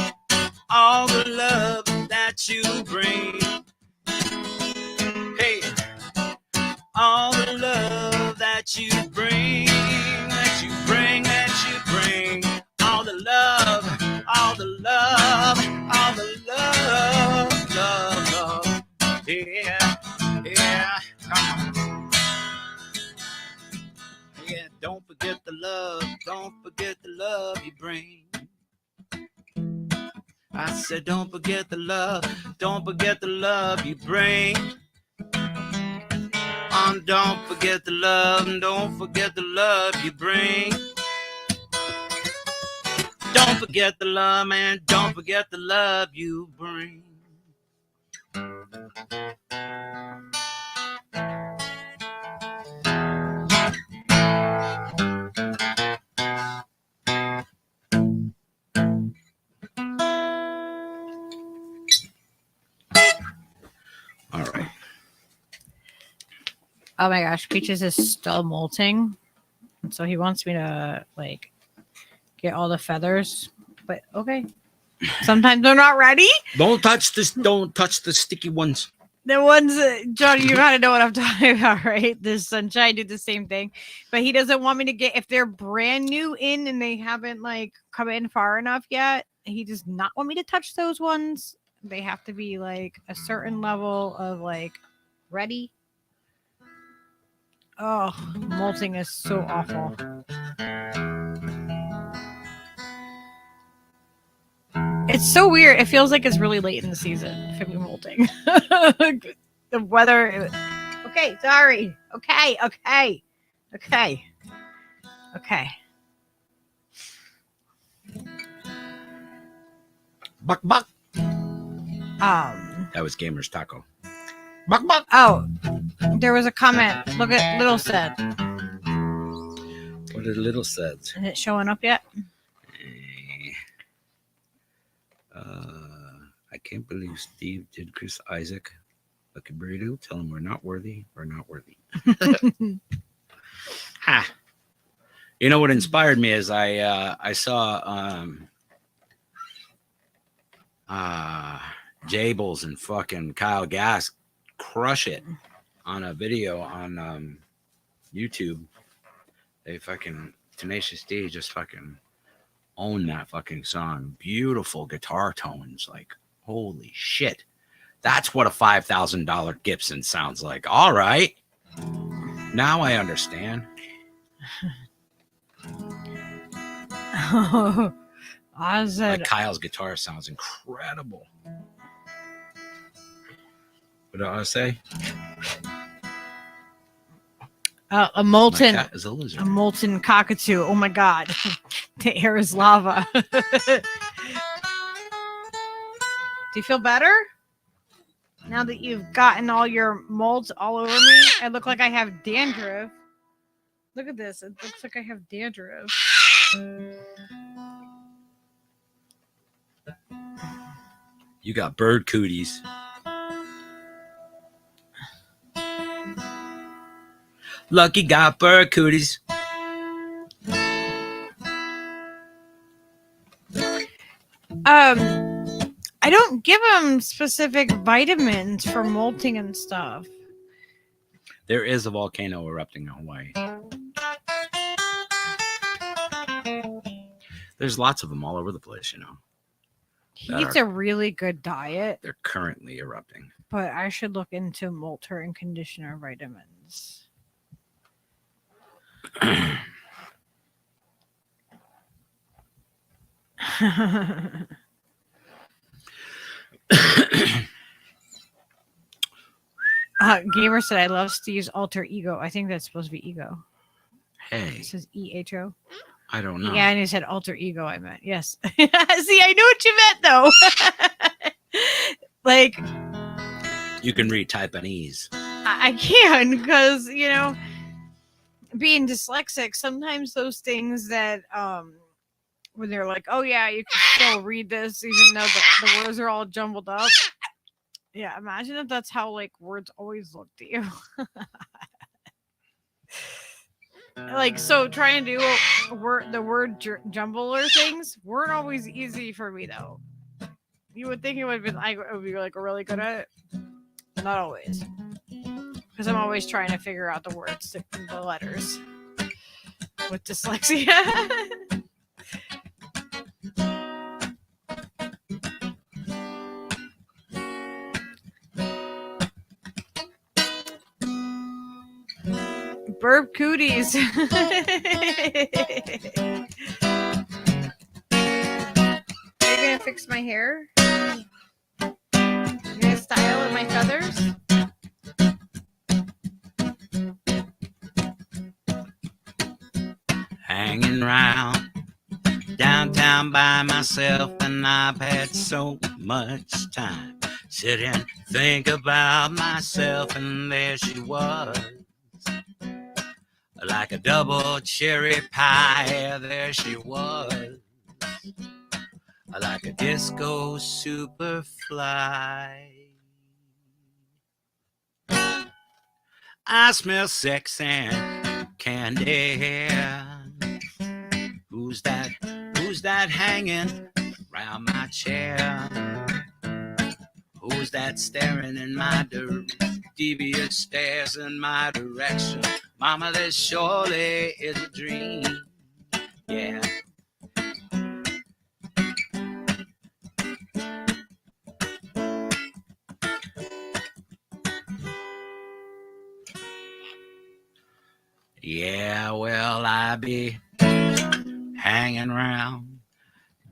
All the love that you bring. Hey, all the love that you bring, that you bring, that you bring. All the love, all the love, all the love, love, love. Yeah, yeah, come on. Yeah, don't forget the love, don't forget the love you bring. I said, don't forget the love you bring. Don't forget the love, don't forget the love you bring. Don't forget the love, man, don't forget the love you bring. All right. Oh my gosh, Peaches is still molting. And so he wants me to like get all the feathers. But okay. Sometimes they're not ready. Don't touch this, don't touch the sticky ones. The ones John, you gotta know what I'm talking about, right? This Sunshine did the same thing. But he doesn't want me to get if they're brand new in and they haven't like come in far enough yet. He does not want me to touch those ones. They have to be like a certain level of like ready. Oh, molting is so awful. It's so weird. It feels like it's really late in the season for me molting. The weather. Okay, sorry. Okay. Buck, buck. That was Gamer's Taco. Buck, buck. Oh, there was a comment. Look at Little said. What did Little said? Is it showing up yet? I can't believe Steve did Chris Isaac. Lucky Burrito, tell him we're not worthy. We're not worthy. Ha. You know what inspired me is I saw Jables and fucking Kyle Gass crush it on a video on YouTube. They fucking Tenacious D just fucking own that fucking song. Beautiful guitar tones, like holy shit. That's what a $5,000 Gibson sounds like. All right, now I understand. I said, like Kyle's guitar sounds incredible. What did I say? a molten, My cat is a lizard. a molten cockatoo. Oh my god, the air is lava. Do you feel better now that you've gotten all your molds all over me? I look like I have dandruff. Look at this. It looks like I have dandruff. You got bird cooties. Lucky got bird cooties. I don't give them specific vitamins for molting and stuff. There is a volcano erupting in Hawaii. There's lots of them all over the place, you know. He eats a really good diet. They're currently erupting. But I should look into molter and conditioner vitamins. Gamer said, I love Steve's alter ego. I think that's supposed to be ego. Hey. It says EHO. I don't know. Yeah, and he said alter ego, I meant. Yes. See, I knew what you meant, though. Like, you can read Taiwanese. I can, because, you know, being dyslexic, sometimes those things that, when they're like, oh, yeah, you can still read this, even though the words are all jumbled up. Yeah, imagine if that's how like words always look to you. Like, so trying to do the word jumbler things weren't always easy for me though. You would think it would have been I would be like really good at it. Not always. Because I'm always trying to figure out the words, the letters. With dyslexia. Burp cooties. Are you gonna fix my hair? You gonna style my feathers? Hanging round downtown by myself, and I've had so much time. Sit and think about myself, and there she was. Like a double cherry pie, there she was. Like a disco superfly. I smell sex and candy hair. Who's that hanging round my chair? Who's that staring in my devious stares in my direction? Mama, this surely is a dream. Yeah. Yeah, well, I be hanging around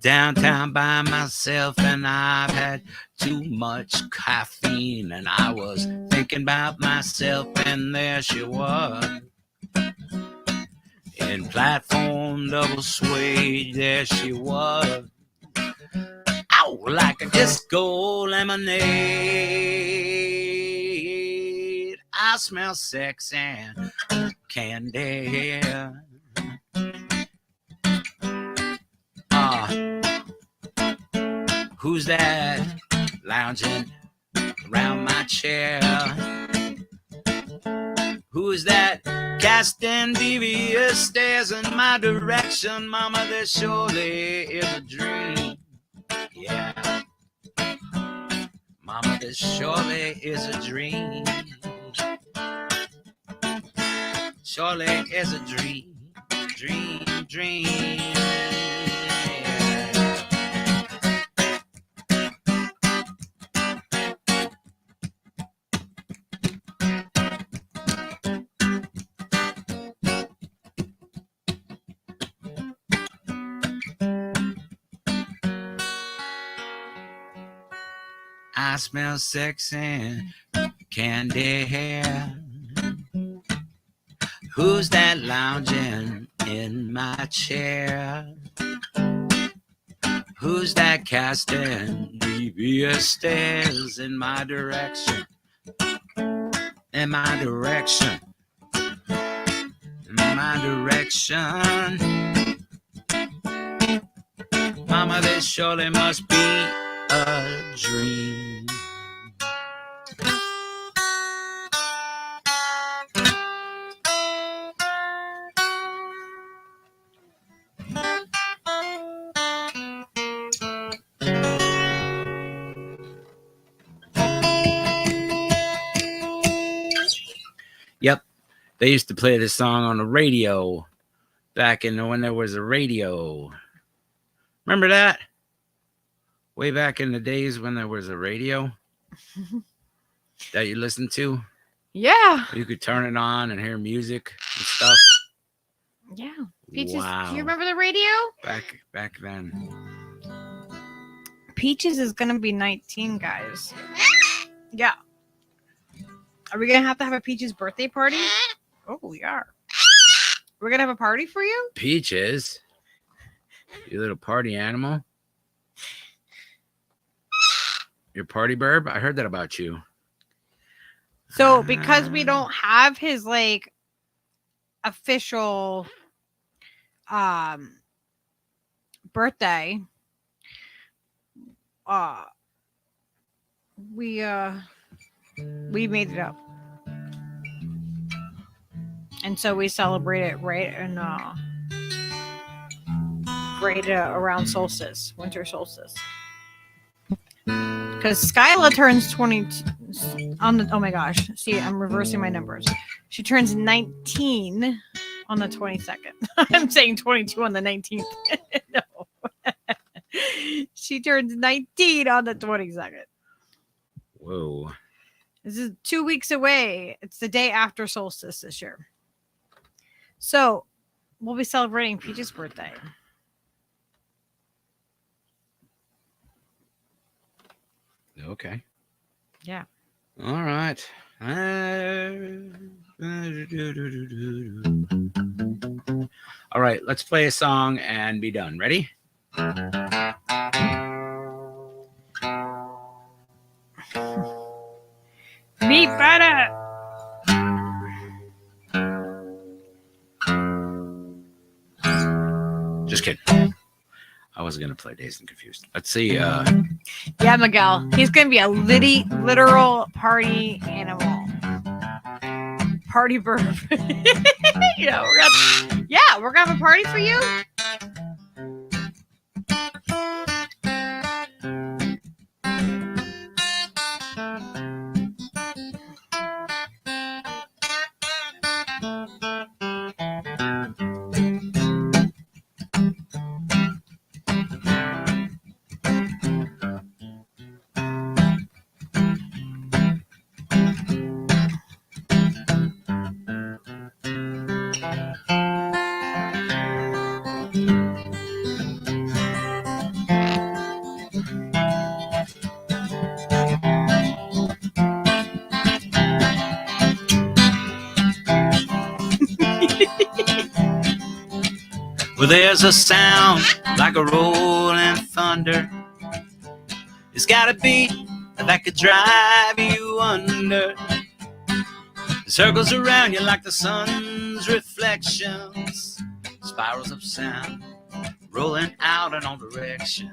downtown by myself, and I've had too much caffeine, and I was thinking about myself, and there she was. In platform double suede, there she was. Ow, like a disco lemonade. I smell sex and candy. Who's that lounging around my chair? Who's that casting devious stares in my direction? Mama, this surely is a dream. Yeah. Mama, this surely is a dream. Surely is a dream. Dream, dream. I smell sex and candy hair. Who's that lounging in my chair? Who's that casting devious stares in my direction? In my direction. In my direction. Mama, this surely must be a dream. Yep, they used to play this song on the radio back in when there was a radio. Remember that? Way back in the days when there was a radio that you listened to. Yeah. You could turn it on and hear music and stuff. Yeah. Peaches, Wow. do you remember the radio? Back then. Peaches is gonna be 19, guys. Yeah. Are we gonna have to have a Peaches birthday party? Oh, we are. We're gonna have a party for you? Peaches, you little party animal. Your party burb? I heard that about you. So because we don't have his like official birthday, we made it up. And so we celebrate it right around solstice, winter solstice. Because Skyla turns 20 on the, oh my gosh, see, I'm reversing my numbers. She turns 19 on the 22nd. I'm saying 22 on the 19th. No. She turns 19 on the 22nd. Whoa. This is 2 weeks away. It's the day after solstice this year. So we'll be celebrating Peach's birthday. Okay. Yeah. All right. All right, let's play a song and be done. Ready? Be better. Just kidding. I wasn't gonna play Dazed and Confused. Let's see. Yeah, Miguel. He's gonna be a literal party animal. Party bird. Yeah, we're gonna have a party for you. Well, there's a sound like a rolling thunder. It's got a beat that could drive you under. It circles around you like the sun's reflections. Spirals of sound rolling out in all directions.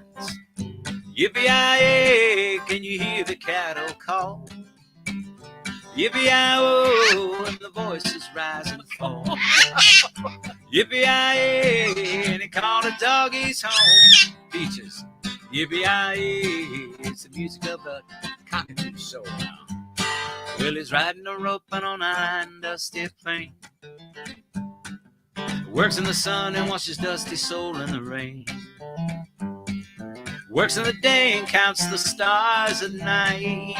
Yippee-yi-yay, can you hear the cattle call? Yippee-yi-oh, and the voices rise and fall. Yippee-yi-yay, and they call the doggies home. Peaches, yippee-yi-yay, it's the music of the cockatoo soul. Well, he's riding a rope and on a high and dusty plain. Works in the sun and washes dusty soul in the rain. Works in the day and counts the stars at night.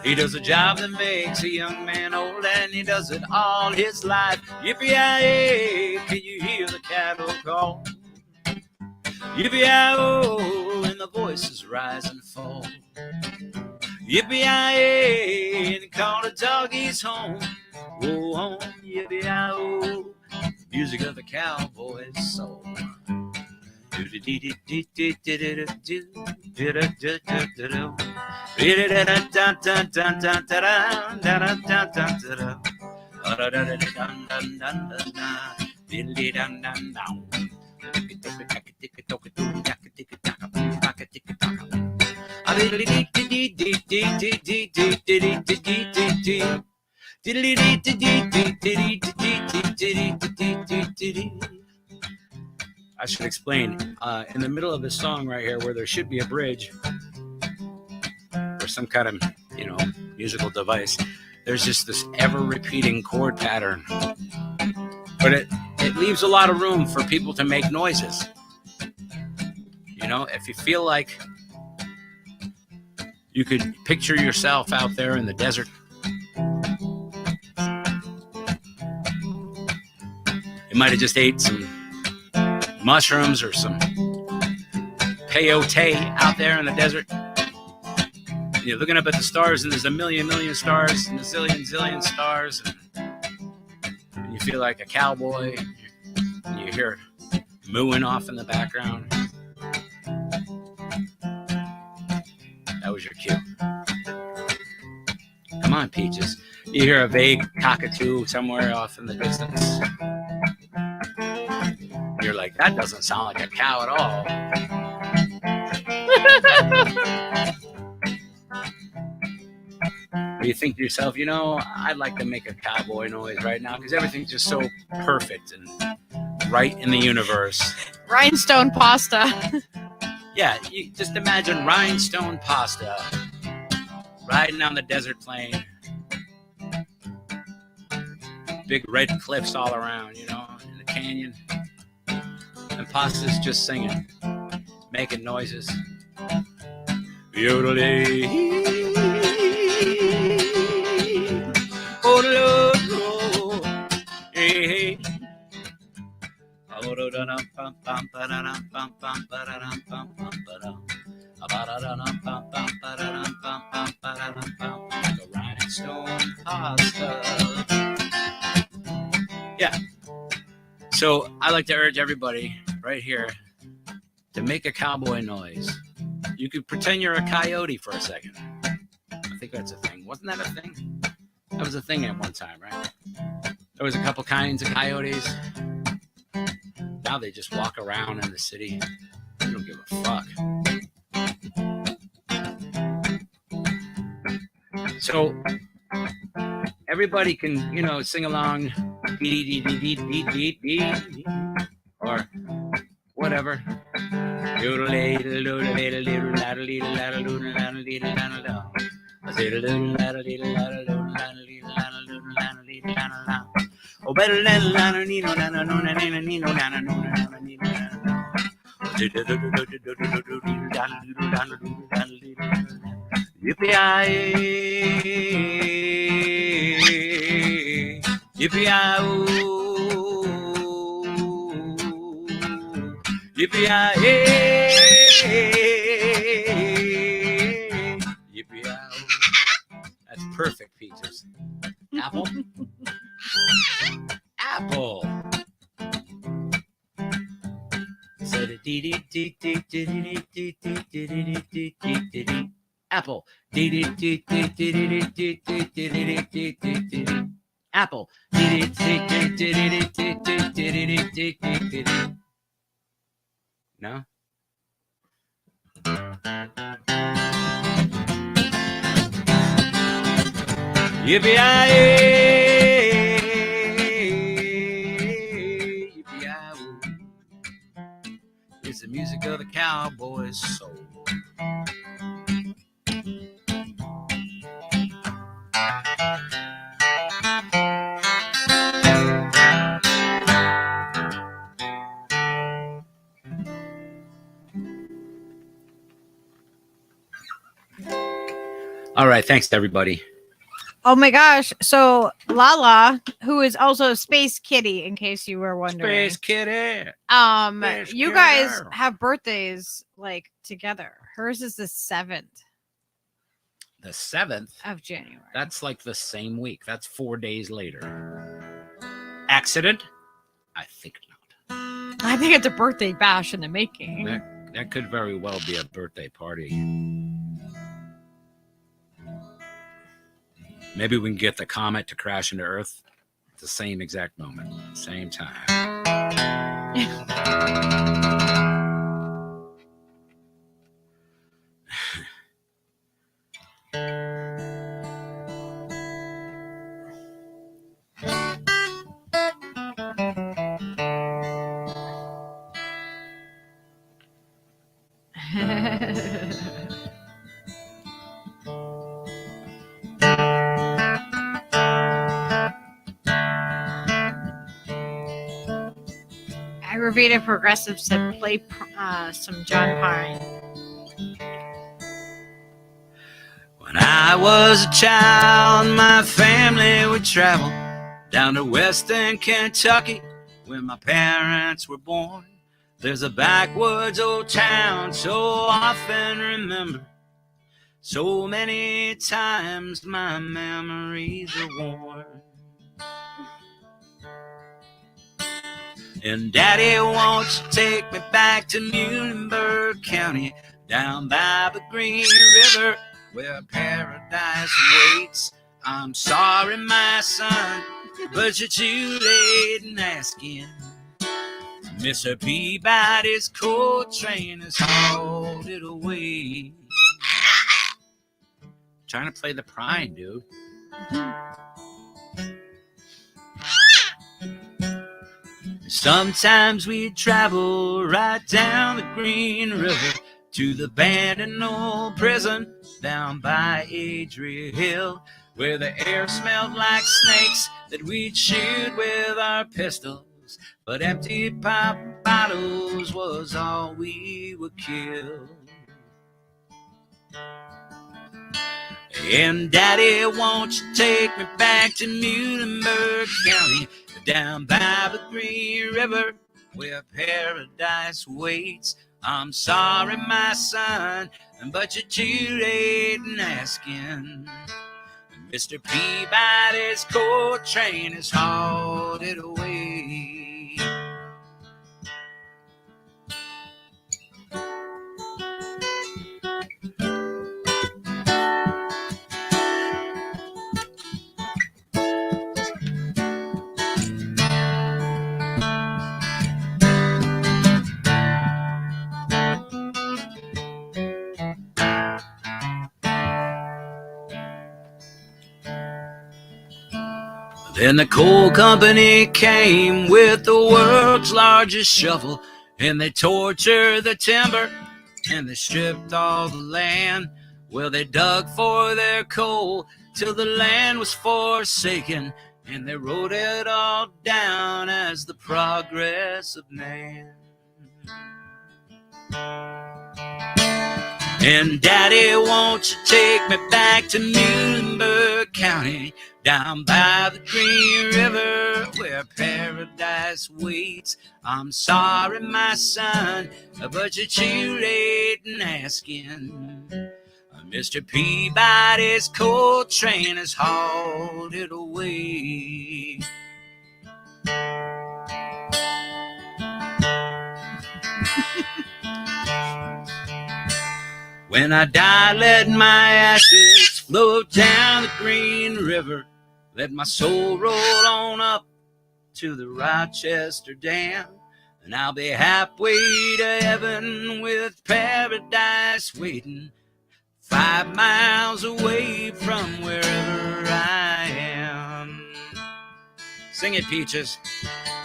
He does a job that makes a young man old, and he does it all his life. Yippee-yi-yay, can you hear the cattle call? Yippee-yi-oh, and the voices rise and fall. Yippee-yi-yay, and they call the doggies home. Oh, home, yippee-yi-oh, music of the cowboy's soul. I should explain, in the middle of the song right here where there should be a bridge or some kind of, musical device, there's just this ever repeating chord pattern. But it leaves a lot of room for people to make noises. If you feel like you could picture yourself out there in the desert, you might have just ate some mushrooms or some peyote out there in the desert. You're looking up at the stars, and there's a million stars and a zillion stars, and you feel like a cowboy, and you hear mooing off in the background. That was your cue. Come on, Peaches. You hear a vague cockatoo somewhere off in the distance. You're like, that doesn't sound like a cow at all. Or you think to yourself, you know, I'd like to make a cowboy noise right now because everything's just so perfect and right in the universe. Rhinestone pasta. Yeah, you just imagine rhinestone pasta riding down the desert plain. Big red cliffs all around, you know, in the canyon. And pasta's just singing, making noises. Yeah. So I like to urge everybody right here to make a cowboy noise. You could pretend you're a coyote for a second. I think that's a thing. Wasn't that a thing? That was a thing at one time, right? There was a couple kinds of coyotes. Now they just walk around in the city. They don't give a fuck. So everybody can, you know, sing along, or whatever. Yippee-yi-yi, yippee-yi-oo, yippee-yi-yi, yippee-yi-oo. That's perfect, Peaches. Apple? Apple. Apple. Apple. No? Yippee-yi-yi, yippee-yi-oo. It's the music of the cowboy's soul. All right, thanks to everybody. Oh my gosh. So Lala, who is also Space Kitty, in case you were wondering. Space Kitty. Space You guys Kitty. have birthdays like together. Hers is the 7th The 7th. of January. That's like the same week. That's 4 days later. Accident? I think not. I think it's a birthday bash in the making. That could very well be a birthday party. Maybe we can get the comet to crash into Earth at the same exact moment, same time. Aggravated Progressive said play some John Pine. When I was a child, my family would travel down to western Kentucky where my parents were born. There's a backwoods old town so often remembered. So many times my memories are worn. And Daddy, won't you take me back to Muhlenberg County, down by the Green River, where paradise waits. I'm sorry, my son, but you're too late in asking. Mr. Peabody's coal train has hauled it away. trying to play the pride, dude. Sometimes we travel right down the Green River to the abandoned old prison down by Adria Hill, where the air smelled like snakes that we'd shoot with our pistols, but empty pop bottles was all we would kill. And Daddy, won't you take me back to Muhlenberg County, down by the Green River, where paradise waits? I'm sorry, my son, but you're too late in asking. Mr. Peabody's coal train has hauled it away. Then the coal company came with the world's largest shovel, and they tortured the timber, and they stripped all the land. Well, they dug for their coal till the land was forsaken, and they wrote it all down as the progress of man. And Daddy, won't you take me back to Muhlenberg County, down by the Green River, where paradise waits? I'm sorry, my son, but you're too late in asking. Mr. Peabody's coal train has hauled it away. When I die, let my ashes float down the Green River. Let my soul roll on up to the Rochester Dam, and I'll be halfway to heaven with paradise waiting, 5 miles away from wherever I am. Sing it, Peaches.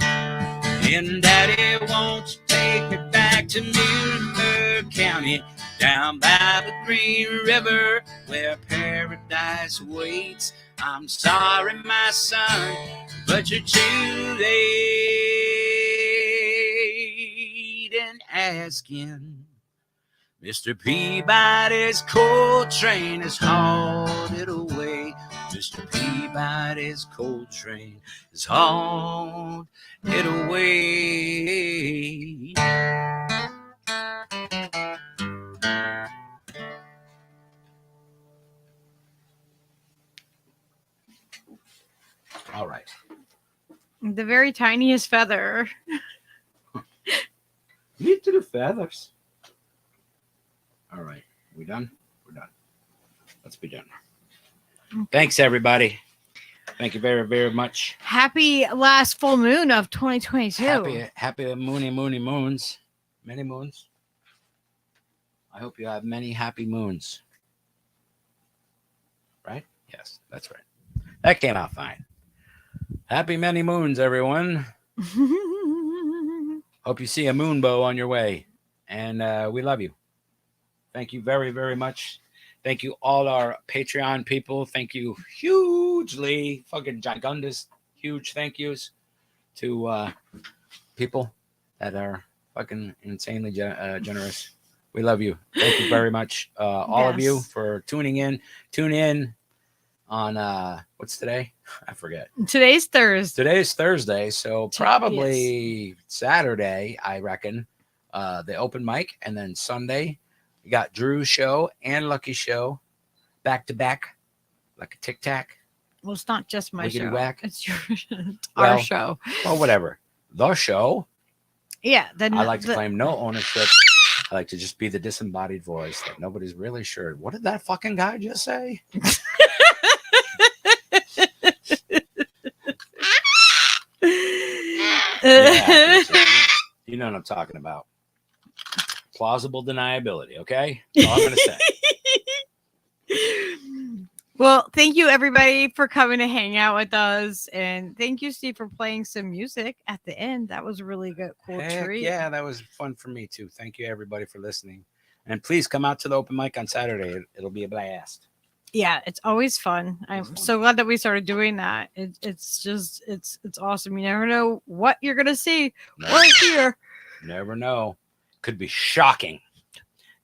And Daddy, won't you take me back to Muhlenberg County, down by the Green River, where paradise waits? I'm sorry, my son, but you're too late in asking. Mr. Peabody's coal train has hauled it away. Mr. Peabody's coal train has hauled it away. All right. The very tiniest feather. Little feathers. All right. We done? We're done. Let's be done. Thanks, everybody. Thank you very, very much. Happy last full moon of 2022. Happy moons. Many moons. I hope you have many happy moons. Right? Yes, that's right. That came out fine. Happy many moons, everyone. Hope you see a moon bow on your way. And we love you. Thank you very, very much. Thank you, all our Patreon people. Thank you hugely, fucking gigundous, huge thank yous to people that are fucking insanely generous. We love you. Thank you very much, all of you, for tuning in. Tune in on what's today? I forget. Today's Thursday. Today's Thursday, so probably Saturday, I reckon. The open mic, and then Sunday. We got Drew's show and Lucky's show back to back, like a tic tac. Well, it's not just my show. Whack. It's your, our show. Well, whatever. The show. Yeah. I like to claim no ownership. I like to just be the disembodied voice that nobody's really sure. What did that fucking guy just say? Yeah, you know what I'm talking about. Plausible deniability, okay? That's all I'm going to say. Well, thank you everybody for coming to hang out with us, and thank you, Steve, for playing some music at the end. That was a really good, cool Heck treat. yeah, that was fun for me too. Thank you everybody for listening, and please come out to the open mic on Saturday. It'll be a blast. Yeah, it's always fun. I'm so glad that we started doing that. It's awesome. You never know what you're gonna see right here. Never know. Could be shocking.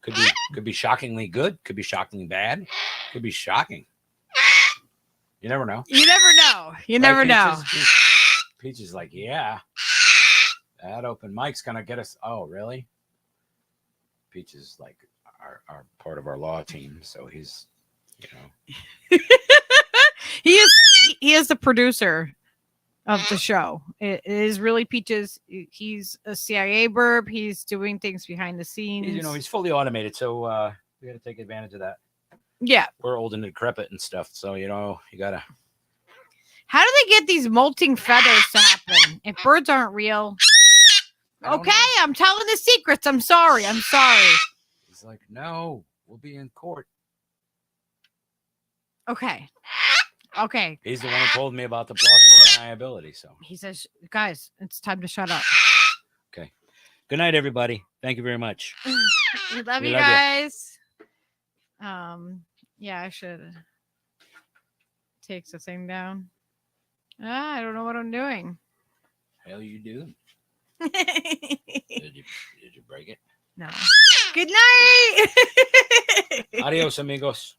Could be shockingly good. Could be shockingly bad. Could be shocking. You never know. You never know. You never know. Peach is like, yeah, that open mic's gonna get us. Oh, really? Peach is like our part of our law team, so he's, you know, he is the producer of the show. It is really Peaches. He's a CIA burb. He's doing things behind the scenes. he's fully automated, so we got to take advantage of that. Yeah, We're old and decrepit and stuff, so you gotta. how do they get these molting feathers to happen if birds aren't real? Okay, I'm telling the secrets. I'm sorry. He's like, no, we'll be in court. Okay. He's the one who told me about the plausible deniability. So He says, guys, it's time to shut up. okay. Good night, everybody. Thank you very much. We love We you love you. guys. Yeah, I should take the thing down. I don't know what I'm doing. Hell, you do. No. Did you break it? Good night. Adios, amigos.